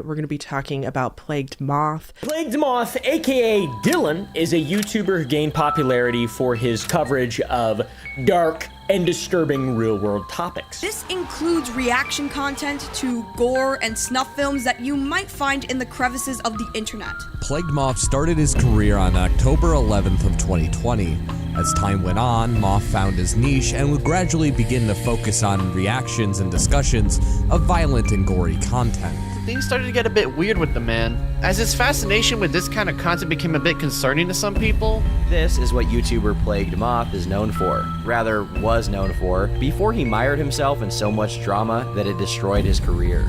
We're going to be talking about Plagued Moth. Plagued Moth, aka Dillan, is a YouTuber who gained popularity for his coverage of dark and disturbing real-world topics. This includes reaction content to gore and snuff films that you might find in the crevices of the internet. Plagued Moth started his career on October 11th of 2020. As time went on, Moth found his niche and would gradually begin to focus on reactions and discussions of violent and gory content. Things started to get a bit weird with the man, as his fascination with this kind of content became a bit concerning to some people. This is what YouTuber Plagued Moth is known for, rather was known for, before he mired himself in so much drama that it destroyed his career.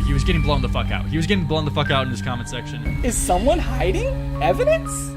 He was getting blown the fuck out. He was getting blown the fuck out in his comment section. Is someone hiding evidence?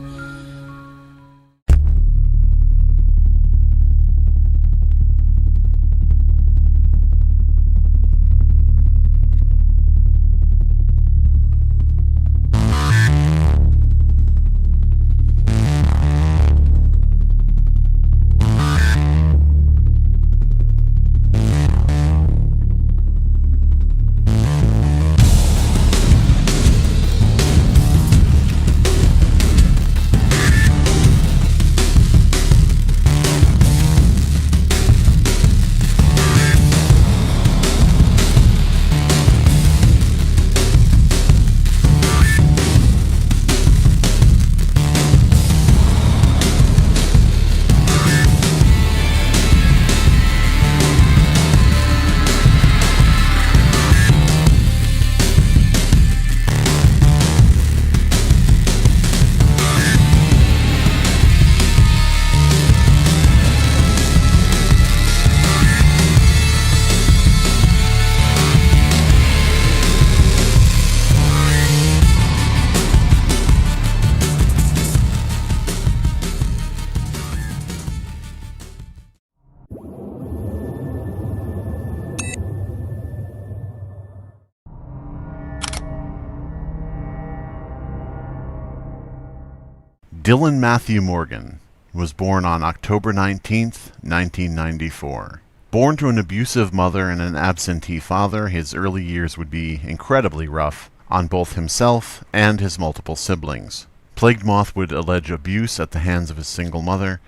Dillan Matthew Morgan was born on October 19th, 1994. Born to an abusive mother and an absentee father, his early years would be incredibly rough on both himself and his multiple siblings. Plagued Moth would allege abuse at the hands of his single mother,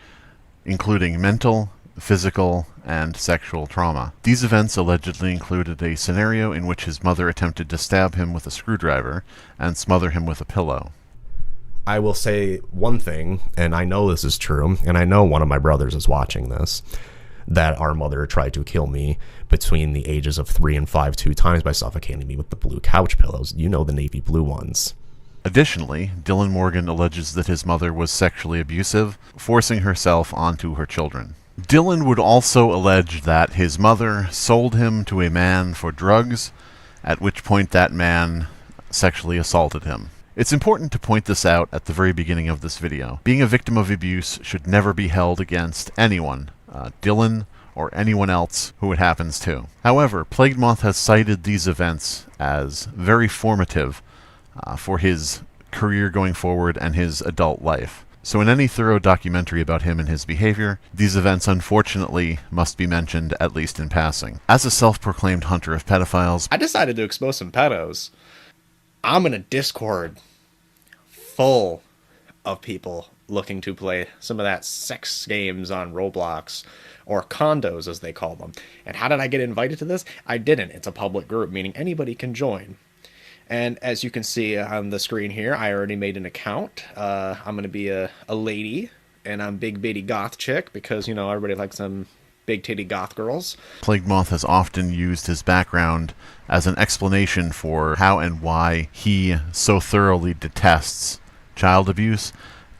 including mental, physical, and sexual trauma. These events allegedly included a scenario in which his mother attempted to stab him with a screwdriver and smother him with a pillow. I will say one thing, and I know this is true, and I know one of my brothers is watching this, that our mother tried to kill me between the ages of 3 and 5 2 times by suffocating me with the blue couch pillows. You know, the navy blue ones. Additionally, Dillan Morgan alleges that his mother was sexually abusive, forcing herself onto her children. Dillan would also allege that his mother sold him to a man for drugs, at which point that man sexually assaulted him. It's important to point this out at the very beginning of this video. Being a victim of abuse should never be held against anyone, Dillan or anyone else who it happens to. However, Plagued Moth has cited these events as very formative for his career going forward and his adult life. So in any thorough documentary about him and his behavior, these events unfortunately must be mentioned, at least in passing. As a self-proclaimed hunter of pedophiles, I decided to expose some pedos. I'm in a Discord full of people looking to play some of that sex games on Roblox, or condos as they call them. And how did I get invited to this? I didn't. It's a public group, meaning anybody can join. And as you can see on the screen here, I already made an account. I'm going to be a lady, and I'm big bitty goth chick because, you know, everybody likes some big titty goth girls. Plagued Moth has often used his background as an explanation for how and why he so thoroughly detests child abuse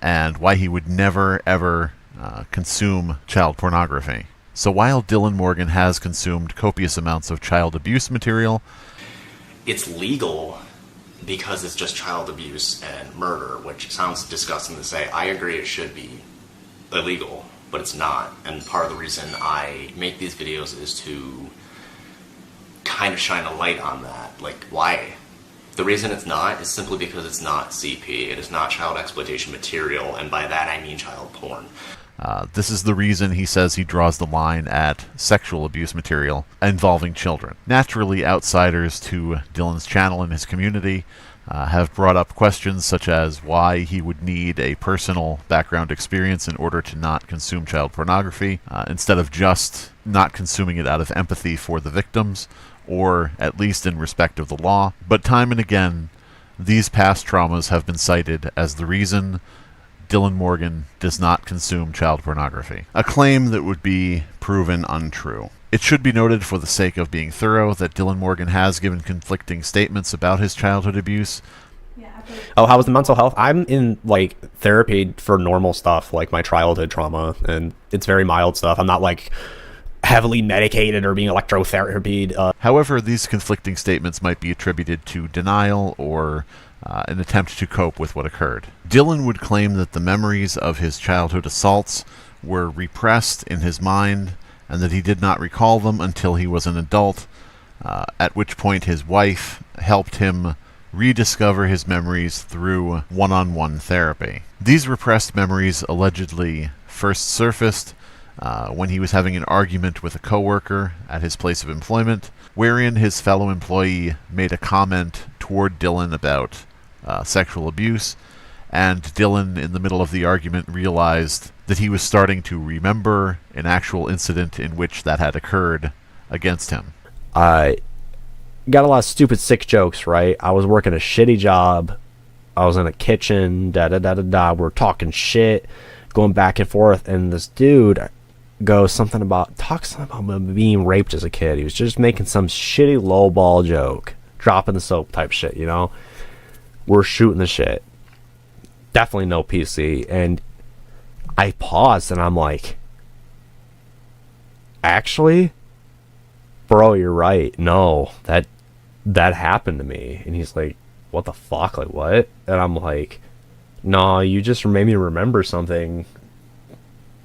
and why he would never ever consume child pornography. So while Dillan Morgan has consumed copious amounts of child abuse material, it's legal because it's just child abuse and murder, which sounds disgusting to say. I agree it should be illegal, but it's not. And part of the reason I make these videos is to kind of shine a light on that. Like, why? The reason it's not is simply because it's not CP. It is not child exploitation material, and by that I mean child porn. This is the reason he says he draws the line at sexual abuse material involving children. Naturally, outsiders to Dillan's channel and his community have brought up questions such as why he would need a personal background experience in order to not consume child pornography, instead of just not consuming it out of empathy for the victims, or at least in respect of the law. But time and again, these past traumas have been cited as the reason Dillan Morgan does not consume child pornography, a claim that would be proven untrue. It should be noted, for the sake of being thorough, that Dillan Morgan has given conflicting statements about his childhood abuse. Oh, how was the mental health? I'm in like therapy for normal stuff, like my childhood trauma, and it's very mild stuff. I'm not like heavily medicated or being electrotherapied. However, these conflicting statements might be attributed to denial or an attempt to cope with what occurred. Dillan would claim that the memories of his childhood assaults were repressed in his mind and that he did not recall them until he was an adult, at which point his wife helped him rediscover his memories through one-on-one therapy. These repressed memories allegedly first surfaced when he was having an argument with a coworker at his place of employment, wherein his fellow employee made a comment toward Dillan about sexual abuse, and Dillan, in the middle of the argument, realized that he was starting to remember an actual incident in which that had occurred against him. I got a lot of stupid, sick jokes, right? I was working a shitty job. I was in a kitchen, We're talking shit, going back and forth, and this dude talks something about being raped as a kid. He was just making some shitty lowball joke, dropping the soap type shit, you know? We're shooting the shit. Definitely no PC. And I paused and I'm like, actually, bro, you're right. No, that happened to me. And he's like, what the fuck? Like, what? And I'm like, no, you just made me remember something.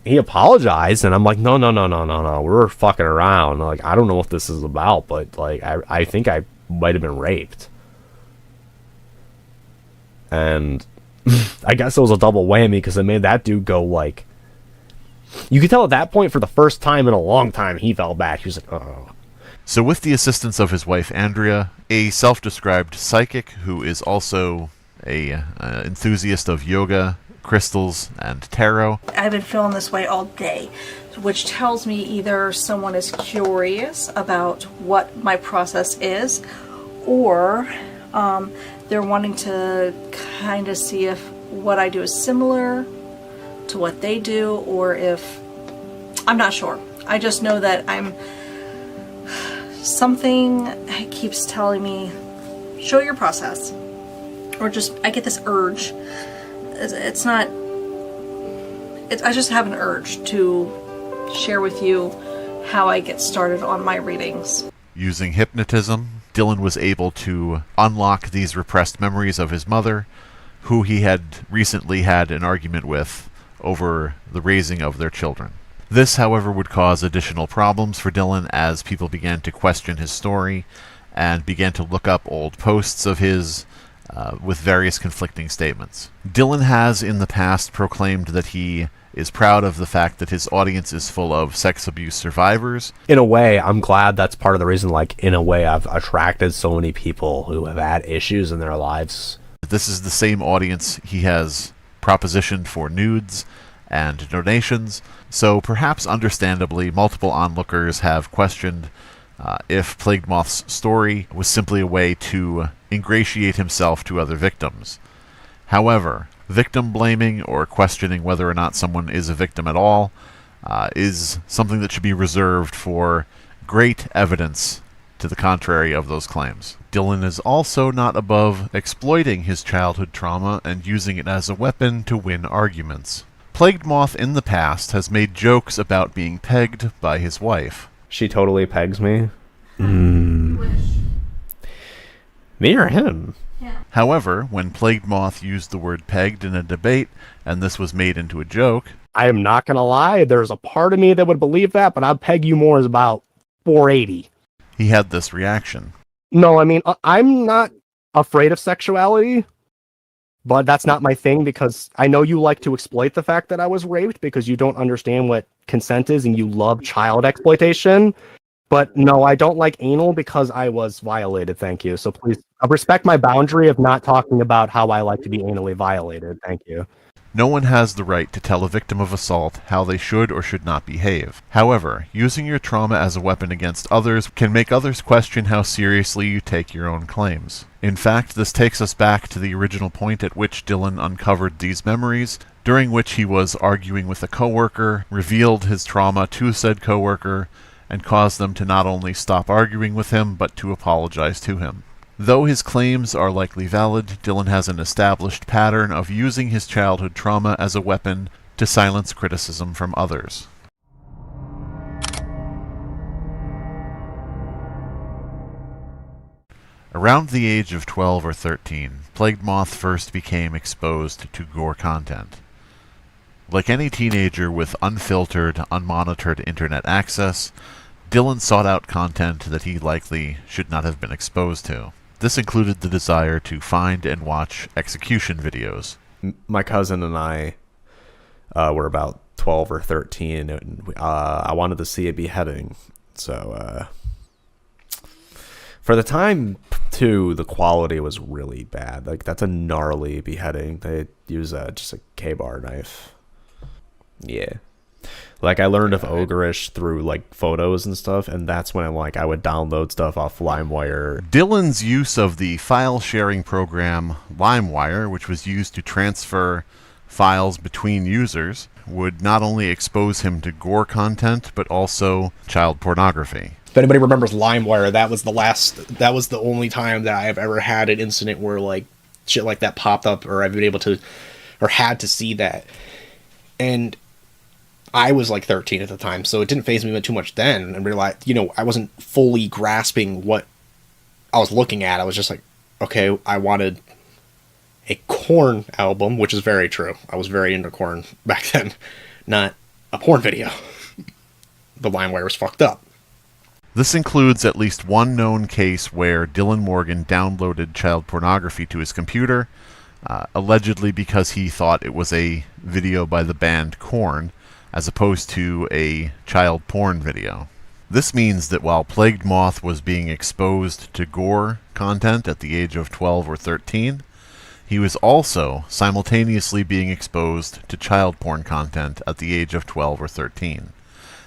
He apologized, and I'm like, no, we were fucking around. Like, I don't know what this is about, but like, I think I might have been raped. And I guess it was a double whammy, because it made that dude go like, you could tell at that point, for the first time in a long time, he fell back. He was like, oh. So with the assistance of his wife Andrea, a self-described psychic who is also a enthusiast of yoga, crystals, and tarot. I've been feeling this way all day, which tells me either someone is curious about what my process is, or they're wanting to kind of see if what I do is similar to what they do, or if I'm not sure. I just know that something keeps telling me, show your process, or just I get this urge. It's not. I just have an urge to share with you how I get started on my readings. Using hypnotism, Dillan was able to unlock these repressed memories of his mother, who he had recently had an argument with over the raising of their children. This, however, would cause additional problems for Dillan as people began to question his story and began to look up old posts of his with various conflicting statements. Dillan has in the past proclaimed that he is proud of the fact that his audience is full of sex abuse survivors. In a way, I'm glad that's part of the reason, like, in a way, I've attracted so many people who have had issues in their lives. This is the same audience he has propositioned for nudes and donations, so perhaps understandably, multiple onlookers have questioned if Plagued Moth's story was simply a way to ingratiate himself to other victims. However, victim blaming or questioning whether or not someone is a victim at all is something that should be reserved for great evidence to the contrary of those claims. Dillan is also not above exploiting his childhood trauma and using it as a weapon to win arguments. Plagued Moth in the past has made jokes about being pegged by his wife. She totally pegs me. Me or him? Yeah. However, when Plagued Moth used the word pegged in a debate, and this was made into a joke... I am not gonna lie, there's a part of me that would believe that, but I'd peg you more as about 480. He had this reaction. No, I mean, I'm not afraid of sexuality, but that's not my thing, because I know you like to exploit the fact that I was raped because you don't understand what consent is and you love child exploitation. But no, I don't like anal because I was violated, thank you. So please respect my boundary of not talking about how I like to be anally violated, thank you. No one has the right to tell a victim of assault how they should or should not behave. However, using your trauma as a weapon against others can make others question how seriously you take your own claims. In fact, this takes us back to the original point at which Dillan uncovered these memories, during which he was arguing with a coworker, revealed his trauma to said coworker, and caused them to not only stop arguing with him, but to apologize to him. Though his claims are likely valid, Dillan has an established pattern of using his childhood trauma as a weapon to silence criticism from others. Around the age of 12 or 13, Plagued Moth first became exposed to gore content. Like any teenager with unfiltered, unmonitored internet access, Dillan sought out content that he likely should not have been exposed to. This included the desire to find and watch execution videos. My cousin and I were about 12 or 13, and I wanted to see a beheading. So, for the time, too, the quality was really bad. Like, that's a gnarly beheading. They use just a K-bar knife. Yeah. Like, I learned of Ogreish through, like, photos and stuff, and that's when I would download stuff off LimeWire. Dillan's use of the file-sharing program LimeWire, which was used to transfer files between users, would not only expose him to gore content, but also child pornography. If anybody remembers LimeWire, that was the only time that I have ever had an incident where, like, shit like that popped up, or I've been able to, or had to see that. And I was like 13 at the time, so it didn't faze me too much then, and realized, I wasn't fully grasping what I was looking at. I was just like, okay, I wanted a Korn album, which is very true. I was very into Korn back then, not a porn video. The LimeWire was fucked up. This includes at least one known case where Dillan Morgan downloaded child pornography to his computer, allegedly because he thought it was a video by the band Korn, as opposed to a child porn video. This means that while Plagued Moth was being exposed to gore content at the age of 12 or 13, he was also simultaneously being exposed to child porn content at the age of 12 or 13.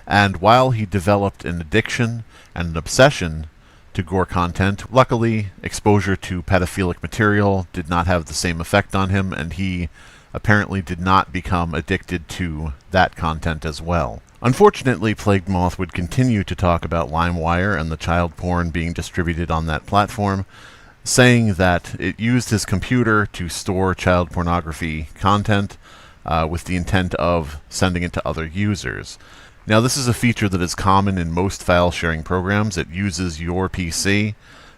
And while he developed an addiction and an obsession to gore content, luckily, exposure to pedophilic material did not have the same effect on him, and he apparently did not become addicted to that content as well. Unfortunately, Plagued Moth would continue to talk about LimeWire and the child porn being distributed on that platform, saying that it used his computer to store child pornography content with the intent of sending it to other users. Now, this is a feature that is common in most file-sharing programs. It uses your PC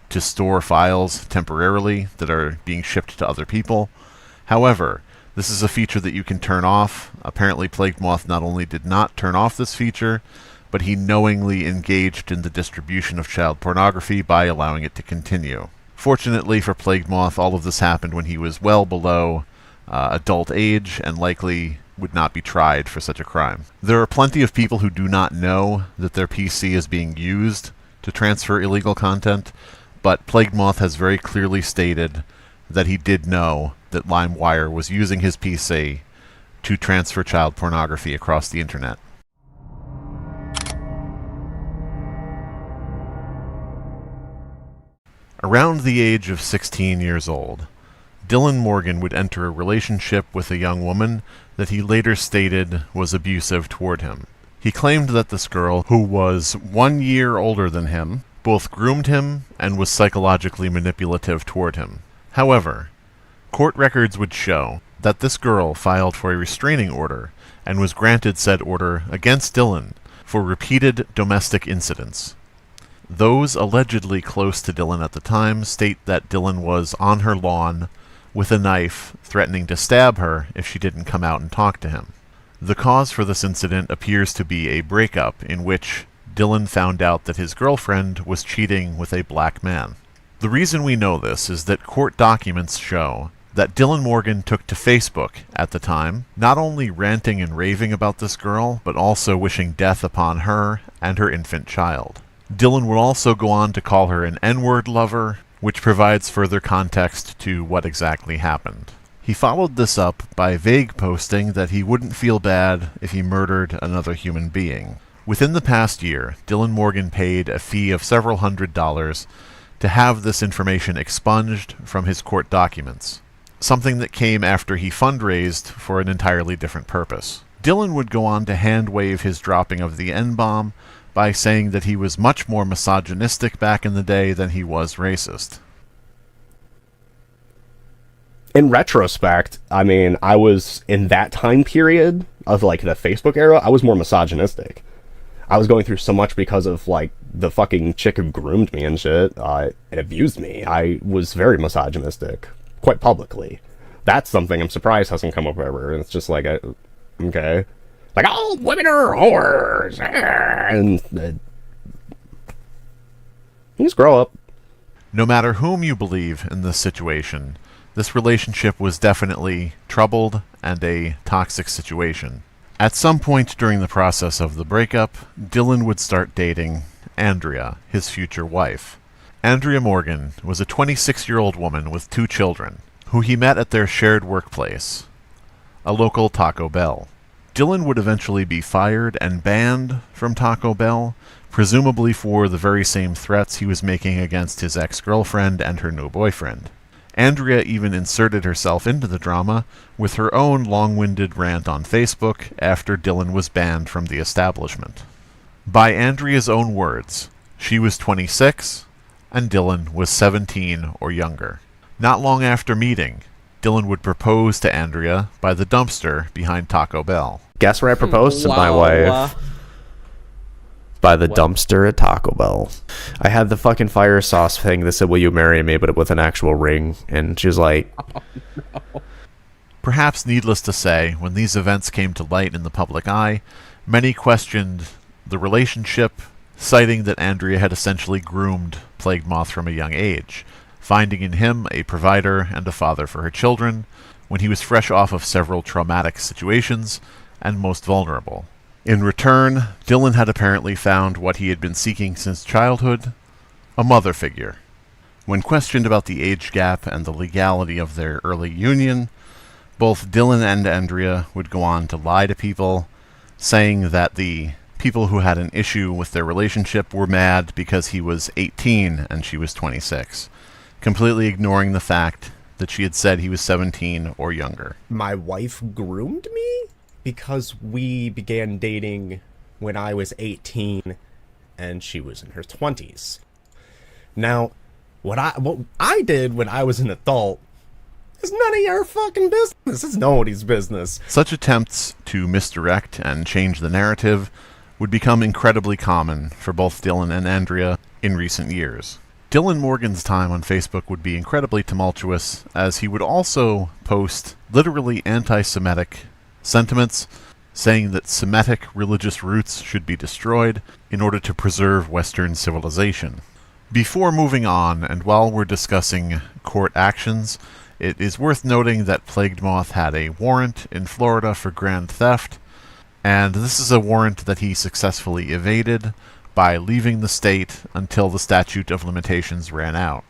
to store files temporarily that are being shipped to other people. However, this is a feature that you can turn off. Apparently, Plagued Moth not only did not turn off this feature, but he knowingly engaged in the distribution of child pornography by allowing it to continue. Fortunately for Plagued Moth, all of this happened when he was well below adult age and likely would not be tried for such a crime. There are plenty of people who do not know that their PC is being used to transfer illegal content, but Plagued Moth has very clearly stated that he did know that LimeWire was using his PC to transfer child pornography across the internet. Around the age of 16 years old, Dillan Morgan would enter a relationship with a young woman that he later stated was abusive toward him. He claimed that this girl, who was 1 year older than him, both groomed him and was psychologically manipulative toward him. However, court records would show that this girl filed for a restraining order and was granted said order against Dillan for repeated domestic incidents. Those allegedly close to Dillan at the time state that Dillan was on her lawn with a knife, threatening to stab her if she didn't come out and talk to him. The cause for this incident appears to be a breakup in which Dillan found out that his girlfriend was cheating with a black man. The reason we know this is that court documents show that Dillan Morgan took to Facebook at the time, not only ranting and raving about this girl, but also wishing death upon her and her infant child. Dillan would also go on to call her an N-word lover, which provides further context to what exactly happened. He followed this up by vague posting that he wouldn't feel bad if he murdered another human being. Within the past year, Dillan Morgan paid a fee of several $100s to have this information expunged from his court documents, something that came after he fundraised for an entirely different purpose. Dillan would go on to hand-wave his dropping of the N-bomb by saying that he was much more misogynistic back in the day than he was racist. In retrospect, I mean, I was, in that time period of, like, the Facebook era, I was more misogynistic. I was going through so much because of, like, the fucking chick who groomed me and shit, and abused me. I was very misogynistic, quite publicly. That's something I'm surprised hasn't come up ever, and it's just like, okay. Like, all women are whores! And, you just grow up. No matter whom you believe in this situation, this relationship was definitely troubled and a toxic situation. At some point during the process of the breakup, Dillan would start dating Andrea, his future wife. Andrea Morgan was a 26-year-old woman with 2 children, who he met at their shared workplace, a local Taco Bell. Dillan would eventually be fired and banned from Taco Bell, presumably for the very same threats he was making against his ex-girlfriend and her new boyfriend. Andrea even inserted herself into the drama with her own long-winded rant on Facebook after Dillan was banned from the establishment. By Andrea's own words, she was 26 and Dillan was 17 or younger. Not long after meeting, Dillan would propose to Andrea by the dumpster behind Taco Bell. Guess where I proposed to my wife? By the dumpster at Taco Bell. I had the fucking fire sauce thing that said, "Will you marry me?" but with an actual ring, and she was like... Perhaps needless to say, when these events came to light in the public eye, many questioned the relationship, citing that Andrea had essentially groomed Plagued Moth from a young age, finding in him a provider and a father for her children, when he was fresh off of several traumatic situations and most vulnerable. In return, Dillan had apparently found what he had been seeking since childhood, a mother figure. When questioned about the age gap and the legality of their early union, both Dillan and Andrea would go on to lie to people, saying that the people who had an issue with their relationship were mad because he was 18 and she was 26, completely ignoring the fact that she had said he was 17 or younger. My wife groomed me? Because we began dating when I was 18 and she was in her 20s. Now, what I did when I was an adult is none of your fucking business. It's nobody's business. Such attempts to misdirect and change the narrative would become incredibly common for both Dillan and Andrea in recent years. Dillan Morgan's time on Facebook would be incredibly tumultuous, as he would also post literally anti-Semitic sentiments, saying that Semitic religious roots should be destroyed in order to preserve Western civilization. Before moving on, and while we're discussing court actions, it is worth noting that Plagued Moth had a warrant in Florida for grand theft, and this is a warrant that he successfully evaded by leaving the state until the statute of limitations ran out.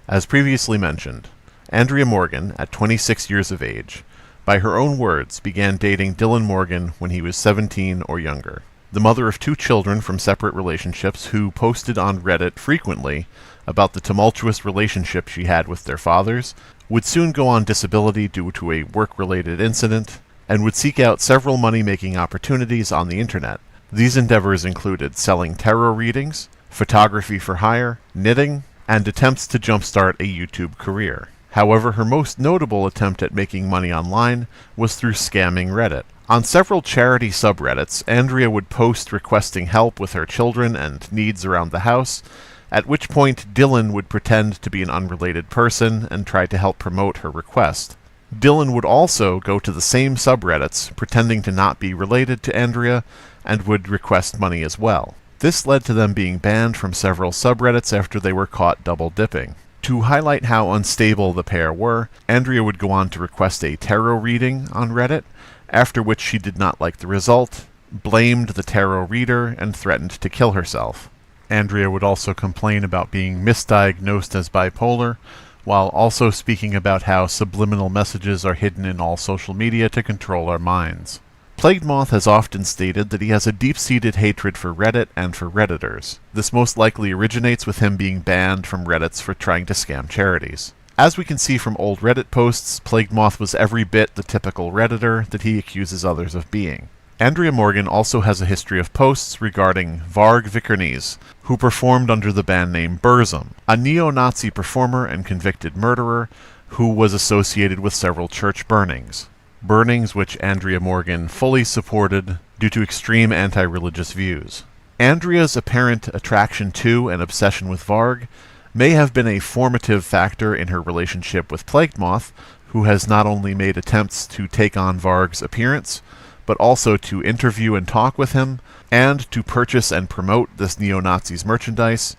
As previously mentioned, Andrea Morgan, at 26 years of age, by her own words, began dating Dillan Morgan when he was 17 or younger. The mother of 2 children from separate relationships who posted on Reddit frequently about the tumultuous relationship she had with their fathers, would soon go on disability due to a work-related incident, and would seek out several money-making opportunities on the internet. These endeavors included selling tarot readings, photography for hire, knitting, and attempts to jumpstart a YouTube career. However, her most notable attempt at making money online was through scamming Reddit. On several charity subreddits, Andrea would post requesting help with her children and needs around the house, at which point Dillan would pretend to be an unrelated person and try to help promote her request. Dillan would also go to the same subreddits, pretending to not be related to Andrea, and would request money as well. This led to them being banned from several subreddits after they were caught double-dipping. To highlight how unstable the pair were, Andrea would go on to request a tarot reading on Reddit, after which she did not like the result, blamed the tarot reader, and threatened to kill herself. Andrea would also complain about being misdiagnosed as bipolar, while also speaking about how subliminal messages are hidden in all social media to control our minds. Plagued Moth has often stated that he has a deep-seated hatred for Reddit and for Redditors. This most likely originates with him being banned from Reddits for trying to scam charities. As we can see from old Reddit posts, Plagued Moth was every bit the typical Redditor that he accuses others of being. Andrea Morgan also has a history of posts regarding Varg Vikernes, who performed under the band name Burzum, a neo-Nazi performer and convicted murderer who was associated with several church burnings. Burnings which Andrea Morgan fully supported due to extreme anti-religious views. Andrea's apparent attraction to and obsession with Varg may have been a formative factor in her relationship with Plagued Moth, who has not only made attempts to take on Varg's appearance, but also to interview and talk with him, and to purchase and promote this neo-Nazi's merchandise,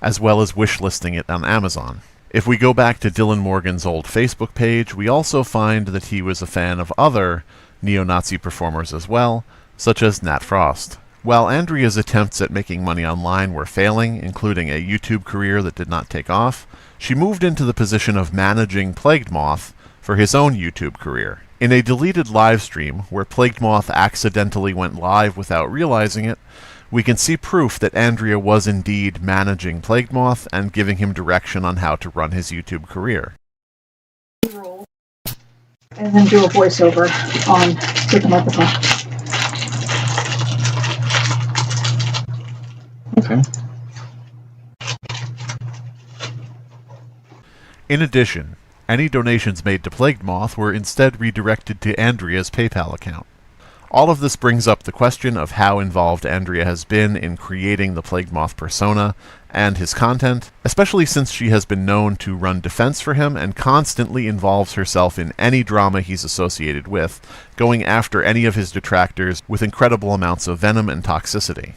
as well as wishlisting it on Amazon. If we go back to Dillan Morgan's old Facebook page, we also find that he was a fan of other neo-Nazi performers as well, such as Nat Frost. While Andrea's attempts at making money online were failing, including a YouTube career that did not take off, she moved into the position of managing Plagued Moth for his own YouTube career. In a deleted livestream, where Plagued Moth accidentally went live without realizing it, we can see proof that Andrea was indeed managing Plagued Moth and giving him direction on how to run his YouTube career. And then do a voiceover on Stick Microphone. Okay. In addition, any donations made to Plagued Moth were instead redirected to Andrea's PayPal account. All of this brings up the question of how involved Andrea has been in creating the Plagued Moth persona and his content, especially since she has been known to run defense for him and constantly involves herself in any drama he's associated with, going after any of his detractors with incredible amounts of venom and toxicity.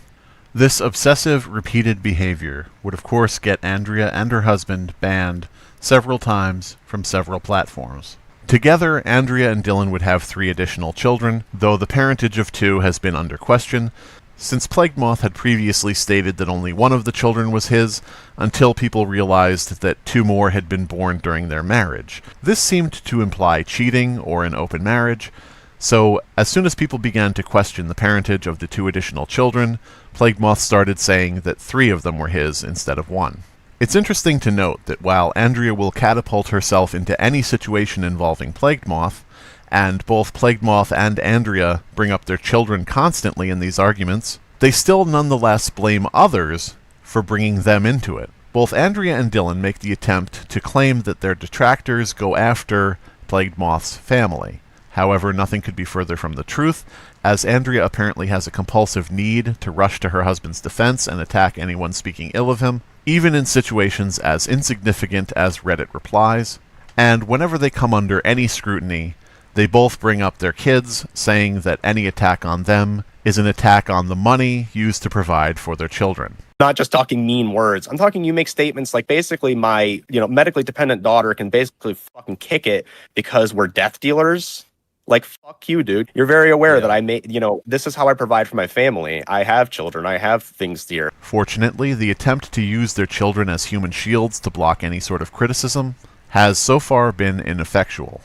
This obsessive, repeated behavior would of course get Andrea and her husband banned several times from several platforms. Together, Andrea and Dillan would have 3 additional children, though the parentage of 2 has been under question, since Plagued Moth had previously stated that only one of the children was his, until people realized that 2 more had been born during their marriage. This seemed to imply cheating or an open marriage, so as soon as people began to question the parentage of the 2 additional children, Plagued Moth started saying that 3 of them were his instead of 1. It's interesting to note that while Andrea will catapult herself into any situation involving Plagued Moth, and both Plagued Moth and Andrea bring up their children constantly in these arguments, they still nonetheless blame others for bringing them into it. Both Andrea and Dillan make the attempt to claim that their detractors go after Plagued Moth's family. However, nothing could be further from the truth, as Andrea apparently has a compulsive need to rush to her husband's defense and attack anyone speaking ill of him, even in situations as insignificant as Reddit replies, and whenever they come under any scrutiny, they both bring up their kids, saying that any attack on them is an attack on the money used to provide for their children. Not just talking mean words. I'm talking you make statements like basically my, medically dependent daughter can basically fucking kick it because we're death dealers. Like, fuck you, dude. You're very aware that I this is how I provide for my family. I have children. I have things here. Fortunately, the attempt to use their children as human shields to block any sort of criticism has so far been ineffectual.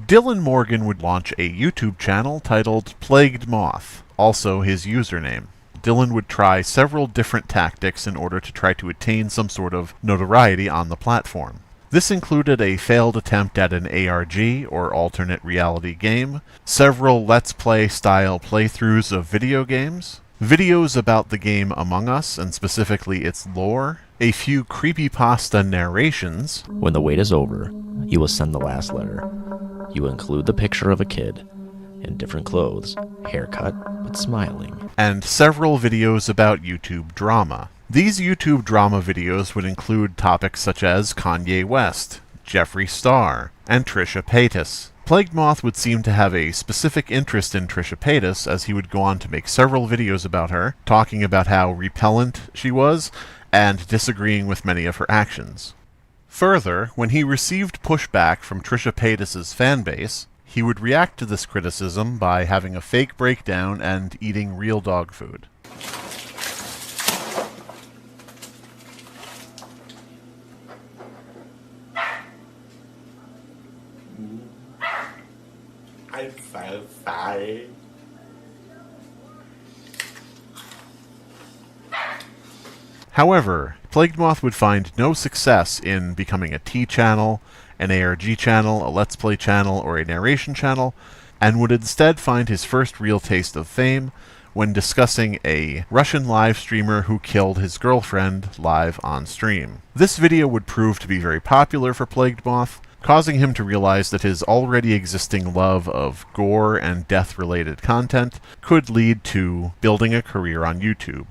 Dillan Morgan would launch a YouTube channel titled Plagued Moth, also his username. Dillan would try several different tactics in order to try to attain some sort of notoriety on the platform. This included a failed attempt at an ARG, or alternate reality game, several Let's Play style playthroughs of video games, videos about the game Among Us, and specifically its lore, a few creepypasta narrations. When the wait is over, you will send the last letter. You will include the picture of a kid in different clothes, haircut, but smiling. And several videos about YouTube drama. These YouTube drama videos would include topics such as Kanye West, Jeffree Star, and Trisha Paytas. Plagued Moth would seem to have a specific interest in Trisha Paytas, as he would go on to make several videos about her, talking about how repellent she was, and disagreeing with many of her actions. Further, when he received pushback from Trisha Paytas' fanbase, he would react to this criticism by having a fake breakdown and eating real dog food. I'm so sorry. However, Plagued Moth would find no success in becoming a T channel, an ARG channel, a Let's Play channel, or a narration channel, and would instead find his first real taste of fame when discussing a Russian live streamer who killed his girlfriend live on stream. This video would prove to be very popular for Plagued Moth, causing him to realize that his already existing love of gore and death-related content could lead to building a career on YouTube,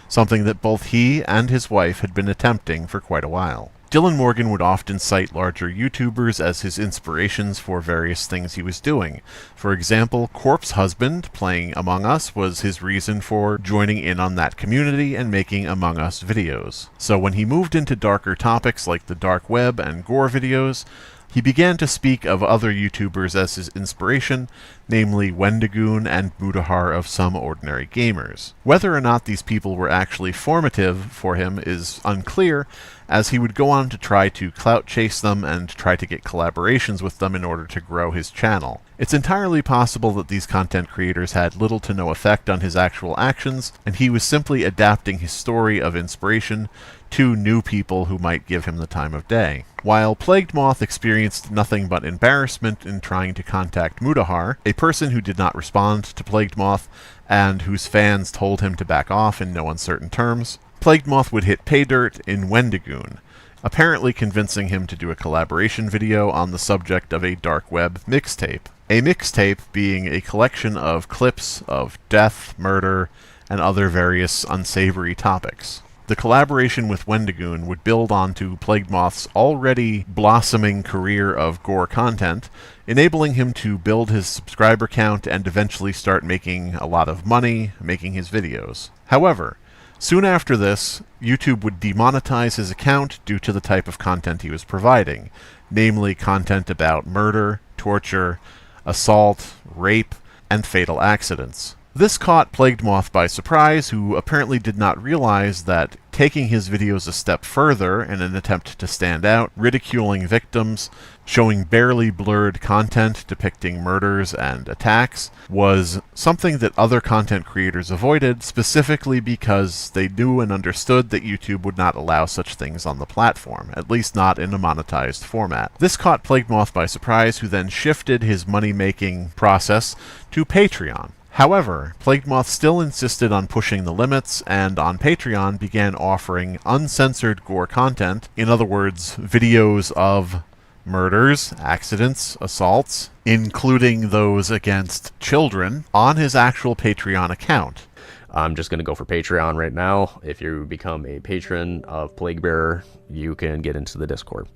something that both he and his wife had been attempting for quite a while. Dillan Morgan would often cite larger YouTubers as his inspirations for various things he was doing. For example, Corpse Husband playing Among Us was his reason for joining in on that community and making Among Us videos. So when he moved into darker topics like the dark web and gore videos, he began to speak of other YouTubers as his inspiration, namely Wendigoon and Mudahar of Some Ordinary Gamers. Whether or not these people were actually formative for him is unclear, as he would go on to try to clout chase them and try to get collaborations with them in order to grow his channel. It's entirely possible that these content creators had little to no effect on his actual actions, and he was simply adapting his story of inspiration to new people who might give him the time of day. While Plagued Moth experienced nothing but embarrassment in trying to contact Mudahar, a person who did not respond to Plagued Moth and whose fans told him to back off in no uncertain terms, Plagued Moth would hit pay dirt in Wendigoon, apparently convincing him to do a collaboration video on the subject of a dark web mixtape. A mixtape being a collection of clips of death, murder, and other various unsavory topics. The collaboration with Wendigoon would build onto Plagued Moth's already blossoming career of gore content, enabling him to build his subscriber count and eventually start making a lot of money making his videos. However, soon after this, YouTube would demonetize his account due to the type of content he was providing, namely content about murder, torture, assault, rape, and fatal accidents. This caught Plagued Moth by surprise, who apparently did not realize that taking his videos a step further in an attempt to stand out, ridiculing victims, showing barely blurred content depicting murders and attacks, was something that other content creators avoided, specifically because they knew and understood that YouTube would not allow such things on the platform, at least not in a monetized format. This caught Plagued Moth by surprise, who then shifted his money-making process to Patreon. However, Plagued Moth still insisted on pushing the limits, and on Patreon began offering uncensored gore content, in other words, videos of murders, accidents, assaults, including those against children, on his actual Patreon account. I'm just going to go for Patreon right now. If you become a patron of Plague Bearer, you can get into the Discord.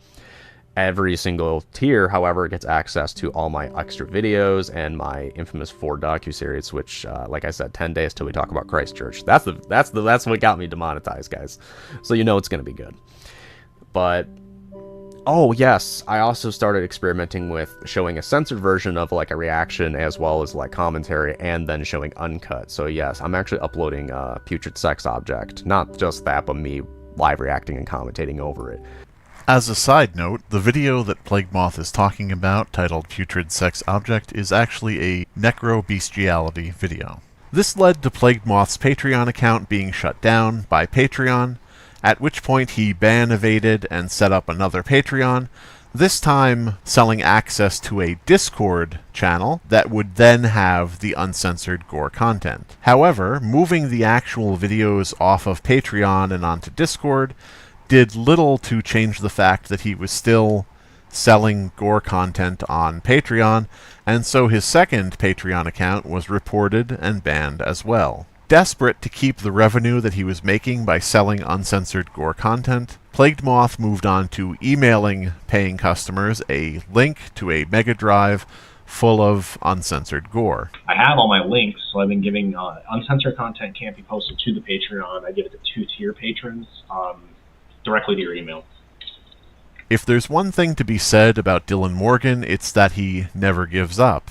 Every single tier, however, gets access to all my extra videos and my infamous 4 docuseries, which, like I said, 10 days till we talk about Christchurch. That's what got me demonetized, guys. So you know it's going to be good. But, oh yes, I also started experimenting with showing a censored version of like a reaction as well as like commentary, and then showing uncut. So yes, I'm actually uploading Putrid Sex Object. Not just that, but me live reacting and commentating over it. As a side note, the video that Plagued Moth is talking about, titled Putrid Sex Object, is actually a necro-bestiality video. This led to Plagued Moth's Patreon account being shut down by Patreon, at which point he ban evaded and set up another Patreon, this time selling access to a Discord channel that would then have the uncensored gore content. However, moving the actual videos off of Patreon and onto Discord did little to change the fact that he was still selling gore content on Patreon, and so his second Patreon account was reported and banned as well. Desperate to keep the revenue that he was making by selling uncensored gore content, Plagued Moth moved on to emailing paying customers a link to a Mega Drive full of uncensored gore. I have all my links, so I've been giving uncensored content can't be posted to the Patreon. I give it to 2-tier patrons directly to your email. If there's one thing to be said about Dillan Morgan, it's that he never gives up,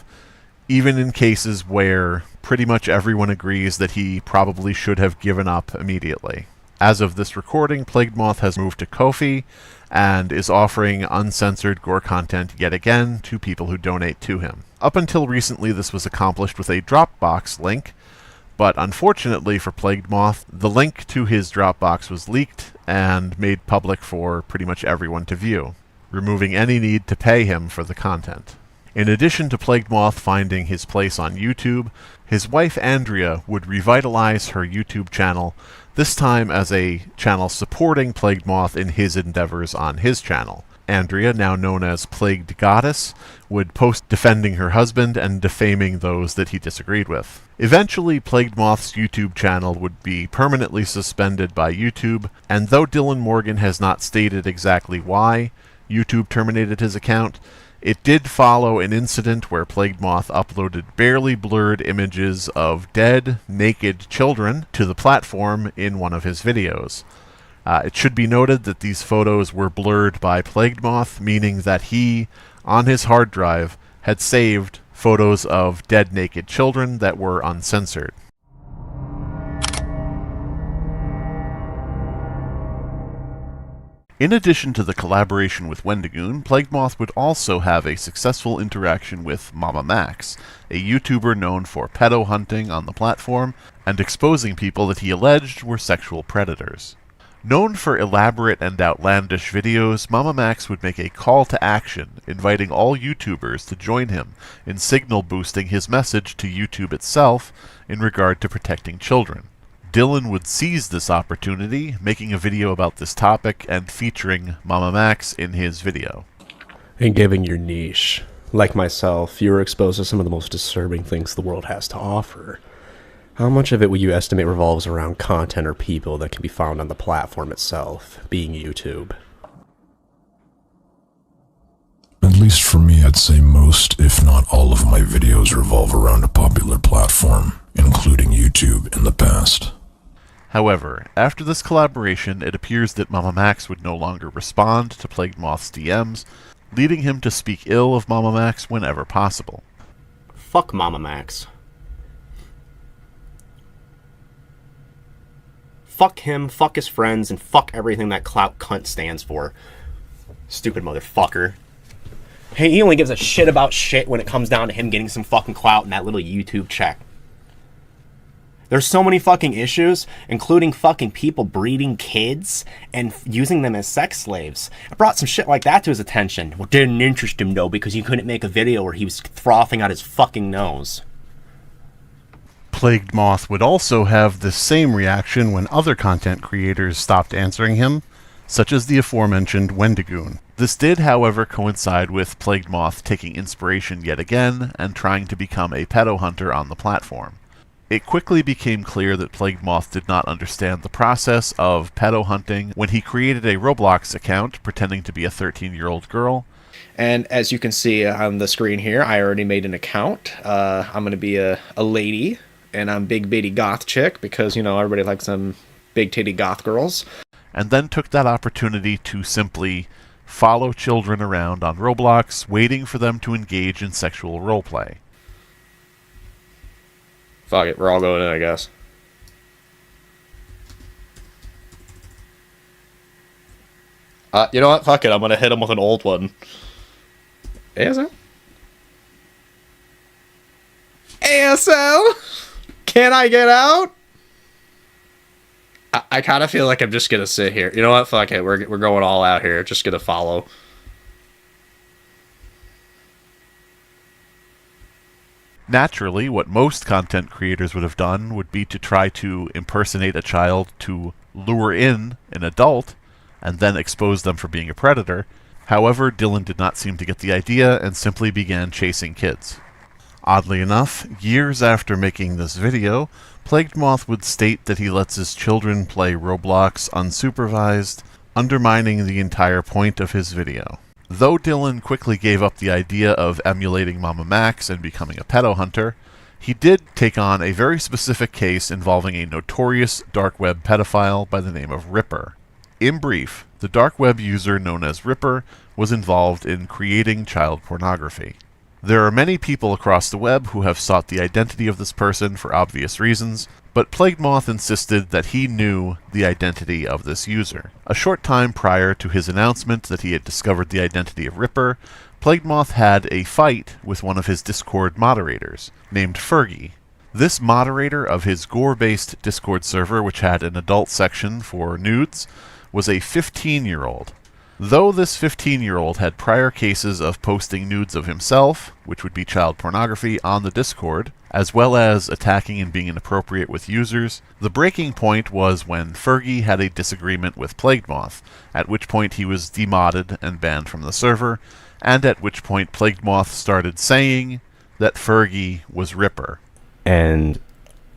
even in cases where pretty much everyone agrees that he probably should have given up immediately. As of this recording, Plagued Moth has moved to Ko-fi and is offering uncensored gore content yet again to people who donate to him. Up until recently, this was accomplished with a Dropbox link, but unfortunately for Plagued Moth, the link to his Dropbox was leaked and made public for pretty much everyone to view, removing any need to pay him for the content. In addition to Plagued Moth finding his place on YouTube, his wife Andrea would revitalize her YouTube channel, this time as a channel supporting Plagued Moth in his endeavors on his channel. Andrea, now known as Plagued Goddess, would post defending her husband and defaming those that he disagreed with. Eventually, Plagued Moth's YouTube channel would be permanently suspended by YouTube, and though Dillan Morgan has not stated exactly why YouTube terminated his account, it did follow an incident where Plagued Moth uploaded barely blurred images of dead, naked children to the platform in one of his videos. It should be noted that these photos were blurred by Plagued Moth, meaning that he, on his hard drive, had saved photos of dead, naked children that were uncensored. In addition to the collaboration with Wendigoon, Plagued Moth would also have a successful interaction with Mama Max, a YouTuber known for pedo hunting on the platform and exposing people that he alleged were sexual predators. Known for elaborate and outlandish videos, Mama Max would make a call to action, inviting all YouTubers to join him in signal boosting his message to YouTube itself in regard to protecting children. Dillan would seize this opportunity, making a video about this topic and featuring Mama Max in his video. And given your niche, like myself, you were exposed to some of the most disturbing things the world has to offer. How much of it would you estimate revolves around content or people that can be found on the platform itself, being YouTube? At least for me, I'd say most, if not all of my videos revolve around a popular platform, including YouTube in the past. However, after this collaboration, it appears that Mama Max would no longer respond to Plagued Moth's DMs, leading him to speak ill of Mama Max whenever possible. Fuck Mama Max. Fuck him, fuck his friends, and fuck everything that clout cunt stands for. Stupid motherfucker. Hey, he only gives a shit about shit when it comes down to him getting some fucking clout in that little YouTube check. There's so many fucking issues, including fucking people breeding kids and using them as sex slaves. I brought some shit like that to his attention. Well, didn't interest him though, because he couldn't make a video where he was frothing out his fucking nose. Plagued Moth would also have the same reaction when other content creators stopped answering him, such as the aforementioned Wendigoon. This did, however, coincide with Plagued Moth taking inspiration yet again and trying to become a pedo hunter on the platform. It quickly became clear that Plagued Moth did not understand the process of pedo hunting when he created a Roblox account pretending to be a 13-year-old girl. And as you can see on the screen here, I already made an account. I'm going to be a lady, and I'm big bitty goth chick because, you know, everybody likes some big titty goth girls. And then took that opportunity to simply follow children around on Roblox, waiting for them to engage in sexual roleplay. Fuck it, we're all going in, I guess. You know what? Fuck it, I'm gonna hit him with an old one. ASL? ASL? Can I get out? I kind of feel like I'm just gonna sit here. You know what? Fuck it, we're going all out here. Just gonna follow. Naturally, what most content creators would have done would be to try to impersonate a child to lure in an adult and then expose them for being a predator. However, Dillan did not seem to get the idea and simply began chasing kids. Oddly enough, years after making this video, Plagued Moth would state that he lets his children play Roblox unsupervised, undermining the entire point of his video. Though Dillan quickly gave up the idea of emulating Mama Max and becoming a pedo hunter, he did take on a very specific case involving a notorious dark web pedophile by the name of Ripper. In brief, the dark web user known as Ripper was involved in creating child pornography. There are many people across the web who have sought the identity of this person for obvious reasons, but Plagued Moth insisted that he knew the identity of this user. A short time prior to his announcement that he had discovered the identity of Ripper, Plagued Moth had a fight with one of his Discord moderators, named Fergie. This moderator of his gore-based Discord server, which had an adult section for nudes, was a 15-year-old. Though this 15-year-old had prior cases of posting nudes of himself, which would be child pornography, on the Discord, as well as attacking and being inappropriate with users, the breaking point was when Fergie had a disagreement with Plagued Moth, at which point he was demodded and banned from the server, and at which point Plagued Moth started saying that Fergie was Ripper. And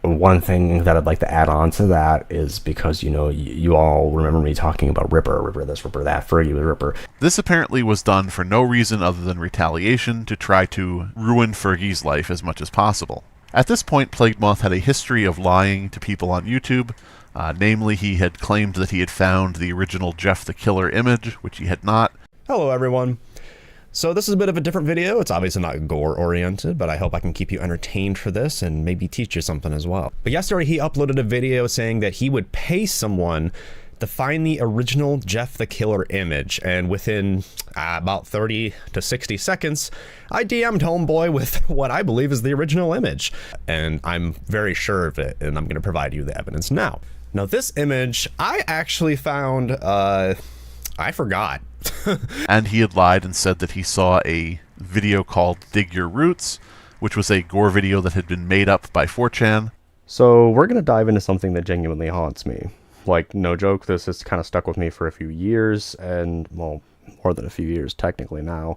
one thing that I'd like to add on to that is because, you all remember me talking about Ripper this, Ripper that, Fergie was Ripper. This apparently was done for no reason other than retaliation to try to ruin Fergie's life as much as possible. At this point, Plagued Moth had a history of lying to people on YouTube. Namely, he had claimed that he had found the original Jeff the Killer image, which he had not. Hello, everyone. So this is a bit of a different video. It's obviously not gore-oriented, but I hope I can keep you entertained for this and maybe teach you something as well. But yesterday he uploaded a video saying that he would pay someone to find the original Jeff the Killer image, and within about 30 to 60 seconds, I DM'd homeboy with what I believe is the original image. And I'm very sure of it, and I'm going to provide you the evidence now. Now this image, I actually found, I forgot. And he had lied and said that he saw a video called Dig Your Roots, which was a gore video that had been made up by 4chan. So we're going to dive into something that genuinely haunts me. Like, no joke, this has kind of stuck with me for a few years, and, well, more than a few years technically now.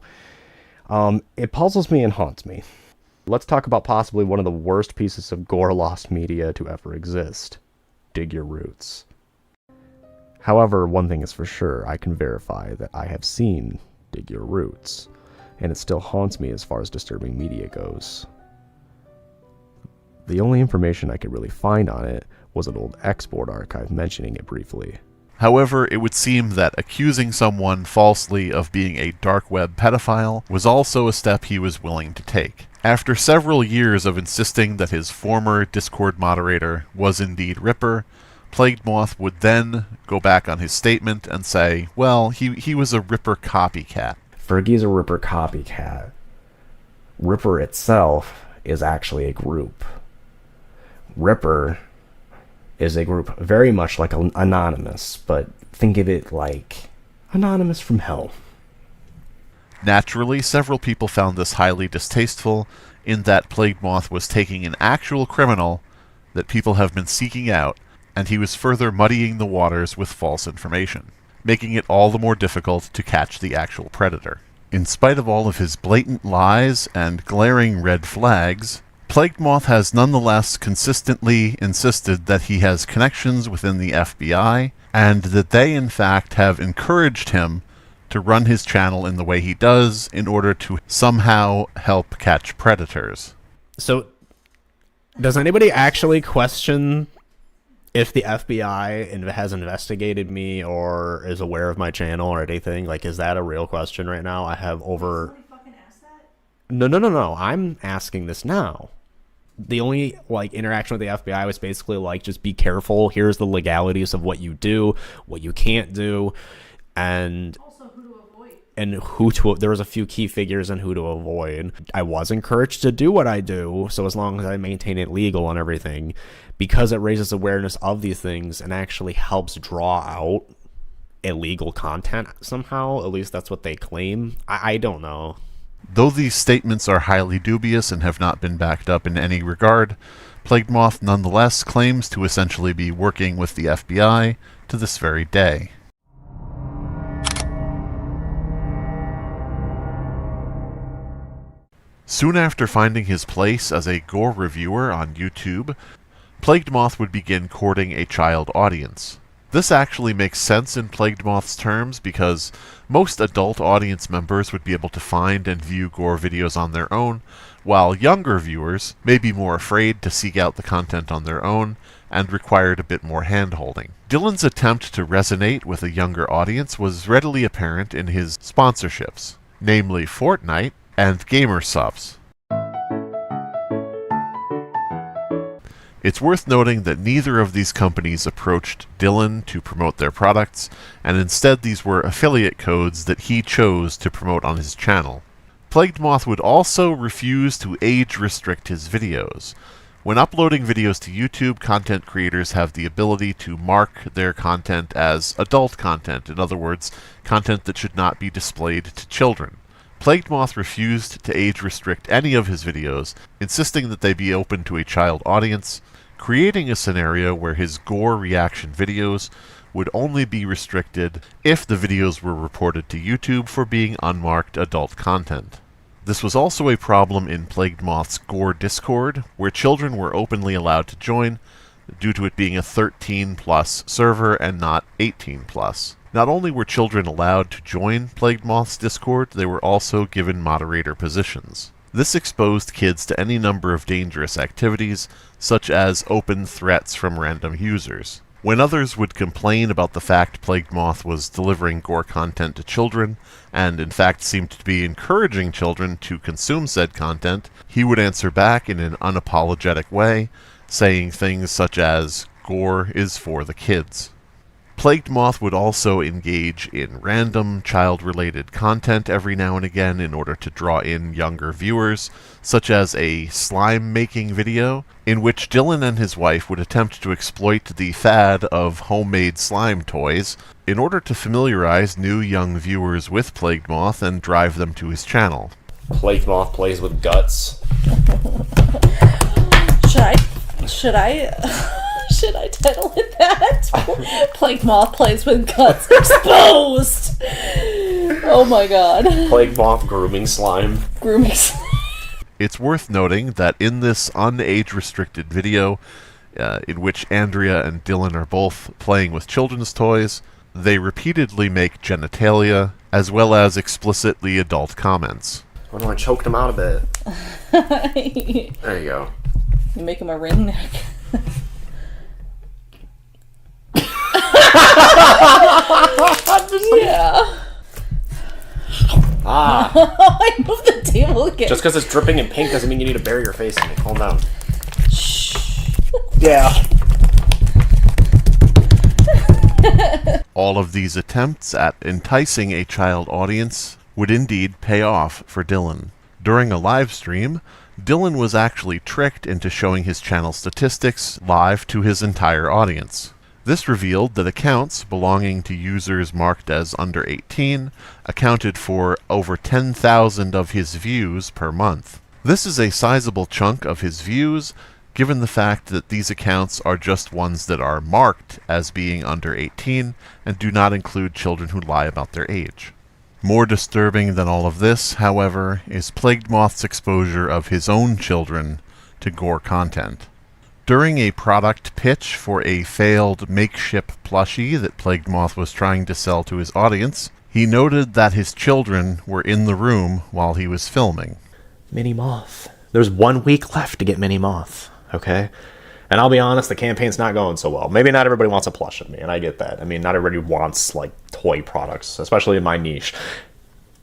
It puzzles me and haunts me. Let's talk about possibly one of the worst pieces of gore lost media to ever exist. Dig Your Roots. However, one thing is for sure, I can verify that I have seen Dig Your Roots, and it still haunts me as far as disturbing media goes. The only information I could really find on it was an old export archive mentioning it briefly. However, it would seem that accusing someone falsely of being a dark web pedophile was also a step he was willing to take. After several years of insisting that his former Discord moderator was indeed Ripper, Plagued Moth would then go back on his statement and say, well, he was a Ripper copycat. Fergie's a Ripper copycat. Ripper itself is actually a group. Ripper is a group very much like Anonymous, but think of it like Anonymous from hell. Naturally, several people found this highly distasteful, in that Plagued Moth was taking an actual criminal that people have been seeking out, and he was further muddying the waters with false information, making it all the more difficult to catch the actual predator. In spite of all of his blatant lies and glaring red flags, Plagued Moth has nonetheless consistently insisted that he has connections within the FBI, and that they in fact have encouraged him to run his channel in the way he does in order to somehow help catch predators. So, does anybody actually question if the FBI has investigated me or is aware of my channel or anything? Like, is that a real question right now? I have over... No. I'm asking this now. The only, interaction with the FBI was basically, just be careful. Here's the legalities of what you do, what you can't do, and... also who to avoid. And there was a few key figures on who to avoid. I was encouraged to do what I do, so as long as I maintain it legal and everything, because it raises awareness of these things and actually helps draw out illegal content somehow. At least that's what they claim. I don't know. Though these statements are highly dubious and have not been backed up in any regard, Plagued Moth nonetheless claims to essentially be working with the FBI to this very day. Soon after finding his place as a gore reviewer on YouTube, Plagued Moth would begin courting a child audience. This actually makes sense in Plagued Moth's terms because most adult audience members would be able to find and view gore videos on their own, while younger viewers may be more afraid to seek out the content on their own and required a bit more hand-holding. Dillan's attempt to resonate with a younger audience was readily apparent in his sponsorships, namely Fortnite and Gamer Subs. It's worth noting that neither of these companies approached Dillan to promote their products, and instead these were affiliate codes that he chose to promote on his channel. Plagued Moth would also refuse to age-restrict his videos. When uploading videos to YouTube, content creators have the ability to mark their content as adult content, in other words, content that should not be displayed to children. Plagued Moth refused to age-restrict any of his videos, insisting that they be open to a child audience, creating a scenario where his gore reaction videos would only be restricted if the videos were reported to YouTube for being unmarked adult content. This was also a problem in Plagued Moth's Gore Discord, where children were openly allowed to join, due to it being a 13+ server and not 18+. Not only were children allowed to join Plagued Moth's Discord, they were also given moderator positions. This exposed kids to any number of dangerous activities, such as open threats from random users. When others would complain about the fact Plagued Moth was delivering gore content to children, and in fact seemed to be encouraging children to consume said content, he would answer back in an unapologetic way, saying things such as, "Gore is for the kids." Plagued Moth would also engage in random child-related content every now and again in order to draw in younger viewers, such as a slime-making video, in which Dillan and his wife would attempt to exploit the fad of homemade slime toys in order to familiarize new young viewers with Plagued Moth and drive them to his channel. Plagued Moth plays with guts. Should I title it that? Plagued Moth plays with guts exposed. Oh my god. Plagued Moth grooming slime. Grooming slime. It's worth noting that in this unage-restricted video, in which Andrea and Dillan are both playing with children's toys, they repeatedly make genitalia, as well as explicitly adult comments. Oh no, I choked him out a bit. There you go. You make him a ring neck. Yeah. I moved the table again. Just because it's dripping in pink doesn't mean you need to bury your face in it. Calm down. Shh. Yeah. All of these attempts at enticing a child audience would indeed pay off for Dillan. During a live stream, Dillan was actually tricked into showing his channel statistics live to his entire audience. This revealed that accounts belonging to users marked as under 18 accounted for over 10,000 of his views per month. This is a sizable chunk of his views, given the fact that these accounts are just ones that are marked as being under 18 and do not include children who lie about their age. More disturbing than all of this, however, is Plagued Moth's exposure of his own children to gore content. During a product pitch for a failed makeshift plushie that Plagued Moth was trying to sell to his audience, he noted that his children were in the room while he was filming. Mini Moth. There's 1 week left to get Mini Moth, okay? And I'll be honest, the campaign's not going so well. Maybe not everybody wants a plush of me, and I get that. I mean, not everybody wants, like, toy products, especially in my niche.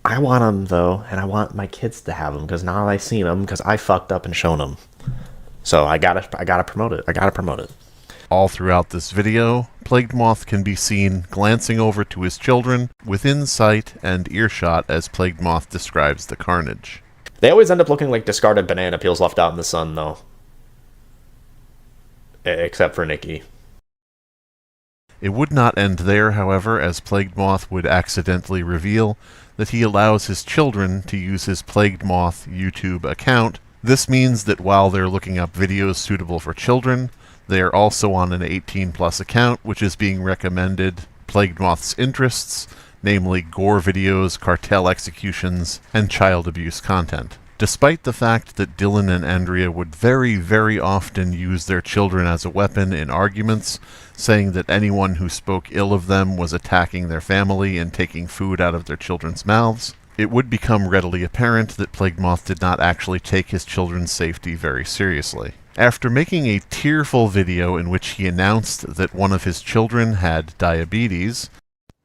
I want them, though, and I want my kids to have them, because now I've seen them, because I fucked up and shown them. So I gotta promote it. I gotta promote it. All throughout this video, Plagued Moth can be seen glancing over to his children within sight and earshot as Plagued Moth describes the carnage. They always end up looking like discarded banana peels left out in the sun, though. Except for Nikki. It would not end there, however, as Plagued Moth would accidentally reveal that he allows his children to use his Plagued Moth YouTube account. This means that while they're looking up videos suitable for children, they are also on an 18+ account, which is being recommended Plagued Moth's interests, namely gore videos, cartel executions, and child abuse content. Despite the fact that Dillan and Andrea would very, very often use their children as a weapon in arguments, saying that anyone who spoke ill of them was attacking their family and taking food out of their children's mouths, it would become readily apparent that Plagued Moth did not actually take his children's safety very seriously. After making a tearful video in which he announced that one of his children had diabetes,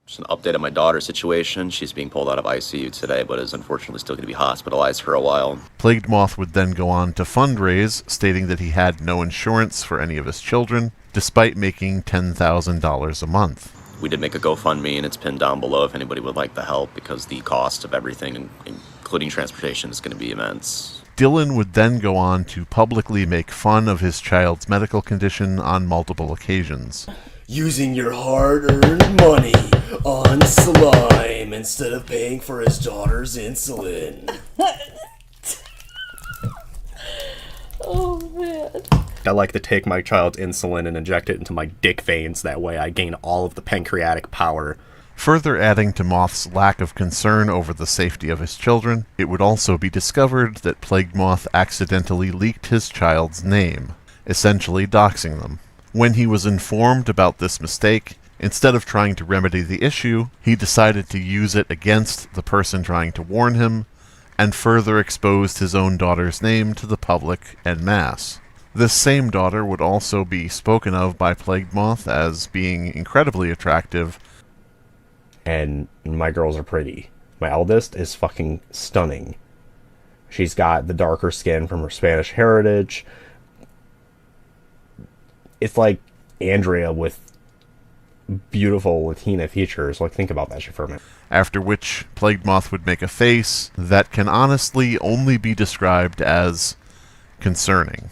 just an update on my daughter's situation. She's being pulled out of ICU today, but is unfortunately still going to be hospitalized for a while. Plagued Moth would then go on to fundraise, stating that he had no insurance for any of his children, despite making $10,000 a month. We did make a GoFundMe, and it's pinned down below if anybody would like the help, because the cost of everything, including transportation, is going to be immense. Dillan would then go on to publicly make fun of his child's medical condition on multiple occasions. Using your hard-earned money on slime instead of paying for his daughter's insulin. Oh, man. I like to take my child's insulin and inject it into my dick veins. That way I gain all of the pancreatic power. Further adding to Moth's lack of concern over the safety of his children, it would also be discovered that Plagued Moth accidentally leaked his child's name, essentially doxing them. When he was informed about this mistake, instead of trying to remedy the issue, he decided to use it against the person trying to warn him, and further exposed his own daughter's name to the public en masse. This same daughter would also be spoken of by Plagued Moth as being incredibly attractive. And my girls are pretty. My eldest is fucking stunning. She's got the darker skin from her Spanish heritage. It's like Andrea with beautiful Latina features. Like, think about that shit for a minute. After which, Plagued Moth would make a face that can honestly only be described as concerning.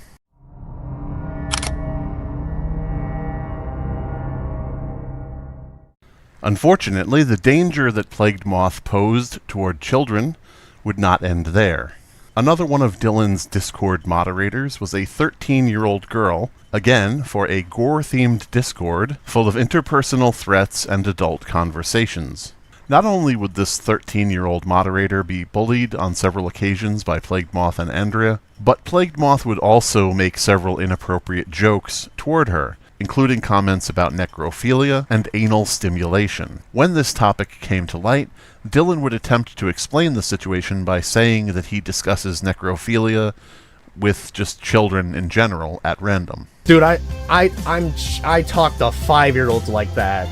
Unfortunately, the danger that Plagued Moth posed toward children would not end there. Another one of Dillan's Discord moderators was a 13-year-old girl, again for a gore-themed Discord full of interpersonal threats and adult conversations. Not only would this 13-year-old moderator be bullied on several occasions by Plagued Moth and Andrea, but Plagued Moth would also make several inappropriate jokes toward her, including comments about necrophilia and anal stimulation. When this topic came to light, Dillan would attempt to explain the situation by saying that he discusses necrophilia with just children in general at random. Dude, I talk to 5-year-olds like that.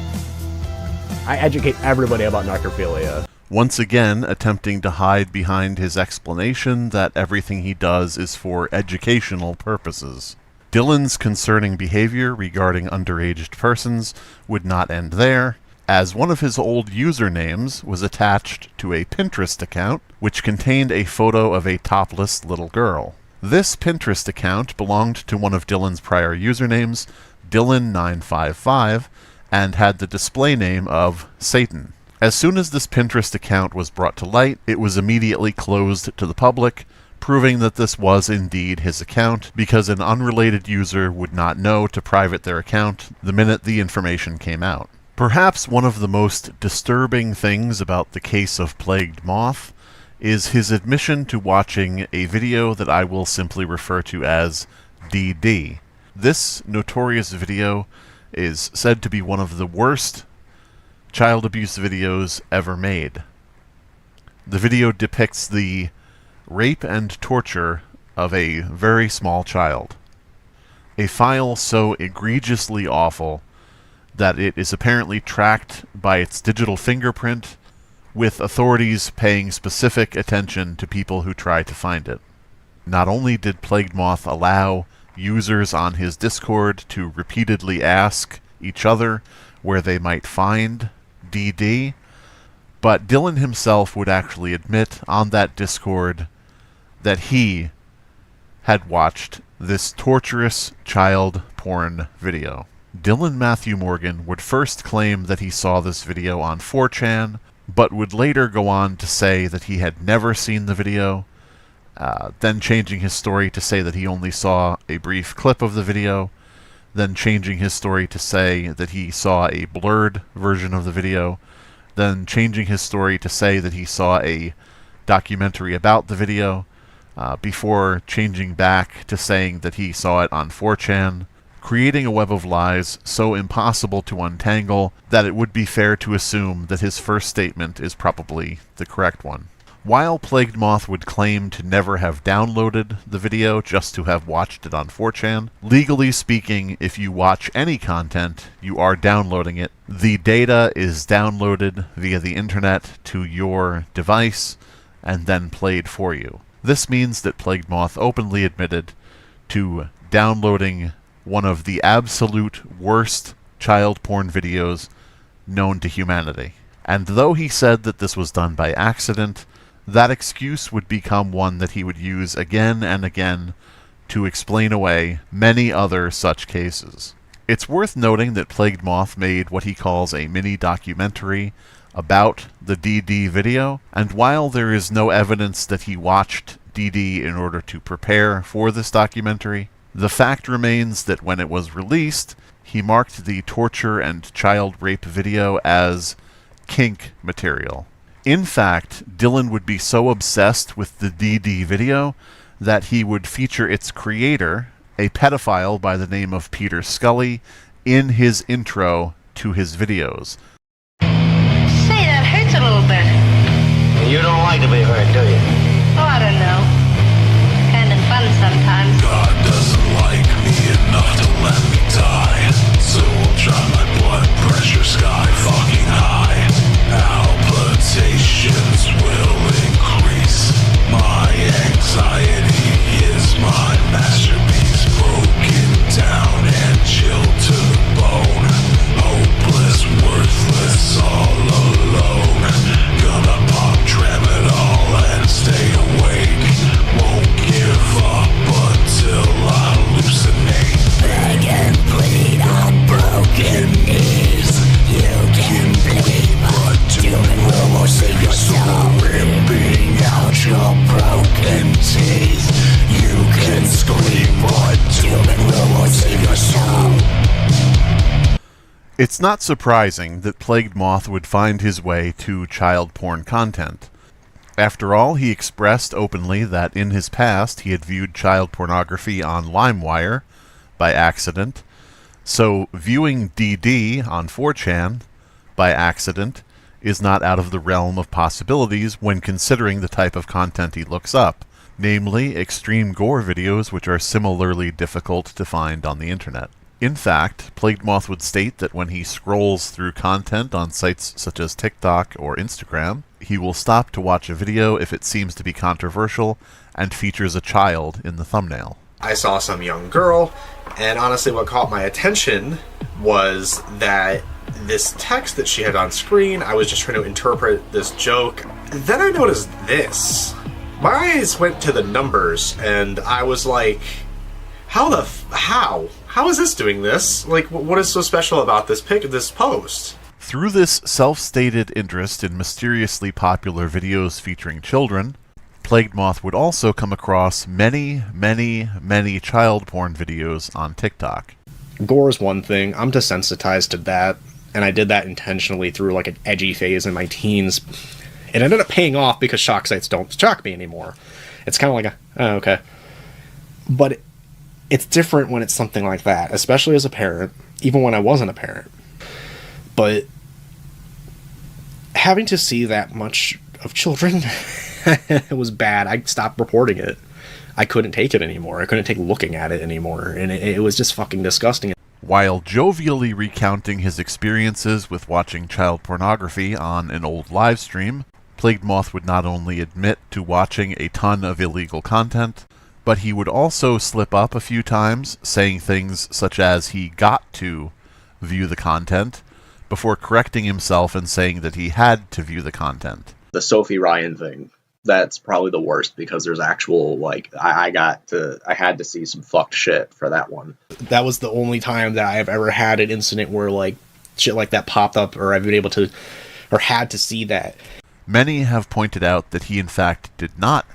I educate everybody about necrophilia. Once again, attempting to hide behind his explanation that everything he does is for educational purposes. Dillan's concerning behavior regarding underage persons would not end there, as one of his old usernames was attached to a Pinterest account, which contained a photo of a topless little girl. This Pinterest account belonged to one of Dillan's prior usernames, Dillan955, and had the display name of Satan. As soon as this Pinterest account was brought to light, it was immediately closed to the public, proving that this was indeed his account, because an unrelated user would not know to private their account the minute the information came out. Perhaps one of the most disturbing things about the case of Plagued Moth is his admission to watching a video that I will simply refer to as DD. This notorious video is said to be one of the worst child abuse videos ever made. The video depicts the rape and torture of a very small child. A file so egregiously awful that it is apparently tracked by its digital fingerprint, with authorities paying specific attention to people who try to find it. Not only did Plagued Moth allow users on his Discord to repeatedly ask each other where they might find DD, but Dillan himself would actually admit on that Discord that he had watched this torturous child porn video. Dillan Matthew Morgan would first claim that he saw this video on 4chan, but would later go on to say that he had never seen the video, then changing his story to say that he only saw a brief clip of the video, then changing his story to say that he saw a blurred version of the video, then changing his story to say that he saw a documentary about the video, before changing back to saying that he saw it on 4chan, creating a web of lies so impossible to untangle that it would be fair to assume that his first statement is probably the correct one. While Plagued Moth would claim to never have downloaded the video, just to have watched it on 4chan, legally speaking, if you watch any content, you are downloading it. The data is downloaded via the internet to your device and then played for you. This means that Plagued Moth openly admitted to downloading one of the absolute worst child porn videos known to humanity. And though he said that this was done by accident, that excuse would become one that he would use again and again to explain away many other such cases. It's worth noting that Plagued Moth made what he calls a mini-documentary about the DD video, and while there is no evidence that he watched DD in order to prepare for this documentary, the fact remains that when it was released, he marked the torture and child rape video as kink material. In fact, Dillan would be so obsessed with the DD video that he would feature its creator, a pedophile by the name of Peter Scully, in his intro to his videos. Say, that hurts a little bit. You don't like to be hurt, do you? Oh, I don't know. Kind of fun sometimes. God doesn't like me enough to let me die, so I'll try my blood pressure sky fucking high. Palpitations will increase. My anxiety is my masterpiece, broken down and chilled to the bone. Hopeless, worthless, all alone. Gonna pop tramadol and stay awake. Won't give up until I hallucinate. Beg and plead on broken knees. You can bleed, but doom and will won't save your soul. Ripping out your broken teeth. You can scream, but doom and will won't save your soul. It's not surprising that Plagued Moth would find his way to child porn content. After all, he expressed openly that in his past he had viewed child pornography on LimeWire by accident, so viewing DD on 4chan by accident is not out of the realm of possibilities when considering the type of content he looks up, namely extreme gore videos which are similarly difficult to find on the internet. In fact, Plagued Moth would state that when he scrolls through content on sites such as TikTok or Instagram, he will stop to watch a video if it seems to be controversial and features a child in the thumbnail. I saw some young girl, and honestly what caught my attention was that this text that she had on screen, I was just trying to interpret this joke. Then I noticed this. My eyes went to the numbers, and I was like, how is this doing this? Like, what is so special about this post? Through this self-stated interest in mysteriously popular videos featuring children, Plagued Moth would also come across many, many, many child porn videos on TikTok. Gore is one thing. I'm desensitized to that, and I did that intentionally through like an edgy phase in my teens. It ended up paying off because shock sites don't shock me anymore. It's kind of like oh, okay. But it's different when it's something like that, especially as a parent, even when I wasn't a parent. But having to see that much of children, it was bad. I stopped reporting it. I couldn't take it anymore. I couldn't take looking at it anymore, and it was just fucking disgusting. While jovially recounting his experiences with watching child pornography on an old live stream, Plagued Moth would not only admit to watching a ton of illegal content, but he would also slip up a few times, saying things such as he got to view the content, before correcting himself and saying that he had to view the content. The Sophie Ryan thing, that's probably the worst, because there's actual, like, I had to see some fucked shit for that one. That was the only time that I've ever had an incident where, like, shit like that popped up, or I've been able to, or had to see that. Many have pointed out that he in fact did not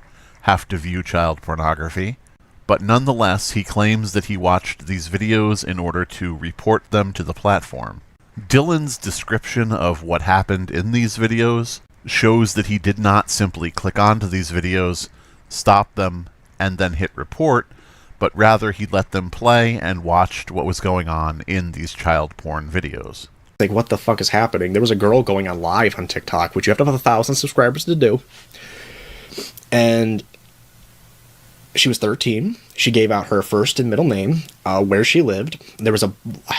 have to view child pornography, but nonetheless he claims that he watched these videos in order to report them to the platform. Dillan's description of what happened in these videos shows that he did not simply click onto these videos, stop them, and then hit report, but rather he let them play and watched what was going on in these child porn videos. Like, what the fuck is happening? There was a girl going on live on TikTok, which you have to have 1,000 subscribers to do. And she was 13. She gave out her first and middle name, where she lived. There was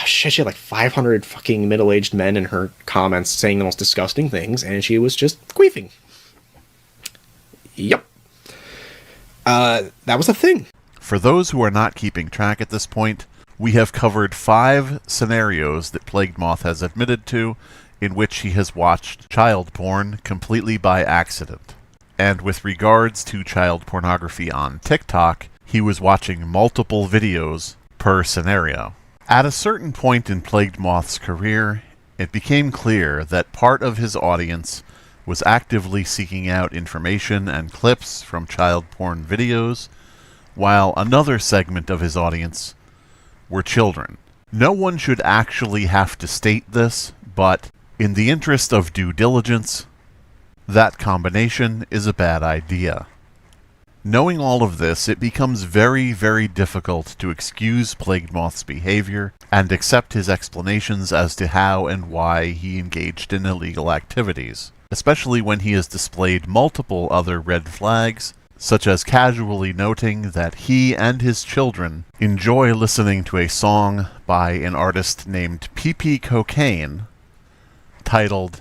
she had like 500 fucking middle-aged men in her comments saying the most disgusting things, and she was just queefing. Yep. That was a thing. For those who are not keeping track at this point, we have covered 5 scenarios that Plagued Moth has admitted to in which he has watched child porn completely by accident. And with regards to child pornography on TikTok, he was watching multiple videos per scenario. At a certain point in Plagued Moth's career, it became clear that part of his audience was actively seeking out information and clips from child porn videos, while another segment of his audience were children. No one should actually have to state this, but in the interest of due diligence, that combination is a bad idea. Knowing all of this, it becomes very, very difficult to excuse Plagued Moth's behavior and accept his explanations as to how and why he engaged in illegal activities, especially when he has displayed multiple other red flags, such as casually noting that he and his children enjoy listening to a song by an artist named PP Cocaine titled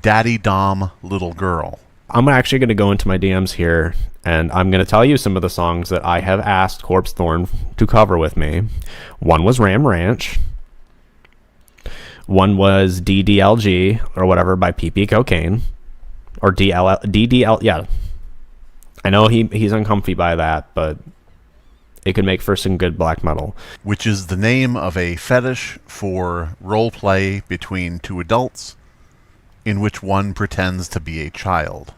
Daddy Dom Little Girl. I'm actually going to go into my DMs here, and I'm going to tell you some of the songs that I have asked Corpse Thorn to cover with me. One was Ram Ranch. One was DDLG, or whatever, by PP Cocaine. Or DDL, yeah. I know he's uncomfy by that, but it could make for some good black metal. Which is the name of a fetish for roleplay between two adults, in which one pretends to be a child.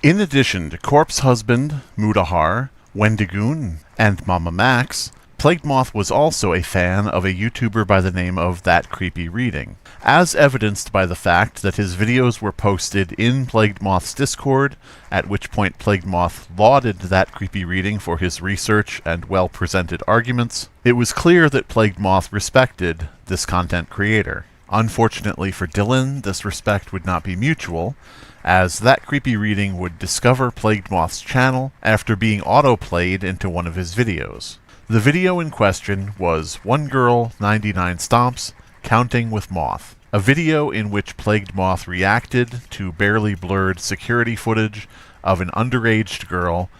In addition to Corpse Husband, Mudahar, Wendigoon, and Mama Max, Plagued Moth was also a fan of a YouTuber by the name of That Creepy Reading, as evidenced by the fact that his videos were posted in Plagued Moth's Discord, at which point Plagued Moth lauded That Creepy Reading for his research and well-presented arguments. It was clear that Plagued Moth respected this content creator. Unfortunately for Dillan, this respect would not be mutual, as That Creepy Reading would discover Plagued Moth's channel after being auto-played into one of his videos. The video in question was One Girl, 99 Stomps, Counting with Moth, a video in which Plagued Moth reacted to barely blurred security footage of an underage girl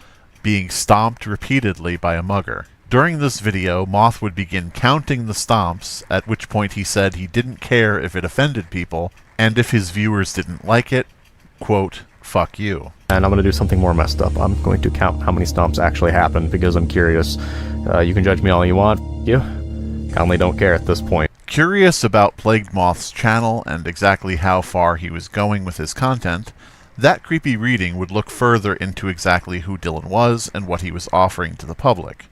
being stomped repeatedly by a mugger. During this video, Moth would begin counting the stomps, at which point he said he didn't care if it offended people, and if his viewers didn't like it, quote, fuck you. And I'm going to do something more messed up. I'm going to count how many stomps actually happened because I'm curious. You can judge me all you want. You kindly don't care at this point. Curious about Plagued Moth's channel and exactly how far he was going with his content, That Creepy Reading would look further into exactly who Dillan was and what he was offering to the public.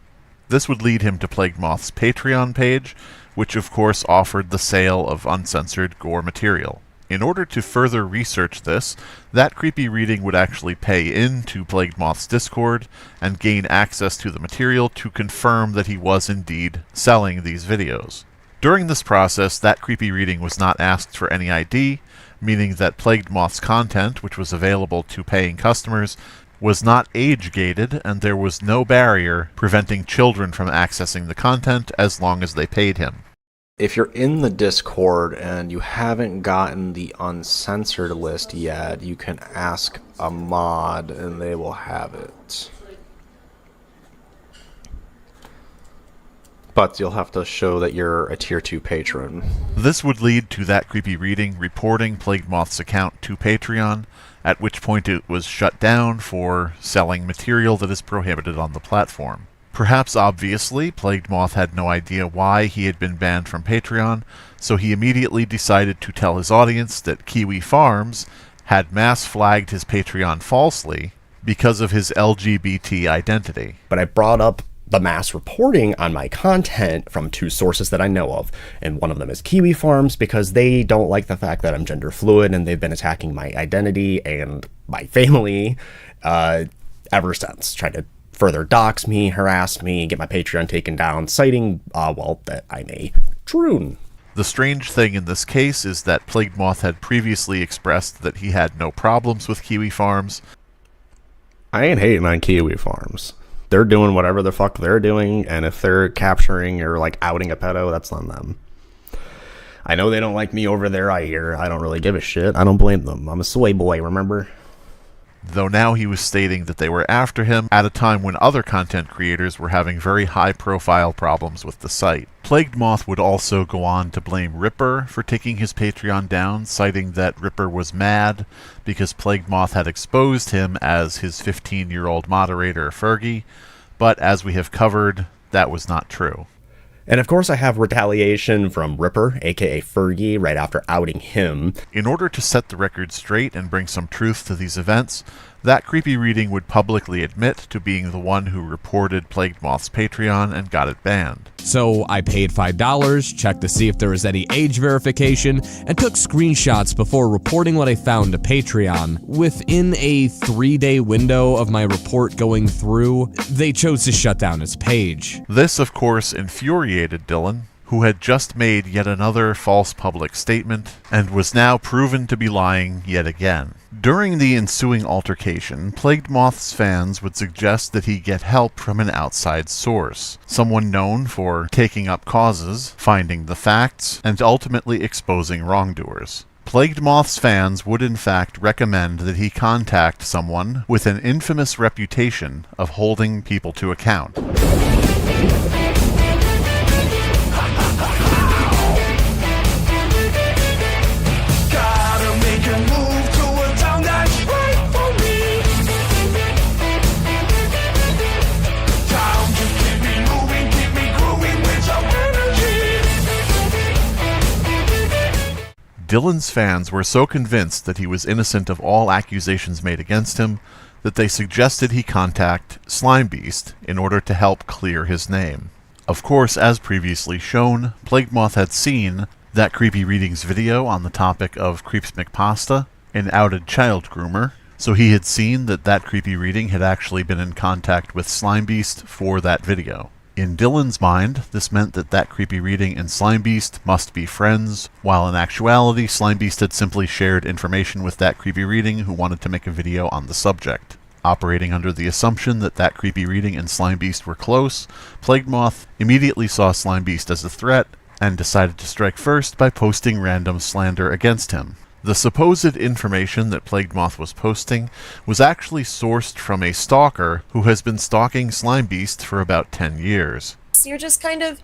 This would lead him to Plagued Moth's Patreon page, which of course offered the sale of uncensored gore material. In order to further research this, That Creepy Reading would actually pay into Plagued Moth's Discord and gain access to the material to confirm that he was indeed selling these videos. During this process, That Creepy Reading was not asked for any ID, meaning that Plagued Moth's content, which was available to paying customers, was not age-gated, and there was no barrier preventing children from accessing the content as long as they paid him. If you're in the Discord and you haven't gotten the uncensored list yet, you can ask a mod and they will have it. But you'll have to show that you're a tier 2 patron. This would lead to That Creepy Reading reporting Plagued Moth's account to Patreon, at which point it was shut down for selling material that is prohibited on the platform. Perhaps obviously, Plagued Moth had no idea why he had been banned from Patreon, so he immediately decided to tell his audience that Kiwi Farms had mass flagged his Patreon falsely because of his LGBT identity. But I brought up the mass reporting on my content from 2 sources that I know of, and one of them is Kiwi Farms, because they don't like the fact that I'm gender fluid, and they've been attacking my identity and my family ever since, trying to further dox me, harass me, get my Patreon taken down, citing, that I'm a troon. The strange thing in this case is that Plagued Moth had previously expressed that he had no problems with Kiwi Farms. I ain't hating on Kiwi Farms. They're doing whatever the fuck they're doing, and if they're capturing or like outing a pedo, that's on them. I know they don't like me over there, I hear. I don't really give a shit. I don't blame them. I'm a soy boy, remember? Though now he was stating that they were after him at a time when other content creators were having very high-profile problems with the site. Plagued Moth would also go on to blame Ripper for taking his Patreon down, citing that Ripper was mad because Plagued Moth had exposed him as his 15-year-old moderator, Fergie, but as we have covered, that was not true. And of course I have retaliation from Ripper, aka Fergie, right after outing him. In order to set the record straight and bring some truth to these events, that creepy reading would publicly admit to being the one who reported Plagued Moth's Patreon and got it banned. So I paid $5, checked to see if there was any age verification, and took screenshots before reporting what I found to Patreon. Within a 3-day window of my report going through, they chose to shut down his page. This, of course, infuriated Dillan, who had just made yet another false public statement and was now proven to be lying yet again. During the ensuing altercation, Plagued Moth's fans would suggest that he get help from an outside source, someone known for taking up causes, finding the facts, and ultimately exposing wrongdoers. Plagued Moth's fans would in fact recommend that he contact someone with an infamous reputation of holding people to account. Dillan's fans were so convinced that he was innocent of all accusations made against him that they suggested he contact Slimebeast in order to help clear his name. Of course, as previously shown, Plagued Moth had seen that Creepy Readings video on the topic of Creeps McPasta, an outed child groomer, so he had seen that that Creepy Reading had actually been in contact with Slimebeast for that video. In Dillan's mind, this meant that that Creepy Reading and Slimebeast must be friends, while in actuality, Slimebeast had simply shared information with that Creepy Reading who wanted to make a video on the subject. Operating under the assumption that that Creepy Reading and Slimebeast were close, Plagued Moth immediately saw Slimebeast as a threat and decided to strike first by posting random slander against him. The supposed information that Plagued Moth was posting was actually sourced from a stalker who has been stalking Slimebeast for about 10 years. You're just kind of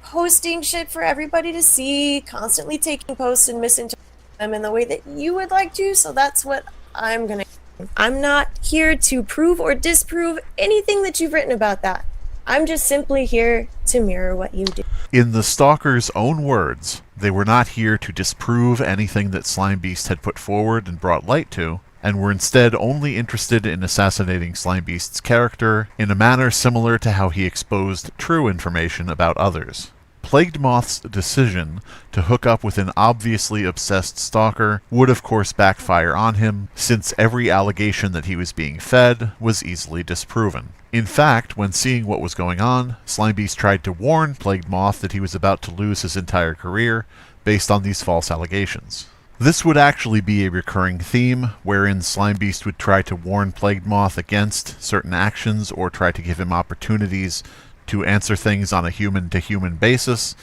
posting shit for everybody to see, constantly taking posts and misinterpreting them in the way that you would like to, so that's what I'm gonna do. I'm not here to prove or disprove anything that you've written about that. I'm just simply here to mirror what you do. In the stalker's own words, they were not here to disprove anything that Slimebeast had put forward and brought light to, and were instead only interested in assassinating Slimebeast's character in a manner similar to how he exposed true information about others. Plagued Moth's decision to hook up with an obviously obsessed stalker would of course backfire on him, since every allegation that he was being fed was easily disproven. In fact, when seeing what was going on, Slimebeast tried to warn Plagued Moth that he was about to lose his entire career based on these false allegations. This would actually be a recurring theme, wherein Slimebeast would try to warn Plagued Moth against certain actions or try to give him opportunities to answer things on a human-to-human basis,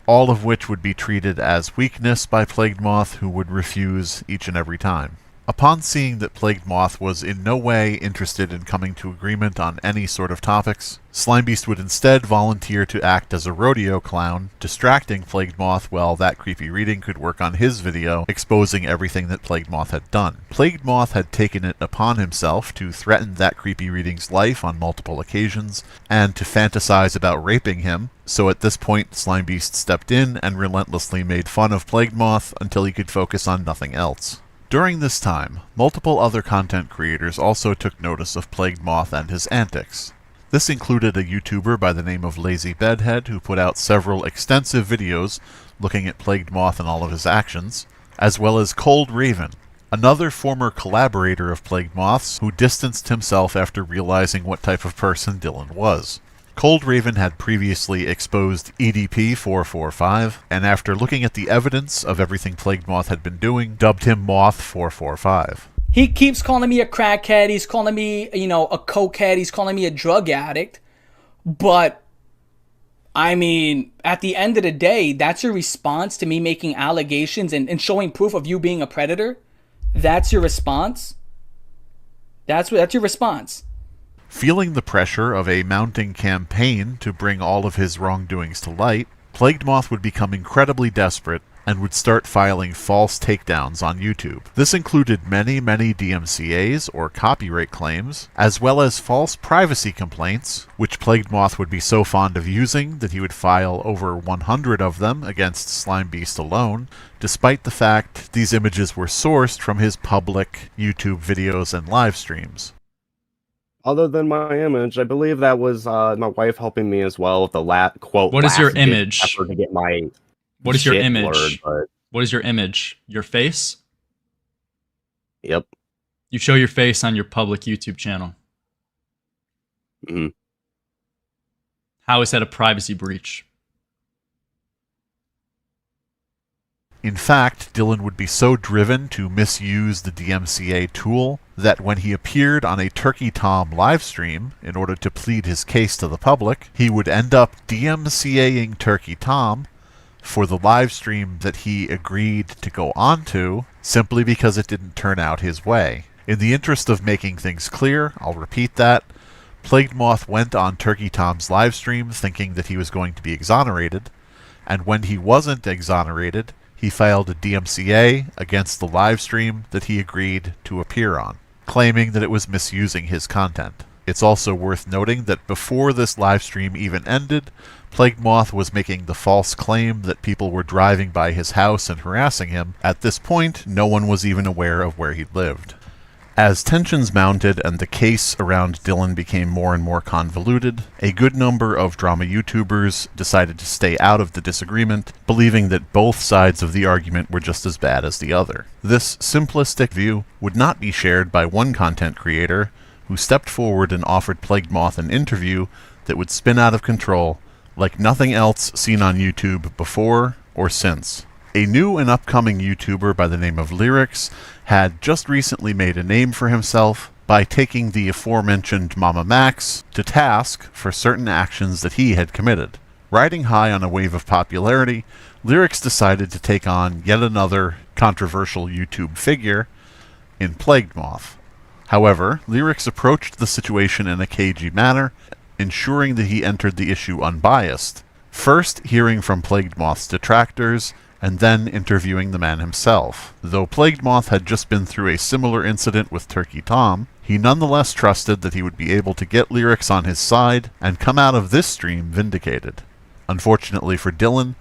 all of which would be treated as weakness by Plagued Moth, who would refuse each and every time. Upon seeing that Plagued Moth was in no way interested in coming to agreement on any sort of topics, Slimebeast would instead volunteer to act as a rodeo clown, distracting Plagued Moth while that Creepy Reading could work on his video, exposing everything that Plagued Moth had done. Plagued Moth had taken it upon himself to threaten that Creepy Reading's life on multiple occasions, and to fantasize about raping him, so at this point Slimebeast stepped in and relentlessly made fun of Plagued Moth until he could focus on nothing else. During this time, multiple other content creators also took notice of Plagued Moth and his antics. This included a YouTuber by the name of Lazy Bedhead, who put out several extensive videos looking at Plagued Moth and all of his actions, as well as Cold Raven, another former collaborator of Plagued Moth's who distanced himself after realizing what type of person Dillan was. Cold Raven had previously exposed EDP-445, and after looking at the evidence of everything Plagued Moth had been doing, dubbed him Moth-445. He keeps calling me a crackhead, he's calling me, a cokehead, he's calling me a drug addict, but, I mean, at the end of the day, that's your response to me making allegations and showing proof of you being a predator? That's your response? That's your response. Feeling the pressure of a mounting campaign to bring all of his wrongdoings to light, Plagued Moth would become incredibly desperate and would start filing false takedowns on YouTube. This included many DMCAs, or copyright claims, as well as false privacy complaints, which Plagued Moth would be so fond of using that he would file over 100 of them against Slimebeast alone, despite the fact these images were sourced from his public YouTube videos and live streams. Other than my image, I believe that was my wife helping me as well with the quote. What is your image? Effort to get my What is your shit image? blurred, What is your image? Your face? Yep. You show your face on your public YouTube channel. Mm-hmm. How is that a privacy breach? In fact, Dillan would be so driven to misuse the DMCA tool that when he appeared on a Turkey Tom livestream in order to plead his case to the public, he would end up DMCAing Turkey Tom for the live stream that he agreed to go onto simply because it didn't turn out his way. In the interest of making things clear, I'll repeat that. Plagued Moth went on Turkey Tom's live stream thinking that he was going to be exonerated, and when he wasn't exonerated, he filed a DMCA against the live stream that he agreed to appear on, claiming that it was misusing his content. It's also worth noting that before this live stream even ended, Plagued Moth was making the false claim that people were driving by his house and harassing him. At this point, no one was even aware of where he lived. As tensions mounted and the case around Dillan became more and more convoluted, a good number of drama YouTubers decided to stay out of the disagreement, believing that both sides of the argument were just as bad as the other. This simplistic view would not be shared by one content creator, who stepped forward and offered Plagued Moth an interview that would spin out of control like nothing else seen on YouTube before or since. A new and upcoming YouTuber by the name of Lyrics had just recently made a name for himself by taking the aforementioned Mama Max to task for certain actions that he had committed. Riding high on a wave of popularity, Lyrics decided to take on yet another controversial YouTube figure in Plagued Moth. However, Lyrics approached the situation in a cagey manner, ensuring that he entered the issue unbiased, first hearing from Plagued Moth's detractors, and then interviewing the man himself. Though Plagued Moth had just been through a similar incident with Turkey Tom, he nonetheless trusted that he would be able to get Lyrics on his side and come out of this stream vindicated. Unfortunately for Dillan,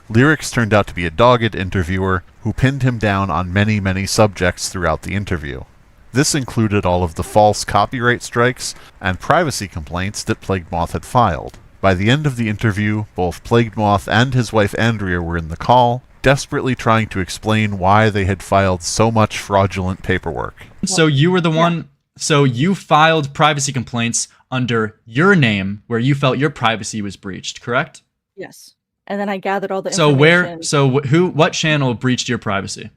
Lyrics turned out to be a dogged interviewer who pinned him down on many subjects throughout the interview. This included all of the false copyright strikes and privacy complaints that Plagued Moth had filed. By the end of the interview, both Plagued Moth and his wife Andrea were in the call, desperately trying to explain why they had filed so much fraudulent paperwork. So you were the one, so you filed privacy complaints under your name where you felt your privacy was breached, correct? Yes. And then I gathered all the So information. what channel breached your privacy?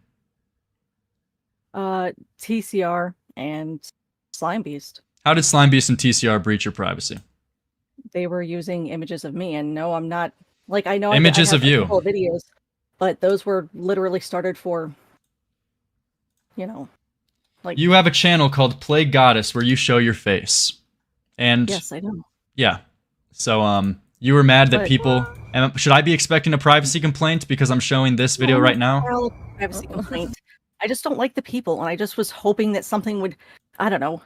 TCR and Slimebeast. How did Slimebeast and TCR breach your privacy? They were using images of me, and no, I'm not. Like, I know Images I of you. videos, but those were literally started for, like. You have a channel called Play Goddess where you show your face, and Yes, I know. Yeah, so you were mad that people. And should I be expecting a privacy complaint because I'm showing this video right now? Privacy complaint. I just don't like the people, and I just was hoping that something would, I don't know,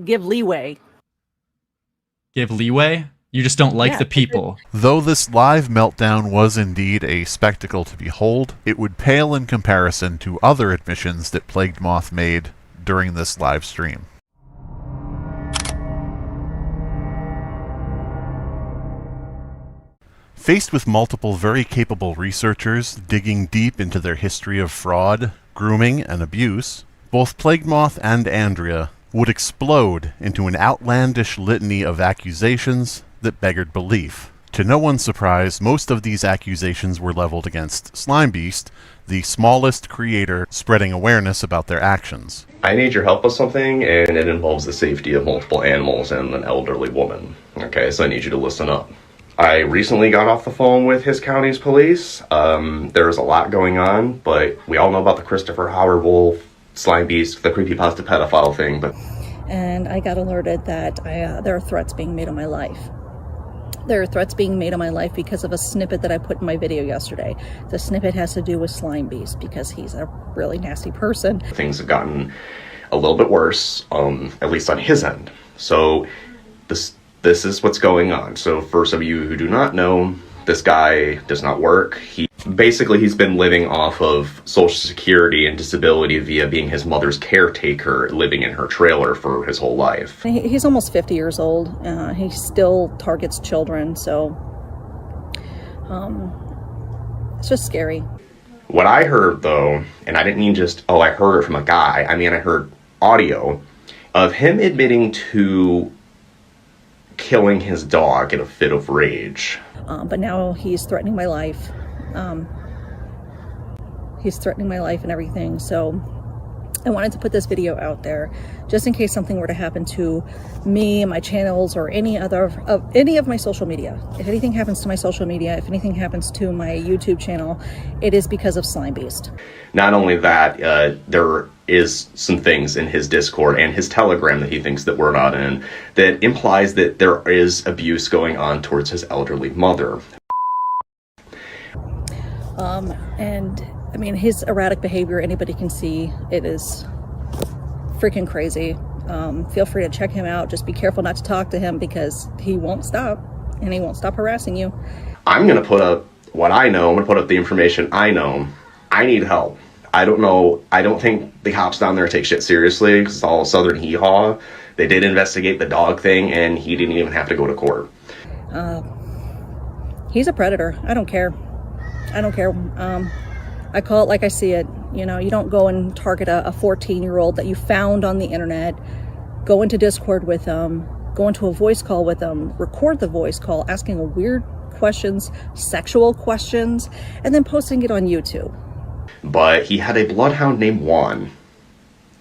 give leeway. Give leeway? You just don't like the people. Though this live meltdown was indeed a spectacle to behold, it would pale in comparison to other admissions that Plagued Moth made during this live stream. Faced with multiple very capable researchers digging deep into their history of fraud, grooming, and abuse, both Plague Moth and Andrea would explode into an outlandish litany of accusations that beggared belief. To no one's surprise, most of these accusations were leveled against Slimebeast, the smallest creator spreading awareness about their actions. I need your help with something, and it involves the safety of multiple animals and an elderly woman. Okay, so I need you to listen up. I recently got off the phone with his county's police. There's a lot going on, but we all know about the Christopher Howard Wolf, Slimebeast, the creepypasta pedophile thing, but... And I got alerted that there are threats being made on my life. There are threats being made on my life because of a snippet that I put in my video yesterday. The snippet has to do with Slimebeast because he's a really nasty person. Things have gotten a little bit worse, at least on his end. So this is what's going on. So for some of you who do not know, this guy does not work. He's been living off of Social Security and disability via being his mother's caretaker, living in her trailer for his whole life. He's almost 50 years old. He still targets children, so it's just scary. What I heard, though, and I didn't mean just, I heard it from a guy. I mean, I heard audio of him admitting to killing his dog in a fit of rage. But now he's threatening my life. He's threatening my life and everything, so I wanted to put this video out there just in case something were to happen to me, my channels, or any of my social media. If anything happens to my social media, if anything happens to my YouTube channel, it is because of Slimebeast. Not only that, there is some things in his Discord and his Telegram that he thinks that we're not in that implies that there is abuse going on towards his elderly mother. And I mean, his erratic behavior, anybody can see. It is freaking crazy. Feel free to check him out. Just be careful not to talk to him because he won't stop, and he won't stop harassing you. I'm going to put up what I know. I'm going to put up the information I know. I need help. I don't know. I don't think the cops down there take shit seriously because it's all Southern hee-haw. They did investigate the dog thing, and he didn't even have to go to court. He's a predator. I don't care. I don't care. I call it like I see it. You know, you don't go and target a 14-year-old that you found on the internet, go into Discord with them, go into a voice call with them, record the voice call, asking weird questions, sexual questions, and then posting it on YouTube. But he had a bloodhound named Juan,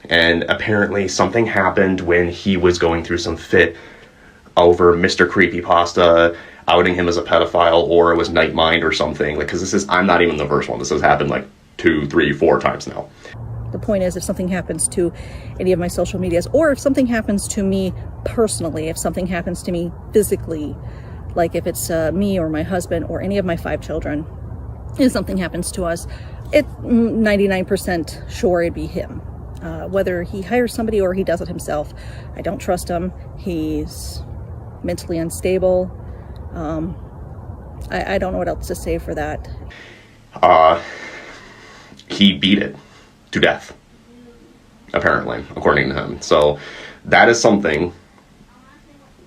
and apparently something happened when he was going through some fit over Mr. Creepypasta outing him as a pedophile, or it was Nightmind or something. Like, because I'm not even the first one. This has happened like 2, 3, 4 times now. The point is, if something happens to any of my social medias, or if something happens to me personally, if something happens to me physically, like if it's me or my husband or any of my 5 children, if something happens to us, it's 99% sure it'd be him. Whether he hires somebody or he does it himself, I don't trust him. He's mentally unstable. I don't know what else to say for that. He beat it to death, apparently, according to him. So that is something.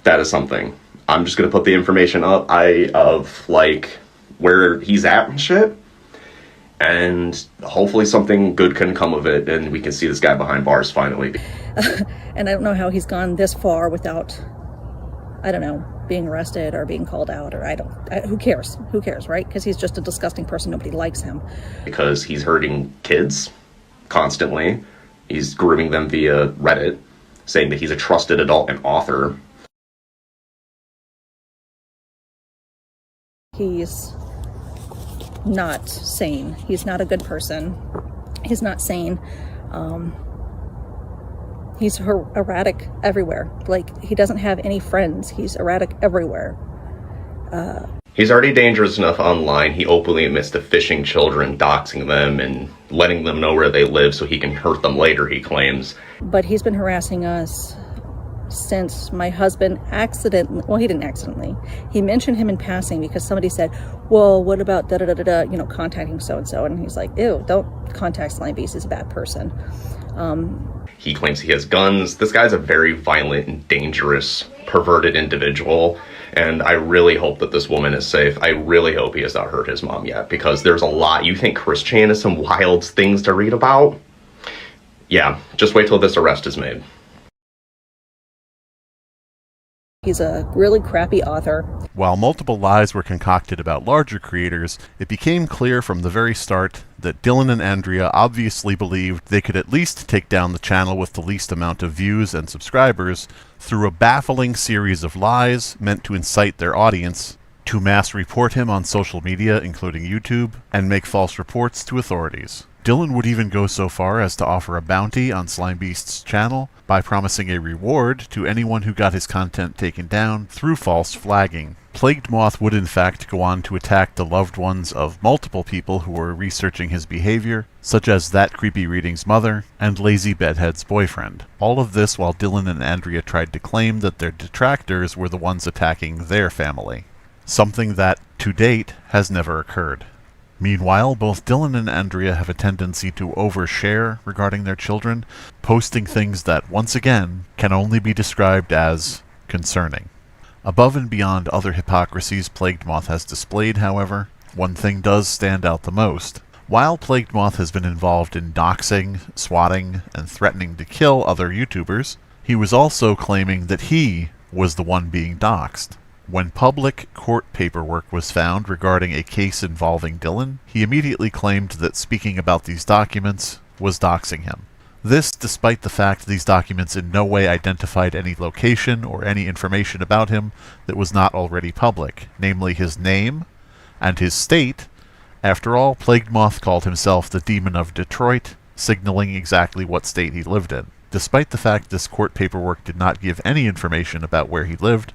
That is something. I'm just gonna put the information up of like where he's at and shit, and hopefully something good can come of it, and we can see this guy behind bars finally. And I don't know how he's gone this far without, I don't know, being arrested or being called out, or who cares? Who cares, right? Because he's just a disgusting person. Nobody likes him. Because he's hurting kids constantly. He's grooming them via Reddit, saying that he's a trusted adult and author. He's not sane. He's not a good person. He's not sane. He's erratic everywhere. Like, he doesn't have any friends. He's erratic everywhere. He's already dangerous enough online. He openly admits to phishing children, doxing them, and letting them know where they live so he can hurt them later, he claims. But he's been harassing us since my husband accidentally, well, he didn't accidentally, he mentioned him in passing because somebody said, well, what about da-da-da-da-da, you know, contacting so-and-so, and he's like, ew, don't contact Slime Beast, he's a bad person. He claims he has guns. This guy's a very violent and dangerous, perverted individual, and I really hope that this woman is safe. I really hope he has not hurt his mom yet, because there's a lot. You think Chris Chan has some wild things to read about? Yeah, just wait till this arrest is made. He's a really crappy author. While multiple lies were concocted about larger creators, it became clear from the very start that Dillan and Andrea obviously believed they could at least take down the channel with the least amount of views and subscribers through a baffling series of lies meant to incite their audience to mass report him on social media, including YouTube, and make false reports to authorities. Dillan would even go so far as to offer a bounty on Slime Beast's channel by promising a reward to anyone who got his content taken down through false flagging. Plagued Moth would in fact go on to attack the loved ones of multiple people who were researching his behavior, such as That Creepy Reading's mother and Lazy Bedhead's boyfriend. All of this while Dillan and Andrea tried to claim that their detractors were the ones attacking their family. Something that, to date, has never occurred. Meanwhile, both Dillan and Andrea have a tendency to overshare regarding their children, posting things that, once again, can only be described as concerning. Above and beyond other hypocrisies Plagued Moth has displayed, however, one thing does stand out the most. While Plagued Moth has been involved in doxing, swatting, and threatening to kill other YouTubers, he was also claiming that he was the one being doxed. When public court paperwork was found regarding a case involving Dillan, he immediately claimed that speaking about these documents was doxing him. This despite the fact these documents in no way identified any location or any information about him that was not already public, namely his name and his state. After all, Plagued Moth called himself the Demon of Detroit, signaling exactly what state he lived in. Despite the fact this court paperwork did not give any information about where he lived,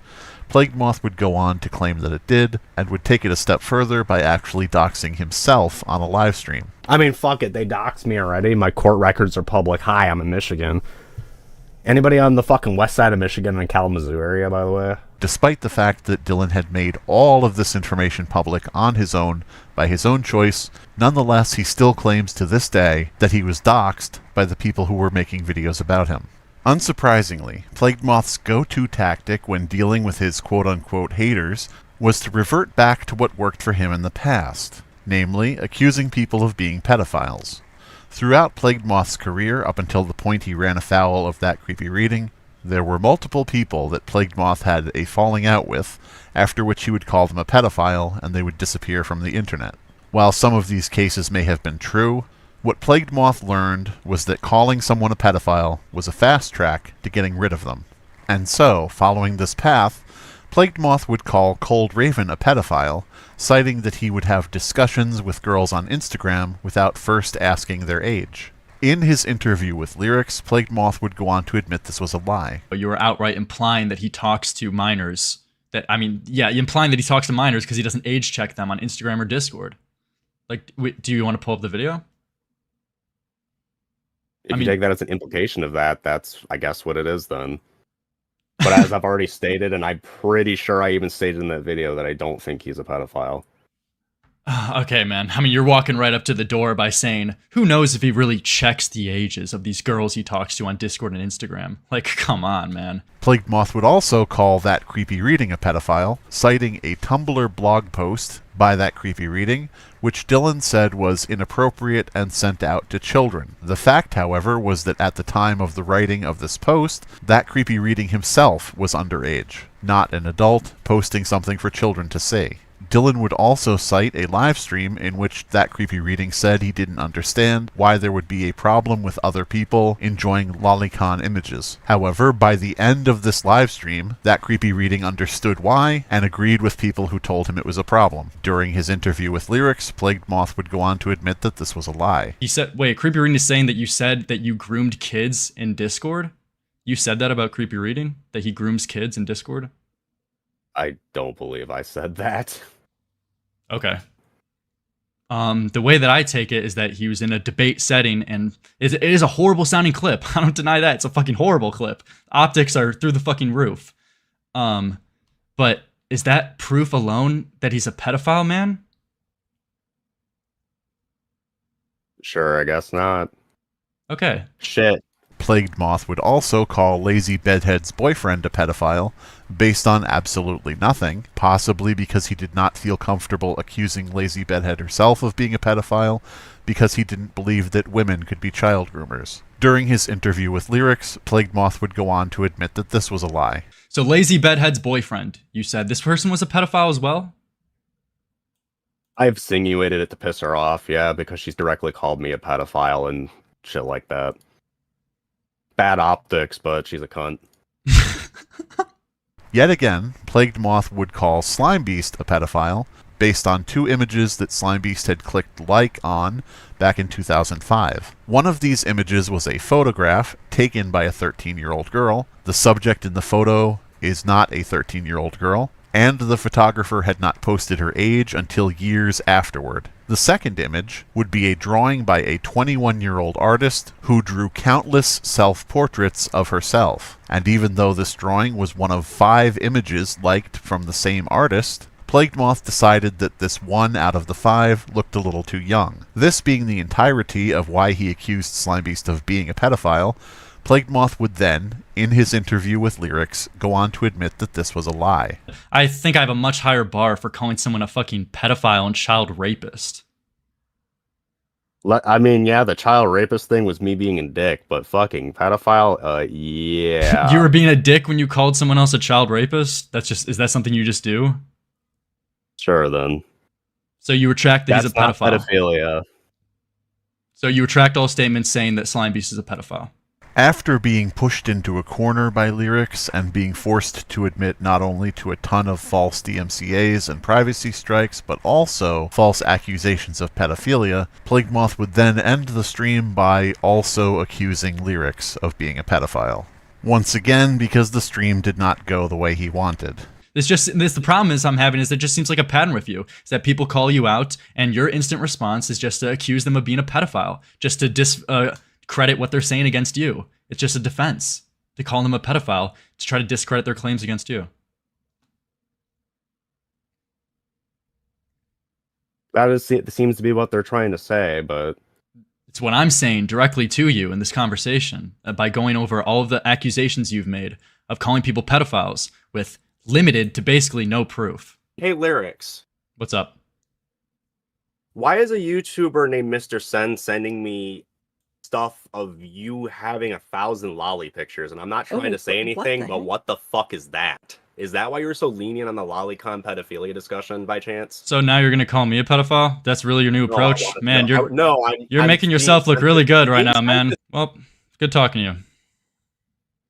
Plagued Moth would go on to claim that it did, and would take it a step further by actually doxing himself on a live stream. I mean, fuck it, they doxed me already. My court records are public. Hi, I'm in Michigan. Anybody on the fucking west side of Michigan and Kalamazoo area, by the way? Despite the fact that Dillan had made all of this information public on his own, by his own choice, nonetheless he still claims to this day that he was doxed by the people who were making videos about him. Unsurprisingly, Plagued Moth's go-to tactic when dealing with his quote-unquote haters was to revert back to what worked for him in the past, namely, accusing people of being pedophiles. Throughout Plagued Moth's career, up until the point he ran afoul of That Creepy Reading, there were multiple people that Plagued Moth had a falling out with, after which he would call them a pedophile and they would disappear from the internet. While some of these cases may have been true, what Plagued Moth learned was that calling someone a pedophile was a fast track to getting rid of them. And so, following this path, Plagued Moth would call Cold Raven a pedophile, citing that he would have discussions with girls on Instagram without first asking their age. In his interview with Lyrics, Plagued Moth would go on to admit this was a lie. You were outright implying that he talks to minors. Implying that he talks to minors because he doesn't age check them on Instagram or Discord. Like, do you want to pull up the video? If you take that as an implication of that, that's, I guess, what it is then. But as I've already stated, and I'm pretty sure I even stated in that video that I don't think he's a pedophile. Okay, man. I mean, you're walking right up to the door by saying, who knows if he really checks the ages of these girls he talks to on Discord and Instagram? Like, come on, man. Plagued Moth would also call That Creepy Reading a pedophile, citing a Tumblr blog post by That Creepy Reading, which Dillan said was inappropriate and sent out to children. The fact, however, was that at the time of the writing of this post, That Creepy Reading himself was underage, not an adult posting something for children to see. Dillan would also cite a live stream in which That Creepy Reading said he didn't understand why there would be a problem with other people enjoying lolicon images. However, by the end of this live stream, That Creepy Reading understood why and agreed with people who told him it was a problem. During his interview with Lyrics, Plagued Moth would go on to admit that this was a lie. He said, wait, Creepy Reading is saying that you said that you groomed kids in Discord? You said that about Creepy Reading? That he grooms kids in Discord? I don't believe I said that. Okay. The way that I take it is that he was in a debate setting, and it is a horrible sounding clip. I don't deny that. It's a fucking horrible clip. Optics are through the fucking roof. But is that proof alone that he's a pedophile, man? Sure, I guess not. Okay. Shit. Plagued Moth would also call Lazy Bedhead's boyfriend a pedophile, based on absolutely nothing, possibly because he did not feel comfortable accusing Lazy Bedhead herself of being a pedophile, because he didn't believe that women could be child groomers. During his interview with Lyrics, Plagued Moth would go on to admit that this was a lie. So Lazy Bedhead's boyfriend, you said this person was a pedophile as well? I've insinuated it to piss her off, yeah, because she's directly called me a pedophile and shit like that. Bad optics, but she's a cunt. Yet again, Plagued Moth would call Slime Beast a pedophile, based on 2 images that Slime Beast had clicked like on back in 2005. One of these images was a photograph taken by a 13-year-old girl. The subject in the photo is not a 13-year-old girl, and the photographer had not posted her age until years afterward. The second image would be a drawing by a 21-year-old artist who drew countless self-portraits of herself. And even though this drawing was one of 5 images liked from the same artist, Plagued Moth decided that this one out of the 5 looked a little too young. This being the entirety of why he accused Slimebeast of being a pedophile, Plagued Moth would then, in his interview with Lyrics, go on to admit that this was a lie. I think I have a much higher bar for calling someone a fucking pedophile and child rapist. I mean, yeah, the child rapist thing was me being a dick, but fucking pedophile, yeah. You were being a dick when you called someone else a child rapist? Is that something you just do? Sure, then. So you retract that he's a That's pedophile? not pedophilia. So you retract all statements saying that Slimebeast is a pedophile? After being pushed into a corner by Lyrics and being forced to admit not only to a ton of false DMCAs and privacy strikes, but also false accusations of pedophilia, Plagued Moth would then end the stream by also accusing Lyrics of being a pedophile. Once again, because the stream did not go the way he wanted. The problem is I'm having is it just seems like a pattern with you. Is that people call you out and your instant response is just to accuse them of being a pedophile. Just to credit what they're saying against you. It's just a defense to call them a pedophile to try to discredit their claims against you. It seems to be what they're trying to say, but it's what I'm saying directly to you in this conversation by going over all of the accusations you've made of calling people pedophiles with limited to basically no proof. Hey, Lyrics. What's up? Why is a YouTuber named Mr. Sen sending me stuff of you having 1,000 lolly pictures? And I'm not trying to say anything, but what the fuck is that? Is that why you're so lenient on the lolicon pedophilia discussion by chance? So now you're gonna call me a pedophile? That's really your new approach? Man, you're I'm making yourself look really good right now, man. Well, good talking to you.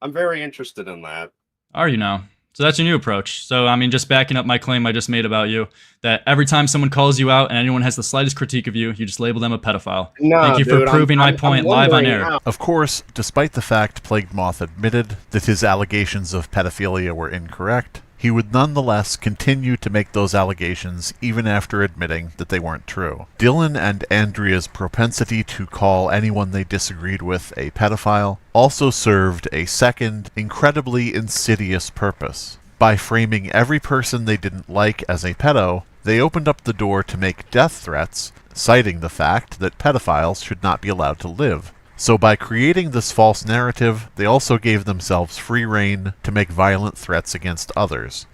I'm very interested in that. Are you now? So that's your new approach. So, I mean, just backing up my claim I just made about you, that every time someone calls you out and anyone has the slightest critique of you, you just label them a pedophile. No, Thank you for proving my point live on air. Of course, despite the fact Plagued Moth admitted that his allegations of pedophilia were incorrect, he would nonetheless continue to make those allegations even after admitting that they weren't true. Dillan and Andrea's propensity to call anyone they disagreed with a pedophile also served a second, incredibly insidious purpose. By framing every person they didn't like as a pedo, they opened up the door to make death threats, citing the fact that pedophiles should not be allowed to live. So by creating this false narrative, they also gave themselves free rein to make violent threats against others.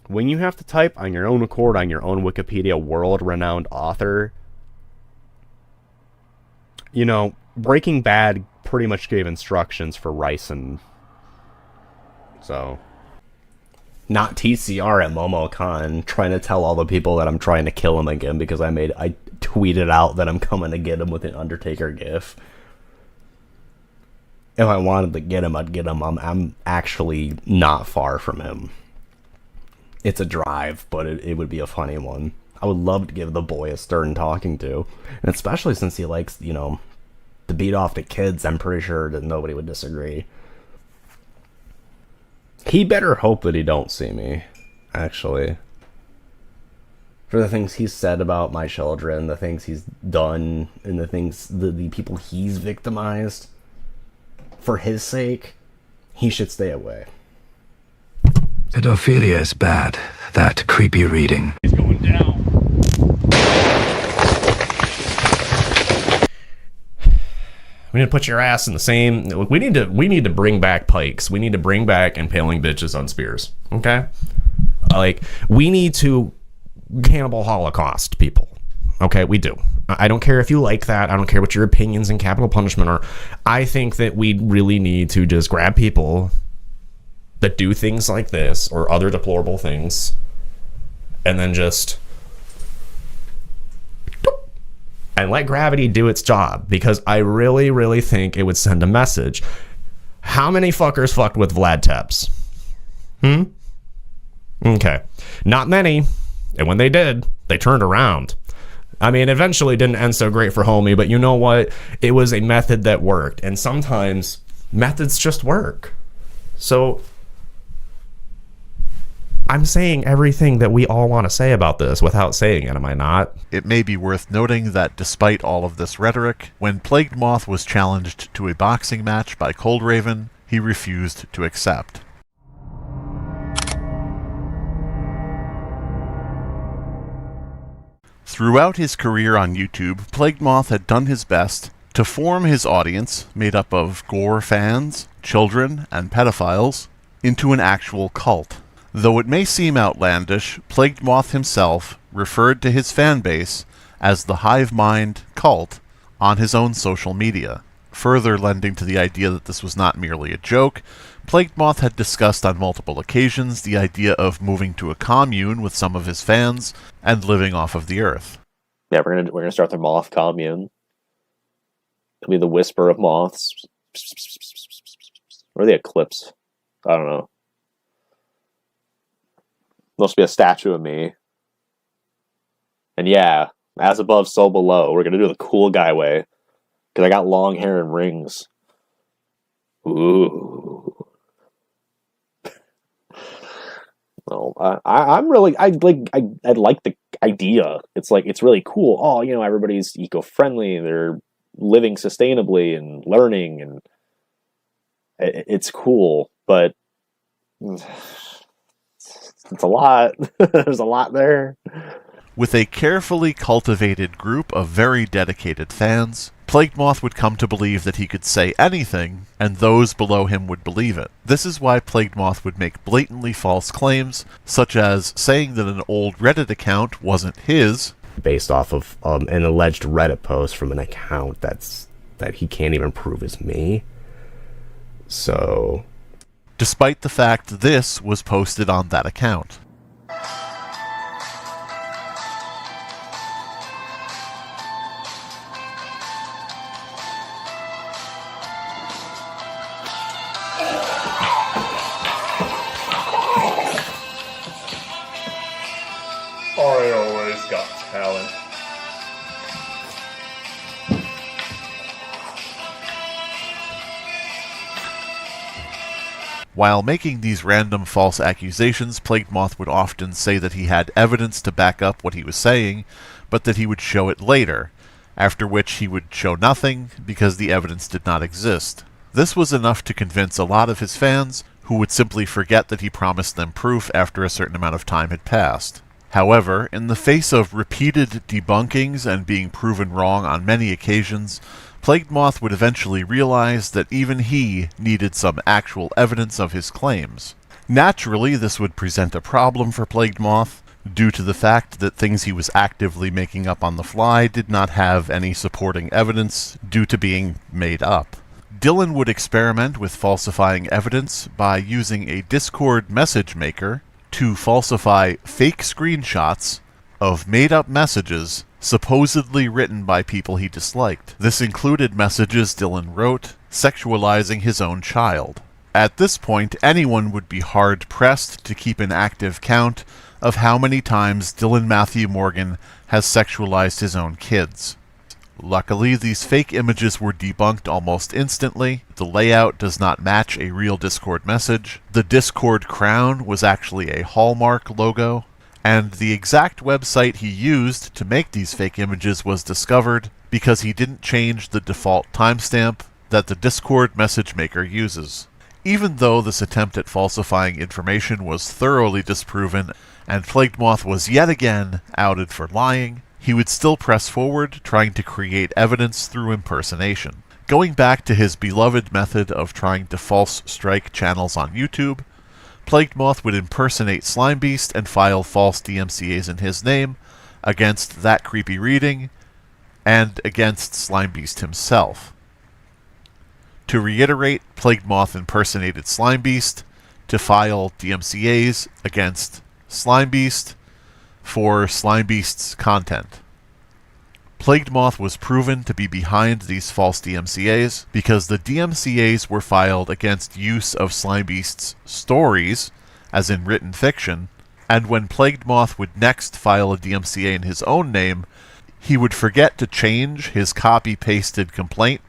When you have to type on your own accord on your own Wikipedia world-renowned author, you know, Breaking Bad pretty much gave instructions for Ryson. So, not TCR at MomoCon trying to tell all the people that I'm trying to kill him again because I tweeted out that I'm coming to get him with an Undertaker gif. If I wanted to get him, I'd get him. I'm actually not far from him. It's a drive, but it would be a funny one. I would love to give the boy a stern talking to. And especially since he likes, you know, to beat off the kids, I'm pretty sure that nobody would disagree. He better hope that he don't see me, actually. for the things he's said about my children, the things he's done, and the people he's victimized, for his sake, he should stay away. Pedophilia is bad. That creepy reading. He's going down. We need to put your ass in the same. We need to bring back pikes. We need to bring back impaling bitches on spears. Okay, like we need to cannibal holocaust people. Okay, we do. I don't care if you like that. I don't care what your opinions in capital punishment are. I think that we really need to just grab people that do things like this or other deplorable things, and then just and let gravity do its job, because I really, really think it would send a message. How many fuckers fucked with Vlad Tepes? Okay. Not many. And when they did, they turned around. I mean, eventually it didn't end so great for Homie, but you know what? It was a method that worked. And sometimes methods just work. So I'm saying everything that we all want to say about this without saying it, am I not? It may be worth noting that despite all of this rhetoric, when Plagued Moth was challenged to a boxing match by Cold Raven, he refused to accept. Throughout his career on YouTube, Plagued Moth had done his best to form his audience, made up of gore fans, children, and pedophiles, into an actual cult. Though it may seem outlandish, Plagued Moth himself referred to his fanbase as the Hive Mind cult on his own social media. Further lending to the idea that this was not merely a joke, Plagued Moth had discussed on multiple occasions the idea of moving to a commune with some of his fans and living off of the earth. Yeah, we're gonna start the Moth commune. It'll be the whisper of moths. Or the eclipse. I don't know. Must be a statue of me. And yeah, as above, so below. We're gonna do the cool guy way. Because I got long hair and rings. Ooh. No, I like the idea. It's really cool. Oh, you know, everybody's eco-friendly. They're living sustainably and learning, and it's cool. But it's a lot. There's a lot there. With a carefully cultivated group of very dedicated fans, Plagued Moth would come to believe that he could say anything, and those below him would believe it. This is why Plagued Moth would make blatantly false claims, such as saying that an old Reddit account wasn't his, based off of an alleged Reddit post from an account that he can't even prove is me. So, despite the fact this was posted on that account. I always got talent. While making these random false accusations, Plagued Moth would often say that he had evidence to back up what he was saying, but that he would show it later, after which he would show nothing because the evidence did not exist. This was enough to convince a lot of his fans, who would simply forget that he promised them proof after a certain amount of time had passed. However, in the face of repeated debunkings and being proven wrong on many occasions, Plagued Moth would eventually realize that even he needed some actual evidence of his claims. Naturally, this would present a problem for Plagued Moth, due to the fact that things he was actively making up on the fly did not have any supporting evidence due to being made up. Dillan would experiment with falsifying evidence by using a Discord message maker to falsify fake screenshots of made-up messages supposedly written by people he disliked. This included messages Dillan wrote, sexualizing his own child. At this point, anyone would be hard-pressed to keep an active count of how many times Dillan Matthew Morgan has sexualized his own kids. Luckily, these fake images were debunked almost instantly. The layout does not match a real Discord message. The Discord crown was actually a Hallmark logo. And the exact website he used to make these fake images was discovered because he didn't change the default timestamp that the Discord message maker uses. Even though this attempt at falsifying information was thoroughly disproven and Plagued Moth was yet again outed for lying, he would still press forward, trying to create evidence through impersonation. Going back to his beloved method of trying to false strike channels on YouTube, Plagued Moth would impersonate Slimebeast and file false DMCAs in his name against That Creepy Reading and against Slimebeast himself. To reiterate, Plagued Moth impersonated Slimebeast to file DMCAs against Slimebeast for Slimebeast's content. Plagued Moth was proven to be behind these false DMCAs because the DMCAs were filed against use of Slimebeast's stories, as in written fiction, and when Plagued Moth would next file a DMCA in his own name, he would forget to change his copy-pasted complaint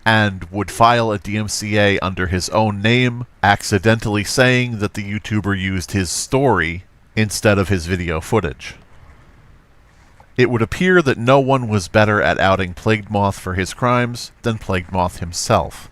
and would file a DMCA under his own name, accidentally saying that the YouTuber used his story instead of his video footage. It would appear that no one was better at outing Plagued Moth for his crimes than Plagued Moth himself.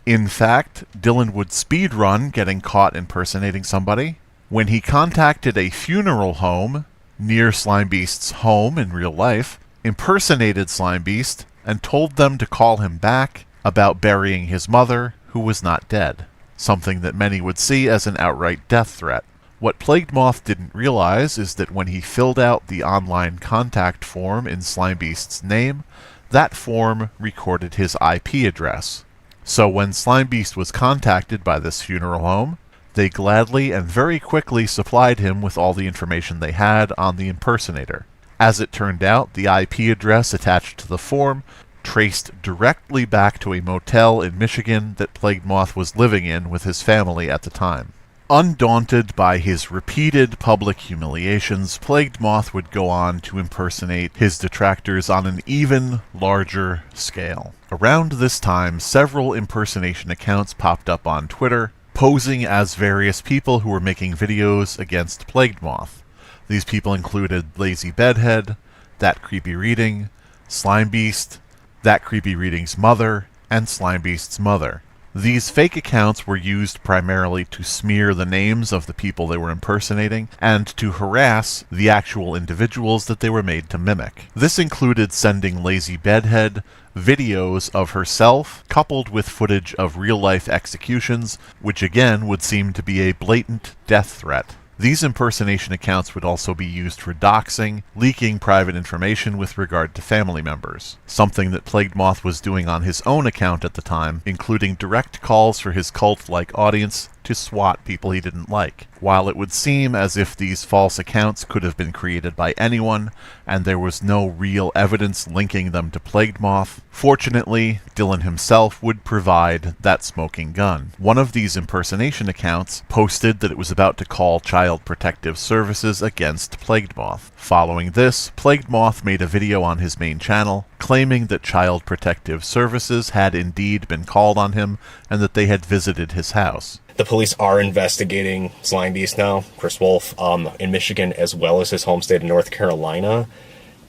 In fact, Dillan would speedrun getting caught impersonating somebody when he contacted a funeral home near Slimebeast's home in real life, impersonated Slimebeast, and told them to call him back about burying his mother, who was not dead, something that many would see as an outright death threat. What Plagued Moth didn't realize is that when he filled out the online contact form in Slimebeast's name, that form recorded his IP address. So when Slimebeast was contacted by this funeral home, they gladly and very quickly supplied him with all the information they had on the impersonator. As it turned out, the IP address attached to the form traced directly back to a motel in Michigan that Plagued Moth was living in with his family at the time. Undaunted by his repeated public humiliations, Plagued Moth would go on to impersonate his detractors on an even larger scale. Around this time, several impersonation accounts popped up on Twitter, posing as various people who were making videos against Plagued Moth. These people included Lazy Bedhead, That Creepy Reading, Slimebeast, That Creepy Reading's mother, and Slimebeast's mother. These fake accounts were used primarily to smear the names of the people they were impersonating and to harass the actual individuals that they were made to mimic. This included sending Lazy Bedhead videos of herself coupled with footage of real-life executions, which again would seem to be a blatant death threat. These impersonation accounts would also be used for doxing, leaking private information with regard to family members, something that Plagued Moth was doing on his own account at the time, including direct calls for his cult-like audience to swat people he didn't like. While it would seem as if these false accounts could have been created by anyone, and there was no real evidence linking them to Plagued Moth, fortunately, Dillan himself would provide that smoking gun. One of these impersonation accounts posted that it was about to call Child Protective Services against Plagued Moth. Following this, Plagued Moth made a video on his main channel, claiming that Child Protective Services had indeed been called on him and that they had visited his house. The police are investigating Slimebeast now, Chris Wolf, in Michigan, as well as his home state of North Carolina,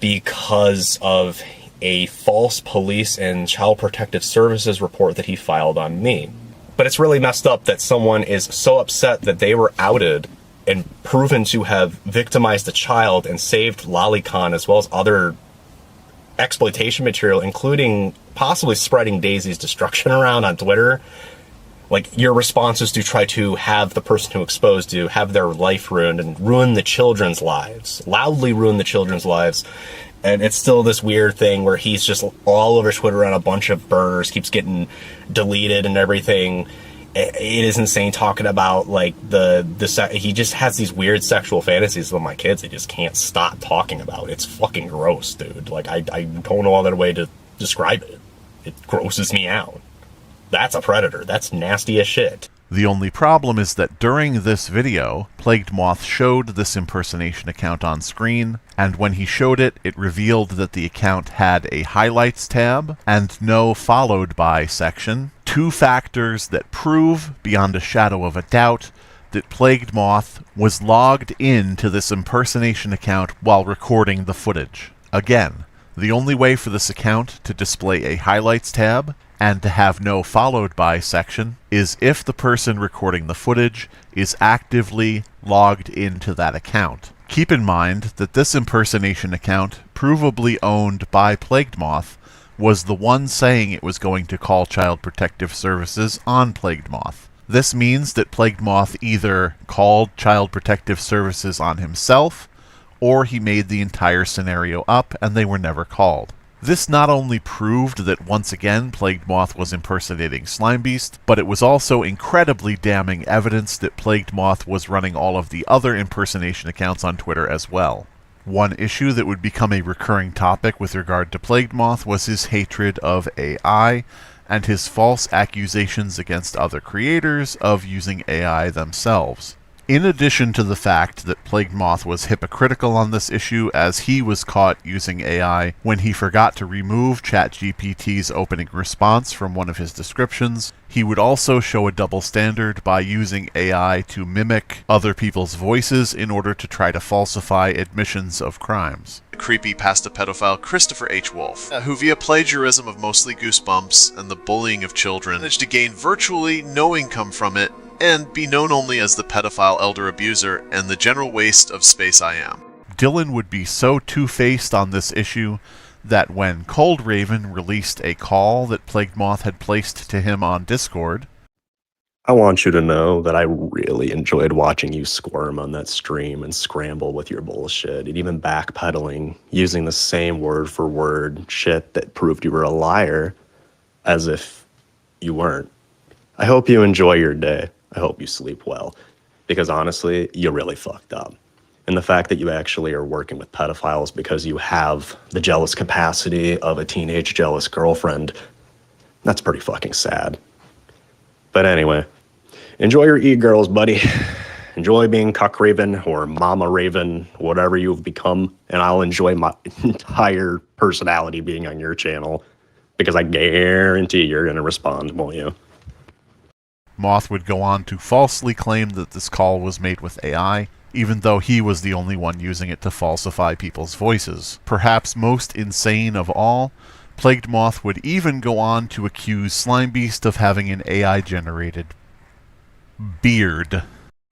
because of a false police and child protective services report that he filed on me. But it's really messed up that someone is so upset that they were outed and proven to have victimized a child and saved Lolicon as well as other exploitation material, including possibly spreading Daisy's destruction around on Twitter. Like, your response is to try to have the person who exposed you have their life ruined and ruin the children's lives, loudly ruin the children's lives. And it's still this weird thing where he's just all over Twitter on a bunch of burners, keeps getting deleted and everything. It is insane talking about, like, he just has these weird sexual fantasies with my kids he just can't stop talking about. It's fucking gross, dude. Like, I don't know other way to describe it. It grosses me out. That's a predator. That's nasty as shit. The only problem is that during this video, Plagued Moth showed this impersonation account on screen, and when he showed it, it revealed that the account had a highlights tab and no followed by section, two factors that prove, beyond a shadow of a doubt, that Plagued Moth was logged into this impersonation account while recording the footage. Again, the only way for this account to display a highlights tab and to have no followed by section is if the person recording the footage is actively logged into that account. Keep in mind that this impersonation account, provably owned by Plagued Moth, was the one saying it was going to call Child Protective Services on Plagued Moth. This means that Plagued Moth either called Child Protective Services on himself, or he made the entire scenario up and they were never called. This not only proved that once again Plagued Moth was impersonating Slimebeast, but it was also incredibly damning evidence that Plagued Moth was running all of the other impersonation accounts on Twitter as well. One issue that would become a recurring topic with regard to Plagued Moth was his hatred of AI, and his false accusations against other creators of using AI themselves. In addition to the fact that Plagued Moth was hypocritical on this issue as he was caught using AI when he forgot to remove ChatGPT's opening response from one of his descriptions, he would also show a double standard by using AI to mimic other people's voices in order to try to falsify admissions of crimes. Creepy pasta pedophile Christopher H. Wolf, who via plagiarism of mostly Goosebumps and the bullying of children managed to gain virtually no income from it and be known only as the pedophile elder abuser and the general waste of space I am. Dillan would be so two-faced on this issue that when Cold Raven released a call that Plagued Moth had placed to him on Discord, I want you to know that I really enjoyed watching you squirm on that stream and scramble with your bullshit and even backpedaling, using the same word-for-word shit that proved you were a liar as if you weren't. I hope you enjoy your day. I hope you sleep well, because honestly, you really fucked up. And the fact that you actually are working with pedophiles because you have the jealous capacity of a teenage jealous girlfriend, that's pretty fucking sad. But anyway, enjoy your e-girls, buddy. Enjoy being Cuck Raven or Mama Raven, whatever you've become, and I'll enjoy my entire personality being on your channel, because I guarantee you're going to respond, won't you? Moth would go on to falsely claim that this call was made with AI, even though he was the only one using it to falsify people's voices. Perhaps most insane of all, Plagued Moth would even go on to accuse Slimebeast of having an AI-generated beard.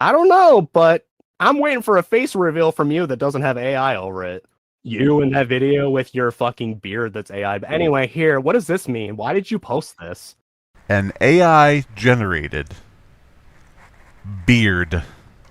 I don't know, but I'm waiting for a face reveal from you that doesn't have AI over it. You in that video with your fucking beard that's AI. But anyway, here, what does this mean? Why did you post this? An AI-generated beard.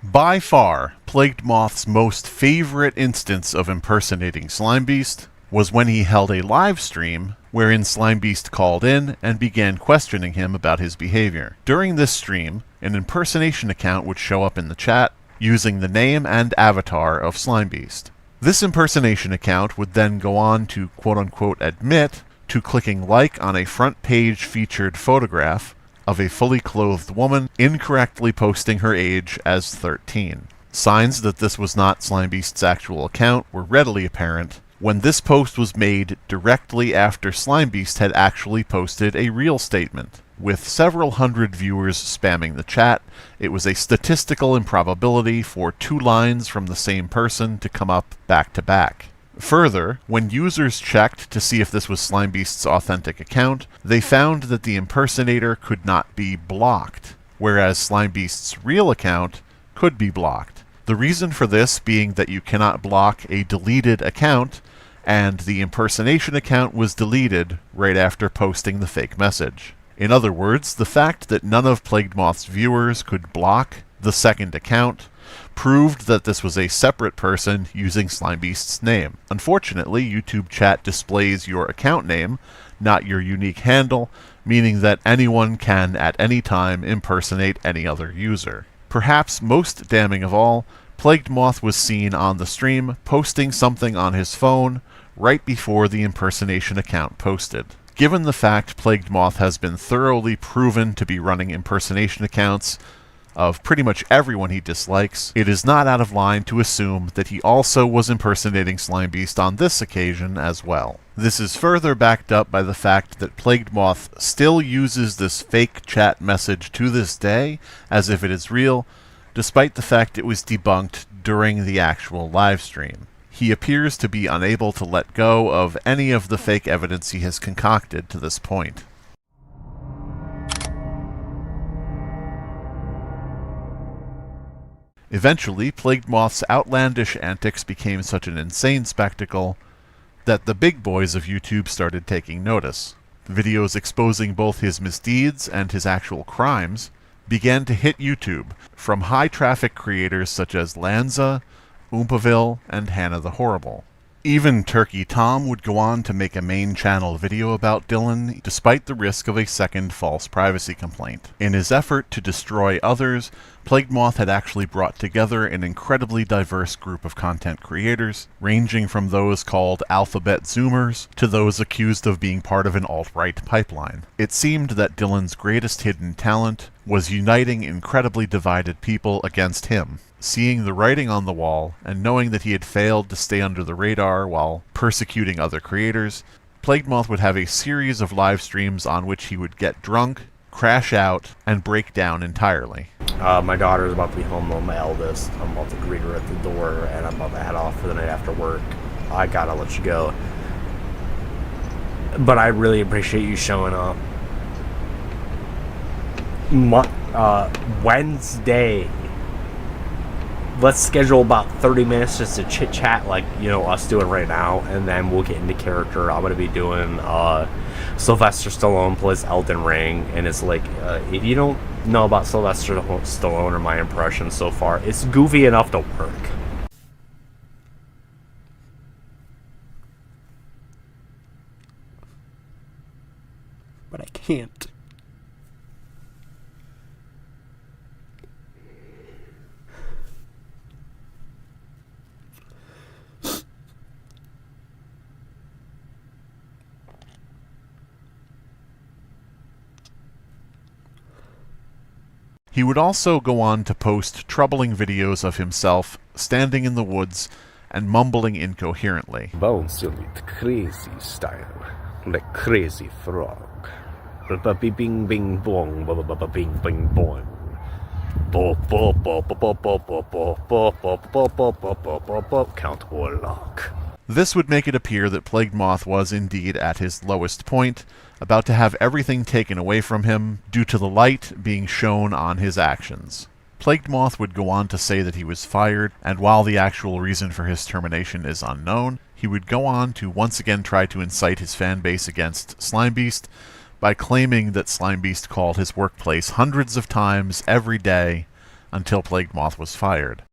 By far, Plagued Moth's most favorite instance of impersonating Slimebeast was when he held a live stream wherein Slimebeast called in and began questioning him about his behavior. During this stream, an impersonation account would show up in the chat using the name and avatar of Slimebeast. This impersonation account would then go on to quote-unquote admit to clicking like on a front page featured photograph of a fully clothed woman incorrectly posting her age as 13. Signs that this was not Slimebeast's actual account were readily apparent when this post was made directly after Slimebeast had actually posted a real statement. With several hundred viewers spamming the chat, it was a statistical improbability for 2 lines from the same person to come up back to back. Further, when users checked to see if this was Slimebeast's authentic account, they found that the impersonator could not be blocked, whereas Slimebeast's real account could be blocked. The reason for this being that you cannot block a deleted account, and the impersonation account was deleted right after posting the fake message. In other words, the fact that none of Plagued Moth's viewers could block the second account proved that this was a separate person using Slimebeast's name. Unfortunately, YouTube chat displays your account name, not your unique handle, meaning that anyone can at any time impersonate any other user. Perhaps most damning of all, Plagued Moth was seen on the stream posting something on his phone right before the impersonation account posted. Given the fact Plagued Moth has been thoroughly proven to be running impersonation accounts of pretty much everyone he dislikes, it is not out of line to assume that he also was impersonating Slimebeast on this occasion as well. This is further backed up by the fact that Plagued Moth still uses this fake chat message to this day as if it is real, despite the fact it was debunked during the actual live stream. He appears to be unable to let go of any of the fake evidence he has concocted to this point. Eventually, Plagued Moth's outlandish antics became such an insane spectacle that the big boys of YouTube started taking notice. Videos exposing both his misdeeds and his actual crimes began to hit YouTube from high-traffic creators such as Lanza, Oompaville, and Hannah the Horrible. Even Turkey Tom would go on to make a main channel video about Dillan, despite the risk of a second false privacy complaint. In his effort to destroy others, Plagued Moth had actually brought together an incredibly diverse group of content creators, ranging from those called alphabet zoomers to those accused of being part of an alt-right pipeline. It seemed that Dillan's greatest hidden talent was uniting incredibly divided people against him. Seeing the writing on the wall, and knowing that he had failed to stay under the radar while persecuting other creators, Plagued Moth would have a series of live streams on which he would get drunk, crash out, and break down entirely. My daughter's about to be home, though, my eldest. I'm about to greet her at the door, and I'm about to head off for the night after work. I gotta let you go. But I really appreciate you showing up. Wednesday. Let's schedule about 30 minutes just to chit-chat like, you know, us doing right now, and then we'll get into character. I'm going to be doing Sylvester Stallone plays Elden Ring, and it's like, if you don't know about Sylvester Stallone or my impression so far, it's goofy enough to work. But I can't. He would also go on to post troubling videos of himself standing in the woods and mumbling incoherently. Bouncing with crazy style, like crazy frog. Bing bing bong, bing bing bong. Count Warlock. This would make it appear that Plagued Moth was indeed at his lowest point, about to have everything taken away from him due to the light being shown on his actions. Plagued Moth would go on to say that he was fired, and while the actual reason for his termination is unknown, he would go on to once again try to incite his fan base against Slimebeast by claiming that Slimebeast called his workplace hundreds of times every day until Plagued Moth was fired.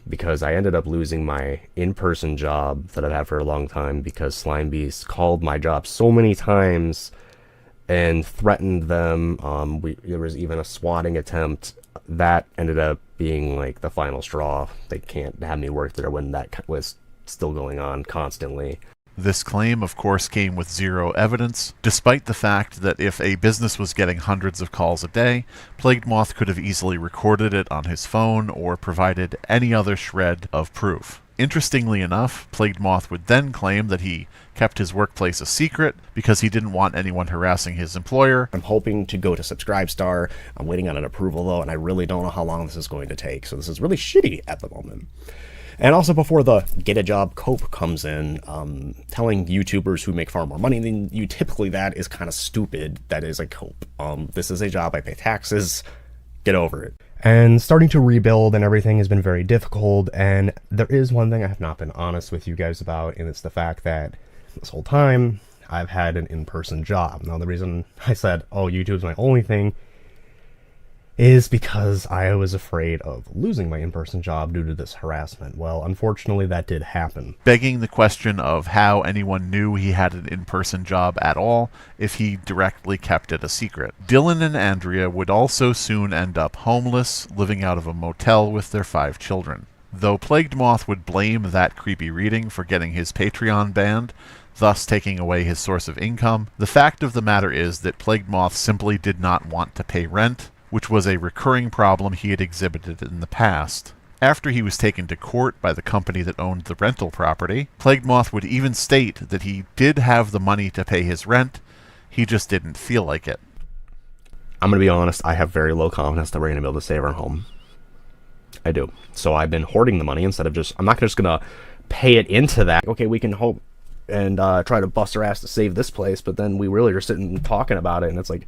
Because I ended up losing my in-person job that I've had for a long time because Slimebeast called my job so many times and threatened them. There was even a swatting attempt. That ended up being like the final straw. They can't have me work there when that was still going on constantly. This claim, of course, came with zero evidence, despite the fact that if a business was getting hundreds of calls a day, Plagued Moth could have easily recorded it on his phone or provided any other shred of proof. Interestingly enough, Plagued Moth would then claim that he kept his workplace a secret because he didn't want anyone harassing his employer. I'm hoping to go to Subscribestar. I'm waiting on an approval, though, and I really don't know how long this is going to take, so this is really shitty at the moment. And also before the get a job cope comes in, telling YouTubers who make far more money than you, typically that is kind of stupid. That is a cope. This is a job, I pay taxes, get over it. And starting to rebuild and everything has been very difficult, and there is one thing I have not been honest with you guys about, and it's the fact that this whole time I've had an in-person job. Now the reason I said, oh, YouTube's my only thing, is because I was afraid of losing my in-person job due to this harassment. Well, unfortunately, that did happen. Begging the question of how anyone knew he had an in-person job at all if he directly kept it a secret. Dillan and Andrea would also soon end up homeless, living out of a motel with their 5 children. Though Plagued Moth would blame that creepy reading for getting his Patreon banned, thus taking away his source of income, the fact of the matter is that Plagued Moth simply did not want to pay rent, which was a recurring problem he had exhibited in the past. After he was taken to court by the company that owned the rental property, Plagued Moth would even state that he did have the money to pay his rent, he just didn't feel like it. I'm going to be honest, I have very low confidence that we're going to be able to save our home. I do. So I've been hoarding the money instead of I'm not just going to pay it into that. Okay, we can hope and try to bust our ass to save this place, but then we really are sitting and talking about it, and it's like,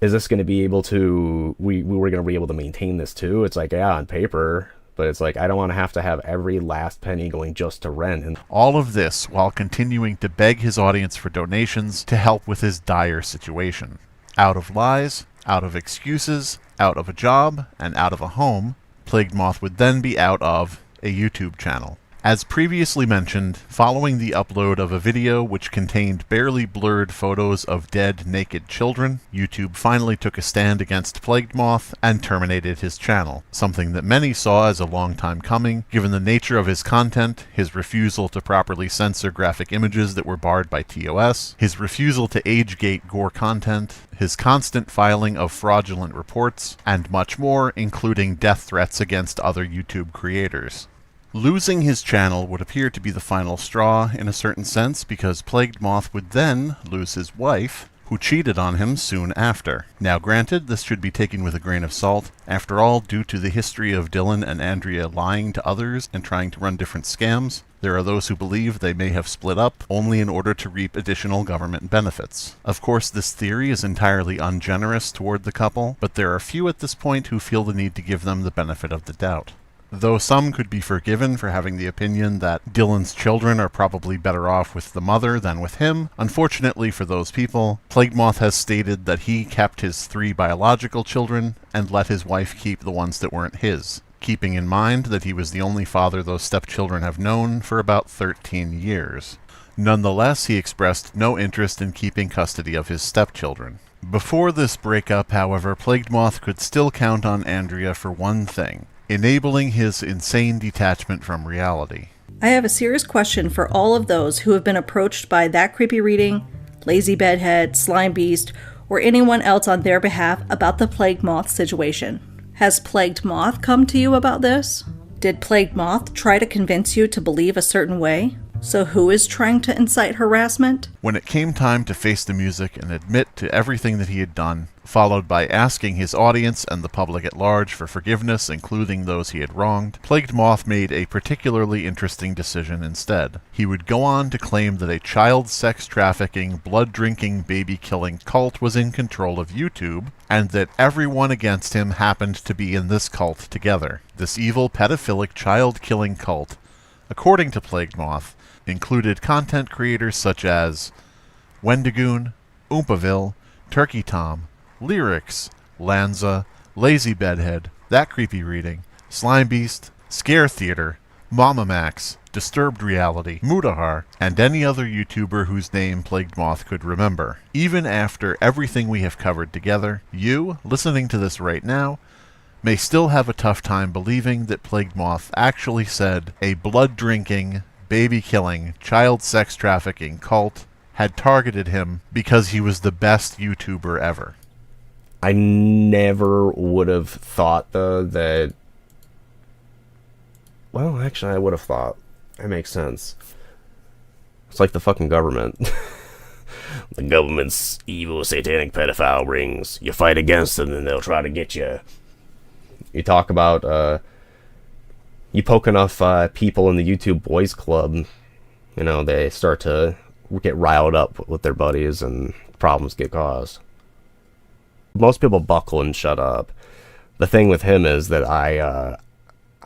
is this going to be able to, we were going to be able to maintain this too? It's like, yeah, on paper, but it's like, I don't want to have every last penny going just to rent. And all of this while continuing to beg his audience for donations to help with his dire situation. Out of lies, out of excuses, out of a job, and out of a home, Plagued Moth would then be out of a YouTube channel. As previously mentioned, following the upload of a video which contained barely blurred photos of dead, naked children, YouTube finally took a stand against Plagued Moth and terminated his channel, something that many saw as a long time coming, given the nature of his content, his refusal to properly censor graphic images that were barred by TOS, his refusal to age-gate gore content, his constant filing of fraudulent reports, and much more, including death threats against other YouTube creators. Losing his channel would appear to be the final straw in a certain sense, because Plagued Moth would then lose his wife, who cheated on him soon after. Now granted, this should be taken with a grain of salt. After all, due to the history of Dillan and Andrea lying to others and trying to run different scams, there are those who believe they may have split up only in order to reap additional government benefits. Of course, this theory is entirely ungenerous toward the couple, but there are few at this point who feel the need to give them the benefit of the doubt. Though some could be forgiven for having the opinion that Dillan's children are probably better off with the mother than with him, unfortunately for those people, Plagued Moth has stated that he kept his 3 biological children and let his wife keep the ones that weren't his, keeping in mind that he was the only father those stepchildren have known for about 13 years. Nonetheless, he expressed no interest in keeping custody of his stepchildren. Before this breakup, however, Plagued Moth could still count on Andrea for one thing: enabling his insane detachment from reality. I have a serious question for all of those who have been approached by That Creepy Reading, Lazy Bedhead, Slime Beast, or anyone else on their behalf about the Plagued Moth situation. Has Plagued Moth come to you about this? Did Plagued Moth try to convince you to believe a certain way? So who is trying to incite harassment? When it came time to face the music and admit to everything that he had done, followed by asking his audience and the public at large for forgiveness, including those he had wronged, Plagued Moth made a particularly interesting decision instead. He would go on to claim that a child sex trafficking, blood-drinking, baby-killing cult was in control of YouTube, and that everyone against him happened to be in this cult together. This evil, pedophilic, child-killing cult, according to Plagued Moth, included content creators such as Wendigoon, Oompaville, Turkey Tom, Lyrics, Lanza, Lazy Bedhead, That Creepy Reading, Slime Beast, Scare Theater, Mama Max, Disturbed Reality, Mudahar, and any other YouTuber whose name Plagued Moth could remember. Even after everything we have covered together, you, listening to this right now, may still have a tough time believing that Plagued Moth actually said a blood-drinking, baby-killing, child sex trafficking cult had targeted him because he was the best YouTuber ever. I never would have thought, though, that... Well, actually, I would have thought. That makes sense. It's like the fucking government. The government's evil, satanic pedophile rings. You fight against them, and they'll try to get you. You talk about, you poke enough people in the YouTube Boys Club, you know, they start to get riled up with their buddies and problems get caused. Most people buckle and shut up. The thing with him is that I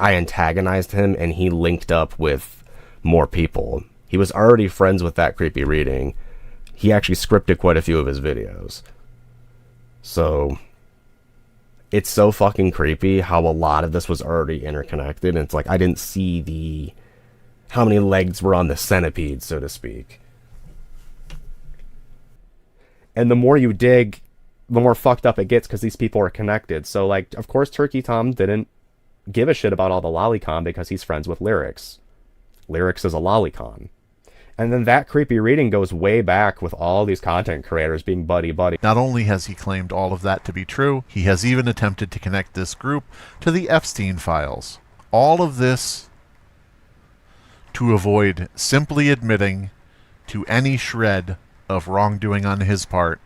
antagonized him and he linked up with more people. He was already friends with That Creepy Reading. He actually scripted quite a few of his videos. So it's so fucking creepy how a lot of this was already interconnected. And it's like, I didn't see how many legs were on the centipede, so to speak. And the more you dig, the more fucked up it gets because these people are connected. So, like, of course, Turkey Tom didn't give a shit about all the lolicon because he's friends with Lyrics. Lyrics is a lolicon. And then That Creepy Reading goes way back with all these content creators being buddy-buddy. Not only has he claimed all of that to be true, he has even attempted to connect this group to the Epstein files. All of this to avoid simply admitting to any shred of wrongdoing on his part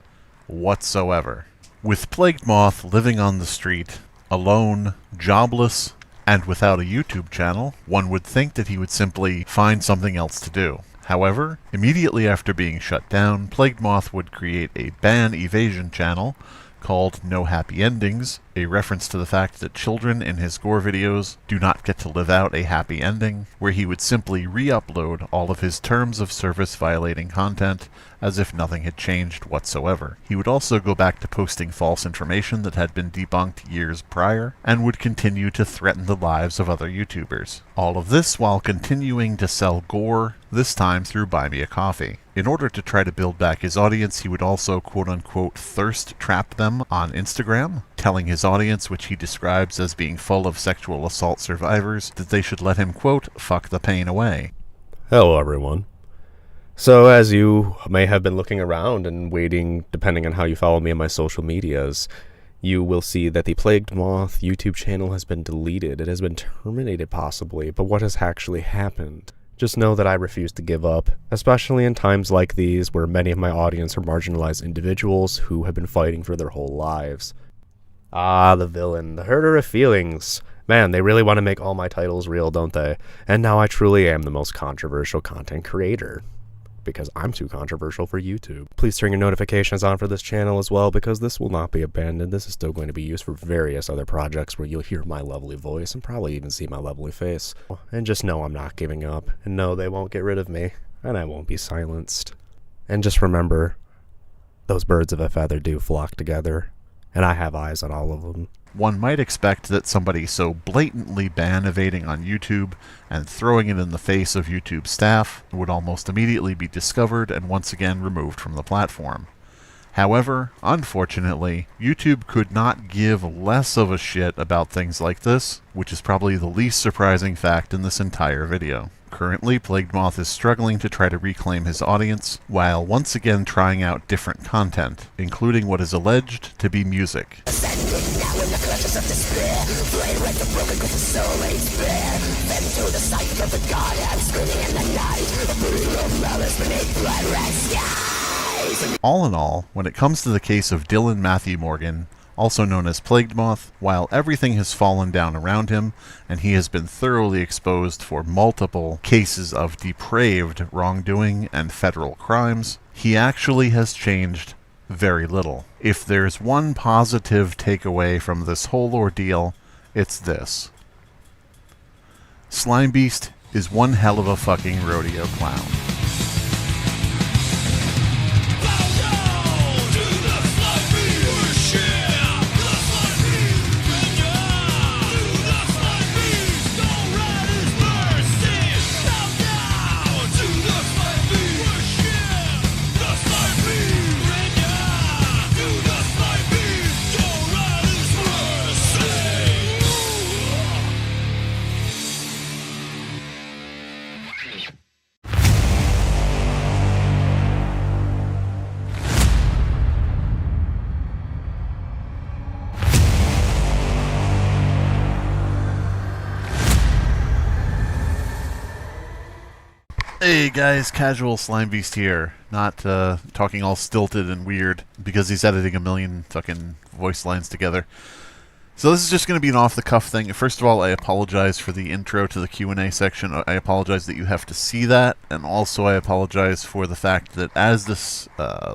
whatsoever. With Plagued Moth living on the street, alone, jobless, And without a YouTube channel, one would think that he would simply find something else to do. However, immediately after being shut down, Plagued Moth would create a ban evasion channel called No Happy Endings, a reference to the fact that children in his gore videos do not get to live out a happy ending, where he would simply re-upload all of his terms of service violating content as if nothing had changed whatsoever. He would also go back to posting false information that had been debunked years prior, and would continue to threaten the lives of other YouTubers. All of this while continuing to sell gore, this time through Buy Me a Coffee. In order to try to build back his audience, he would also quote-unquote thirst trap them on Instagram, telling his audience, which he describes as being full of sexual assault survivors, that they should let him quote fuck the pain away. Hello everyone. So as you may have been looking around and waiting, depending on how you follow me on my social medias, you will see that the Plagued Moth YouTube channel has been deleted. It has been terminated possibly, but what has actually happened? Just know that I refuse to give up, especially in times like these where many of my audience are marginalized individuals who have been fighting for their whole lives. Ah, the villain, the hurter of feelings. Man, they really want to make all my titles real, don't they? And now I truly am the most controversial content creator, because I'm too controversial for YouTube. Please turn your notifications on for this channel as well, because this will not be abandoned. This is still going to be used for various other projects where you'll hear my lovely voice and probably even see my lovely face. And just know I'm not giving up, and no, they won't get rid of me, and I won't be silenced. And just remember, those birds of a feather do flock together, and I have eyes on all of them. One might expect that somebody so blatantly ban evading on YouTube and throwing it in the face of YouTube staff would almost immediately be discovered and once again removed from the platform. However, unfortunately, YouTube could not give less of a shit about things like this, which is probably the least surprising fact in this entire video. Currently, Plagued Moth is struggling to try to reclaim his audience, while once again trying out different content, including what is alleged to be music. All in all, when it comes to the case of Dillan Matthew Morgan, also known as Plagued Moth, while everything has fallen down around him, and he has been thoroughly exposed for multiple cases of depraved wrongdoing and federal crimes, he actually has changed very little. If there's one positive takeaway from this whole ordeal, it's this. Slime Beast is one hell of a fucking rodeo clown. Hey guys, Casual Slime Beast here. Not talking all stilted and weird because he's editing a million fucking voice lines together. So this is just going to be an off-the-cuff thing. First of all, I apologize for the intro to the Q&A section. I apologize that you have to see that, and also I apologize for the fact that as this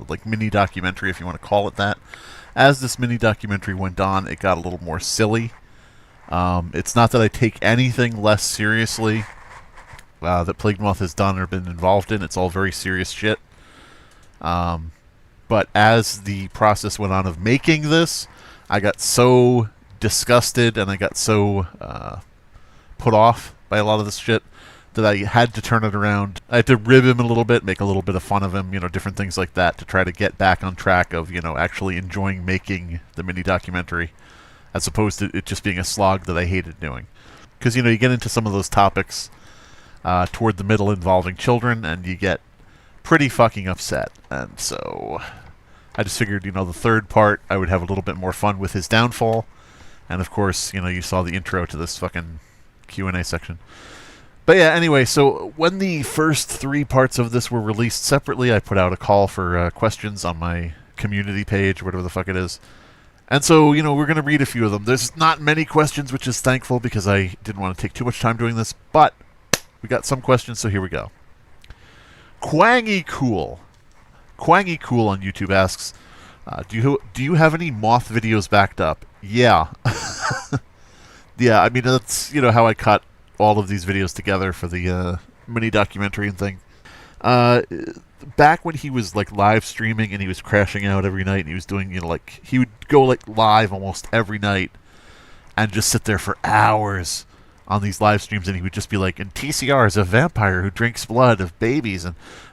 like mini documentary, if you want to call it that, as this mini documentary went on, it got a little more silly. It's not that I take anything less seriously that Plagued Moth has done or been involved in. It's all very serious shit. But as the process went on of making this, I got so disgusted and I got so put off by a lot of this shit that I had to turn it around. I had to rib him a little bit, make a little bit of fun of him, you know, different things like that to try to get back on track of, you know, actually enjoying making the mini documentary as opposed to it just being a slog that I hated doing. Because, you know, you get into some of those topics toward the middle involving children, and you get pretty fucking upset. And so I just figured, you know, the third part, I would have a little bit more fun with his downfall. And of course, you know, you saw the intro to this fucking Q&A section. But yeah, anyway, so when the first 3 parts of this were released separately, I put out a call for questions on my community page, whatever the fuck it is. And so, you know, we're going to read a few of them. There's not many questions, which is thankful because I didn't want to take too much time doing this, but we got some questions, so here we go. Quangy Cool on YouTube asks, do you have any Moth videos backed up? Yeah. Yeah, I mean, that's, you know, how I cut all of these videos together for the mini documentary and thing. Back when he was like live streaming and he was crashing out every night and he was doing, you know, like he would go like live almost every night and just sit there for hours on these live streams, and he would just be like, and TCR is a vampire who drinks blood of babies,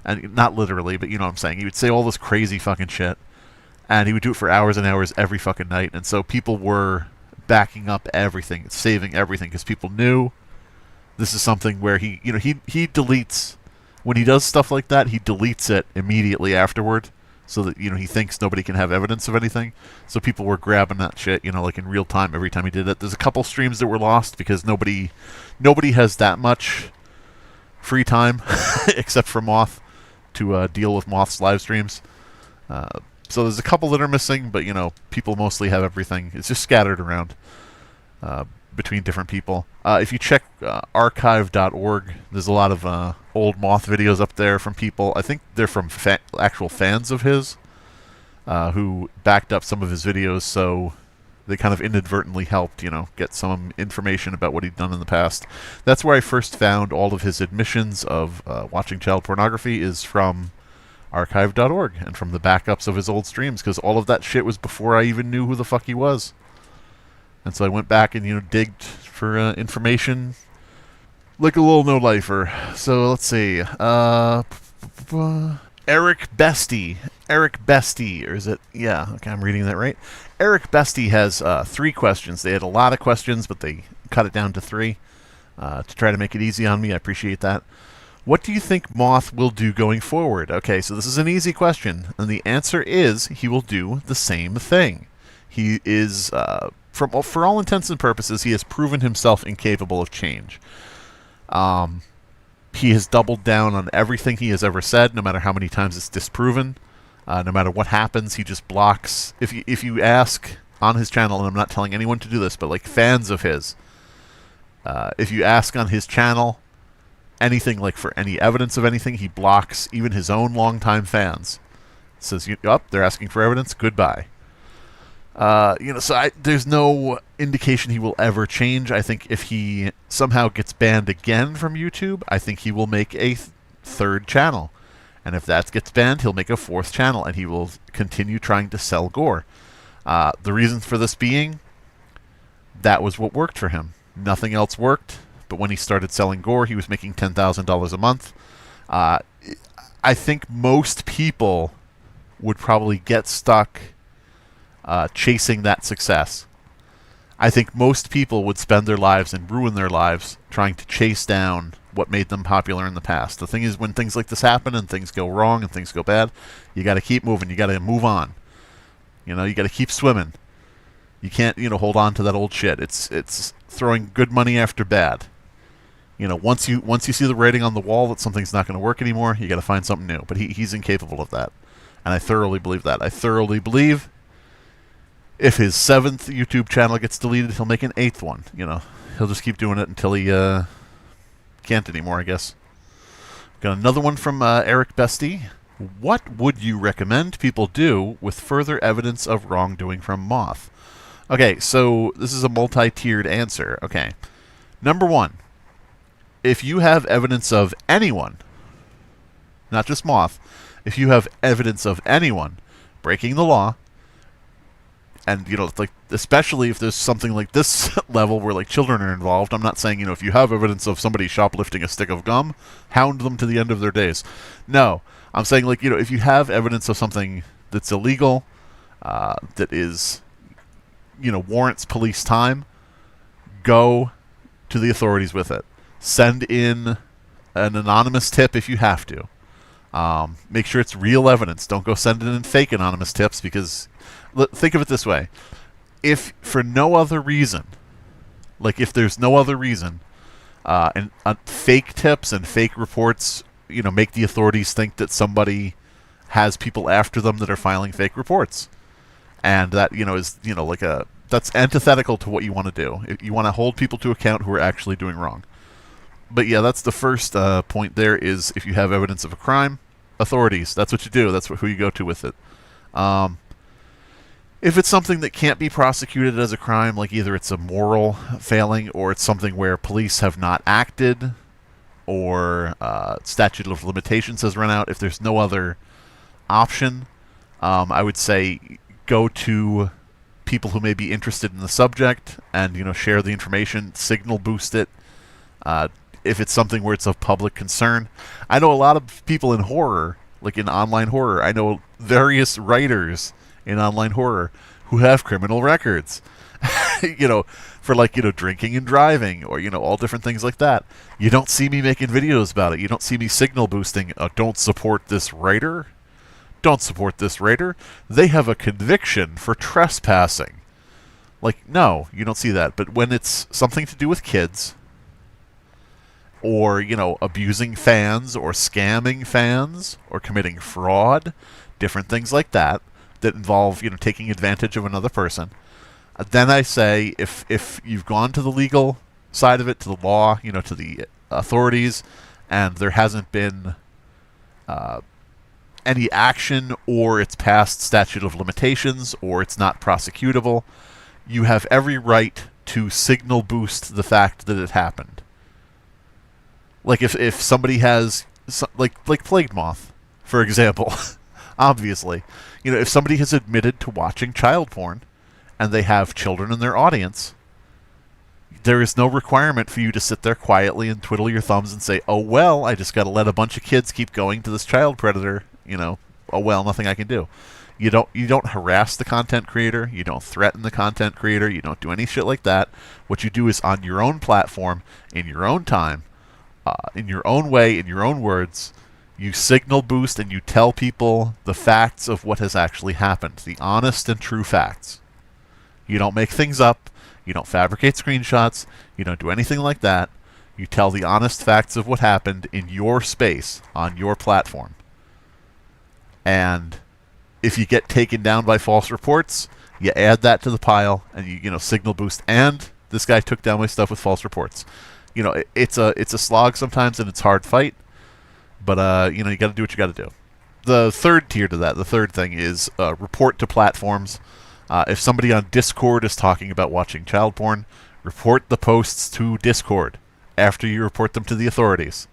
and not literally, but you know what I'm saying. He would say all this crazy fucking shit, and he would do it for hours and hours every fucking night, and so people were backing up everything, saving everything, because people knew this is something where he, you know, he deletes, when he does stuff like that, he deletes it immediately afterward, so that, you know, he thinks nobody can have evidence of anything. So people were grabbing that shit, you know, like in real time every time he did it. There's a couple streams that were lost because nobody has that much free time except for Moth to deal with Moth's live streams. So there's a couple that are missing, but, you know, people mostly have everything. It's just scattered around between different people. If you check archive.org, there's a lot of old Moth videos up there from people. I think they're from actual fans of his who backed up some of his videos, so they kind of inadvertently helped, you know, get some information about what he'd done in the past. That's where I first found all of his admissions of watching child pornography, is from archive.org and from the backups of his old streams, because all of that shit was before I even knew who the fuck he was. And so I went back and, you know, digged for information like a little no-lifer. So let's see. Eric Bestie, or is it? Yeah, okay, I'm reading that right. Eric Bestie has 3 questions. They had a lot of questions, but they cut it down to 3 to try to make it easy on me. I appreciate that. What do you think Moth will do going forward? Okay, so this is an easy question, and the answer is he will do the same thing. He is, for all intents and purposes, he has proven himself incapable of change. He has doubled down on everything he has ever said, no matter how many times it's disproven. No matter what happens, he just blocks. If you ask on his channel, and I'm not telling anyone to do this, but like fans of his, if you ask on his channel anything, like for any evidence of anything, he blocks even his own longtime fans. Says, they're asking for evidence, goodbye. You know, so there's no indication he will ever change. I think if he somehow gets banned again from YouTube, I think he will make a third channel. And if that gets banned, he'll make a 4th channel, and he will continue trying to sell gore. The reason for this being, that was what worked for him. Nothing else worked, but when he started selling gore, he was making $10,000 a month. I think most people would probably get stuck chasing that success. I think most people would spend their lives and ruin their lives trying to chase down what made them popular in the past. The thing is, when things like this happen and things go wrong and things go bad, you got to keep moving. You got to move on. You know, you got to keep swimming. You can't, you know, hold on to that old shit. It's throwing good money after bad. You know, once you see the writing on the wall that something's not going to work anymore, you got to find something new. But he's incapable of that, and I thoroughly believe that. I thoroughly believe if his 7th YouTube channel gets deleted, he'll make an 8th one. You know, he'll just keep doing it until he can't anymore, I guess. Got another one from Eric Bestie. What would you recommend people do with further evidence of wrongdoing from Moth? Okay, so this is a multi-tiered answer. Okay. Number 1, if you have evidence of anyone, not just Moth, if you have evidence of anyone breaking the law, and, you know, like, especially if there's something like this level where, like, children are involved, I'm not saying, you know, if you have evidence of somebody shoplifting a stick of gum, hound them to the end of their days. No. I'm saying, like, you know, if you have evidence of something that's illegal, that is, you know, warrants police time, go to the authorities with it. Send in an anonymous tip if you have to. Make sure it's real evidence. Don't go send in fake anonymous tips, because think of it this way. If for no other reason, like if there's no other reason, and fake tips and fake reports, you know, make the authorities think that somebody has people after them that are filing fake reports. And that, is, like that's antithetical to what you want to do. You want to hold people to account who are actually doing wrong. But yeah, that's the first point there, is if you have evidence of a crime, authorities, that's what you do. That's who you go to with it. If it's something that can't be prosecuted as a crime, like either it's a moral failing or it's something where police have not acted or statute of limitations has run out, if there's no other option, I would say go to people who may be interested in the subject and, share the information, signal boost it. If it's something where it's of public concern. I know a lot of people in horror, like in online horror. I know various writers in online horror who have criminal records, for drinking and driving or, all different things like that. You don't see me making videos about it. You don't see me signal boosting, don't support this writer. Don't support this writer. They have a conviction for trespassing. No, you don't see that. But when it's something to do with kids, or, abusing fans or scamming fans or committing fraud, different things like that involve, taking advantage of another person, then I say if you've gone to the legal side of it, to the law, to the authorities, and there hasn't been any action, or it's past statute of limitations, or it's not prosecutable, you have every right to signal boost the fact that it happened. Like if somebody has, like Plague Moth, for example, obviously, if somebody has admitted to watching child porn and they have children in their audience, there is no requirement for you to sit there quietly and twiddle your thumbs and say, oh, well, I just got to let a bunch of kids keep going to this child predator, oh, well, nothing I can do. You don't harass the content creator. You don't threaten the content creator. You don't do any shit like that. What you do is on your own platform, in your own time, in your own way, in your own words, you signal boost and you tell people the facts of what has actually happened, the honest and true facts. You don't make things up. You don't fabricate screenshots. You don't do anything like that. You tell the honest facts of what happened in your space, on your platform. And if you get taken down by false reports, you add that to the pile and you signal boost. And this guy took down my stuff with false reports. It's a slog sometimes, and it's a hard fight, but you got to do what you got to do. The third tier to that, the third thing is report to platforms. If somebody on Discord is talking about watching child porn, report the posts to Discord after you report them to the authorities.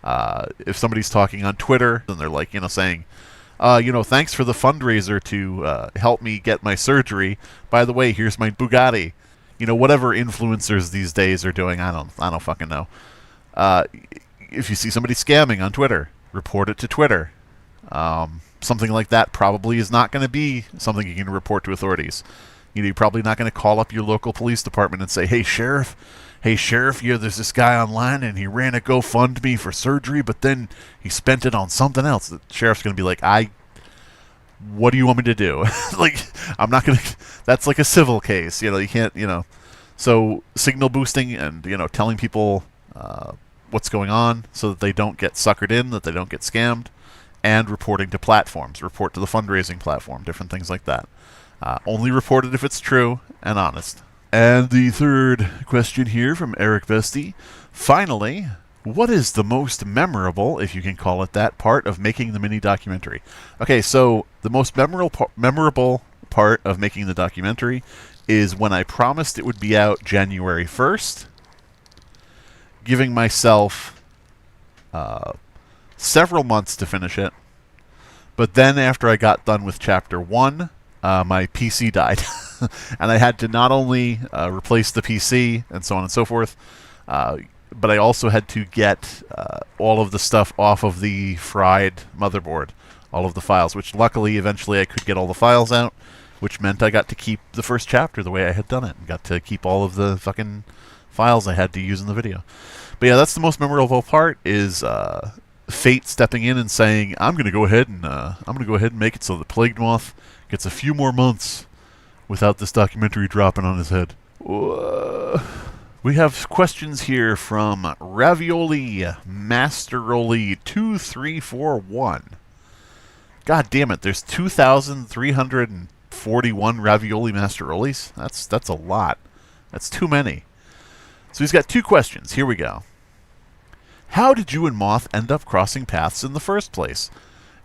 If somebody's talking on Twitter and they're saying, thanks for the fundraiser to help me get my surgery. By the way, here's my Bugatti. Whatever influencers these days are doing, I don't fucking know. If you see somebody scamming on Twitter, report it to Twitter. Something like that probably is not going to be something you can report to authorities. You're probably not going to call up your local police department and say, hey, sheriff, there's this guy online and he ran a GoFundMe for surgery, but then he spent it on something else. The sheriff's going to be like, what do you want me to do? I'm not going to... That's like a civil case. You can't, So signal boosting and, telling people what's going on so that they don't get suckered in, that they don't get scammed, and reporting to platforms. Report to the fundraising platform, different things like that. Only report it if it's true and honest. And the third question here from Eric Vesti. Finally, what is the most memorable, if you can call it that, part of making the mini documentary? Okay, so the most memorable part of making the documentary is when I promised it would be out January 1st, giving myself several months to finish it. But then after I got done with Chapter 1, my PC died. And I had to not only replace the PC and so on and so forth, but I also had to get all of the stuff off of the fried motherboard, all of the files, which luckily eventually I could get all the files out, which meant I got to keep the first chapter the way I had done it, and got to keep all of the fucking files I had to use in the video. But yeah, that's the most memorable part, is fate stepping in and saying, I'm going to go ahead and make it so that Plague Moth gets a few more months without this documentary dropping on his head. We have questions here from Ravioli Masteroli 2341. God damn it, there's 2,300 41 ravioli masterolis. That's a lot. That's too many. So he's got 2 questions. Here we go. How did you and Moth end up crossing paths in the first place?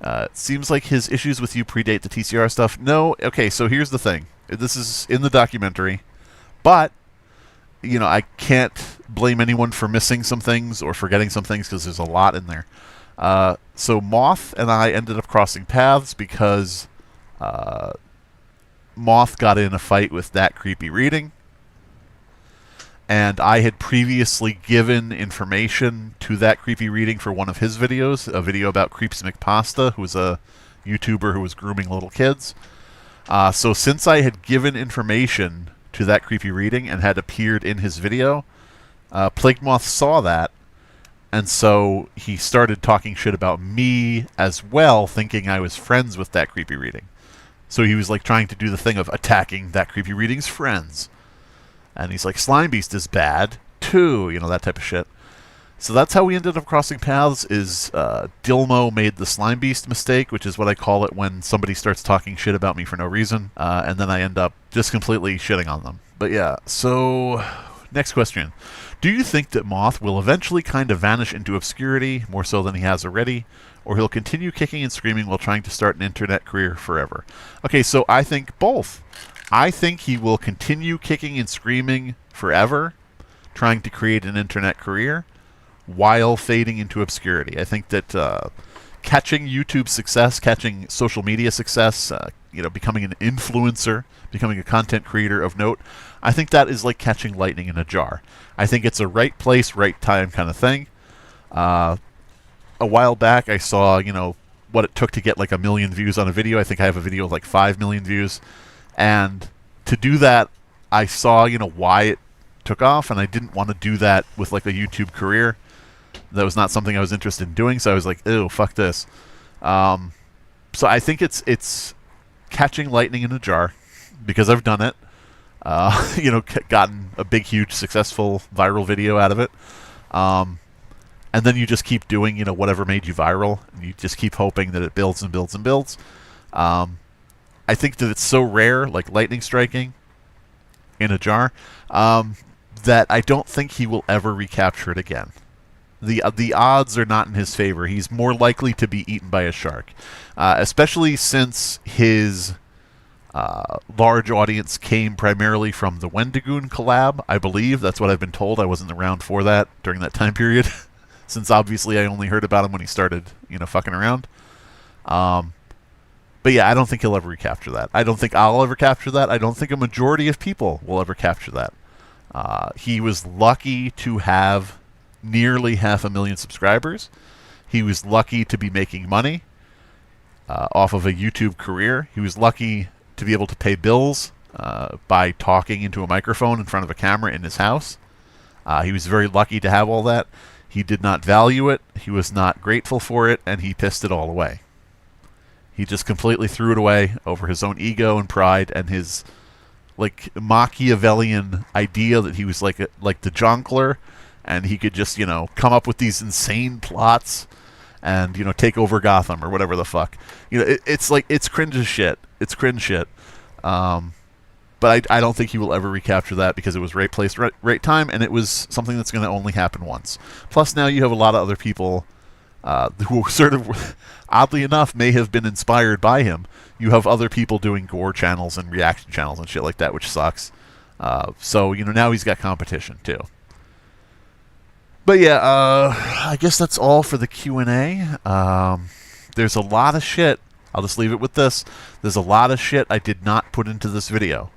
It seems like his issues with you predate the TCR stuff. No, okay, so here's the thing. This is in the documentary, but, you know, I can't blame anyone for missing some things or forgetting some things because there's a lot in there. So Moth and I ended up crossing paths because Moth got in a fight with That Creepy Reading, and I had previously given information to That Creepy Reading for one of his videos, a video about Creeps McPasta, who was a YouTuber who was grooming little kids. So since I had given information to That Creepy Reading and had appeared in his video, Plague Moth saw that, and so he started talking shit about me as well, thinking I was friends with That Creepy Reading. So he was like trying to do the thing of attacking That Creepy Reading's friends. And he's like, Slime Beast is bad, too, you know, that type of shit. So that's how we ended up crossing paths, is Dilmo made the Slime Beast mistake, which is what I call it when somebody starts talking shit about me for no reason, and then I end up just completely shitting on them. But yeah, so next question. Do you think that Moth will eventually kind of vanish into obscurity, more so than he has already, or he'll continue kicking and screaming while trying to start an internet career forever? Okay, so I think both. I think he will continue kicking and screaming forever, trying to create an internet career, while fading into obscurity. I think that catching YouTube success, catching social media success, you know, becoming an influencer, becoming a content creator of note, I think that is like catching lightning in a jar. I think it's a right place, right time kind of thing. A while back, I saw, you know, what it took to get like 1 million views on a video. I think I have a video with like 5 million views. And to do that, I saw, you know, why it took off, and I didn't want to do that with like a YouTube career. That was not something I was interested in doing, so I was like, ew, fuck this. So I think it's catching lightning in a jar, because I've done it. You know, gotten a big, huge, successful viral video out of it. And then you just keep doing, you know, whatever made you viral, and you just keep hoping that it builds and builds and builds. I think that it's so rare, like lightning striking in a jar, that I don't think he will ever recapture it again. The odds are not in his favor. He's more likely to be eaten by a shark, especially since his large audience came primarily from the Wendigoon collab, I believe. That's what I've been told. I wasn't around for that during that time period, since obviously I only heard about him when he started, you know, fucking around. But yeah, I don't think he'll ever recapture that. I don't think I'll ever capture that. I don't think a majority of people will ever capture that. He was lucky to have nearly 500,000 subscribers. He was lucky to be making money off of a YouTube career. He was lucky to be able to pay bills by talking into a microphone in front of a camera in his house. He was very lucky to have all that. He did not value it. He was not grateful for it, and he pissed it all away. He just completely threw it away over his own ego and pride and his like Machiavellian idea that he was like the jongleur, and he could just, you know, come up with these insane plots and, you know, take over Gotham or whatever the fuck. You know, it's like, it's cringe as shit. It's cringe shit. But I don't think he will ever recapture that, because it was right place, right time, and it was something that's going to only happen once. Plus, now you have a lot of other people who sort of, oddly enough, may have been inspired by him. You have other people doing gore channels and reaction channels and shit like that, which sucks. So, you know, now he's got competition, too. But yeah, I guess that's all for the Q&A. There's a lot of shit. I'll just leave it with this. There's a lot of shit I did not put into this video.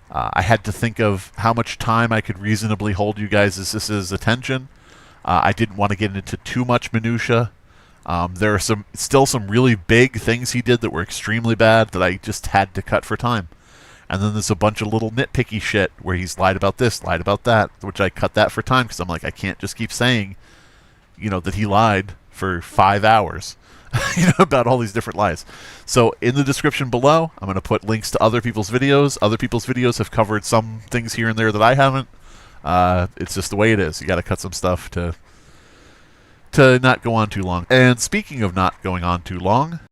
I had to think of how much time I could reasonably hold you guys' attention. I didn't want to get into too much minutia. There are still some really big things he did that were extremely bad that I just had to cut for time. And then there's a bunch of little nitpicky shit where he's lied about this, lied about that, which I cut that for time because I'm like, I can't just keep saying, you know, that he lied for 5 hours, you know, about all these different lies. So in the description below, I'm going to put links to other people's videos. Other people's videos have covered some things here and there that I haven't. It's just the way it is. You got to cut some stuff to not go on too long. And speaking of not going on too long,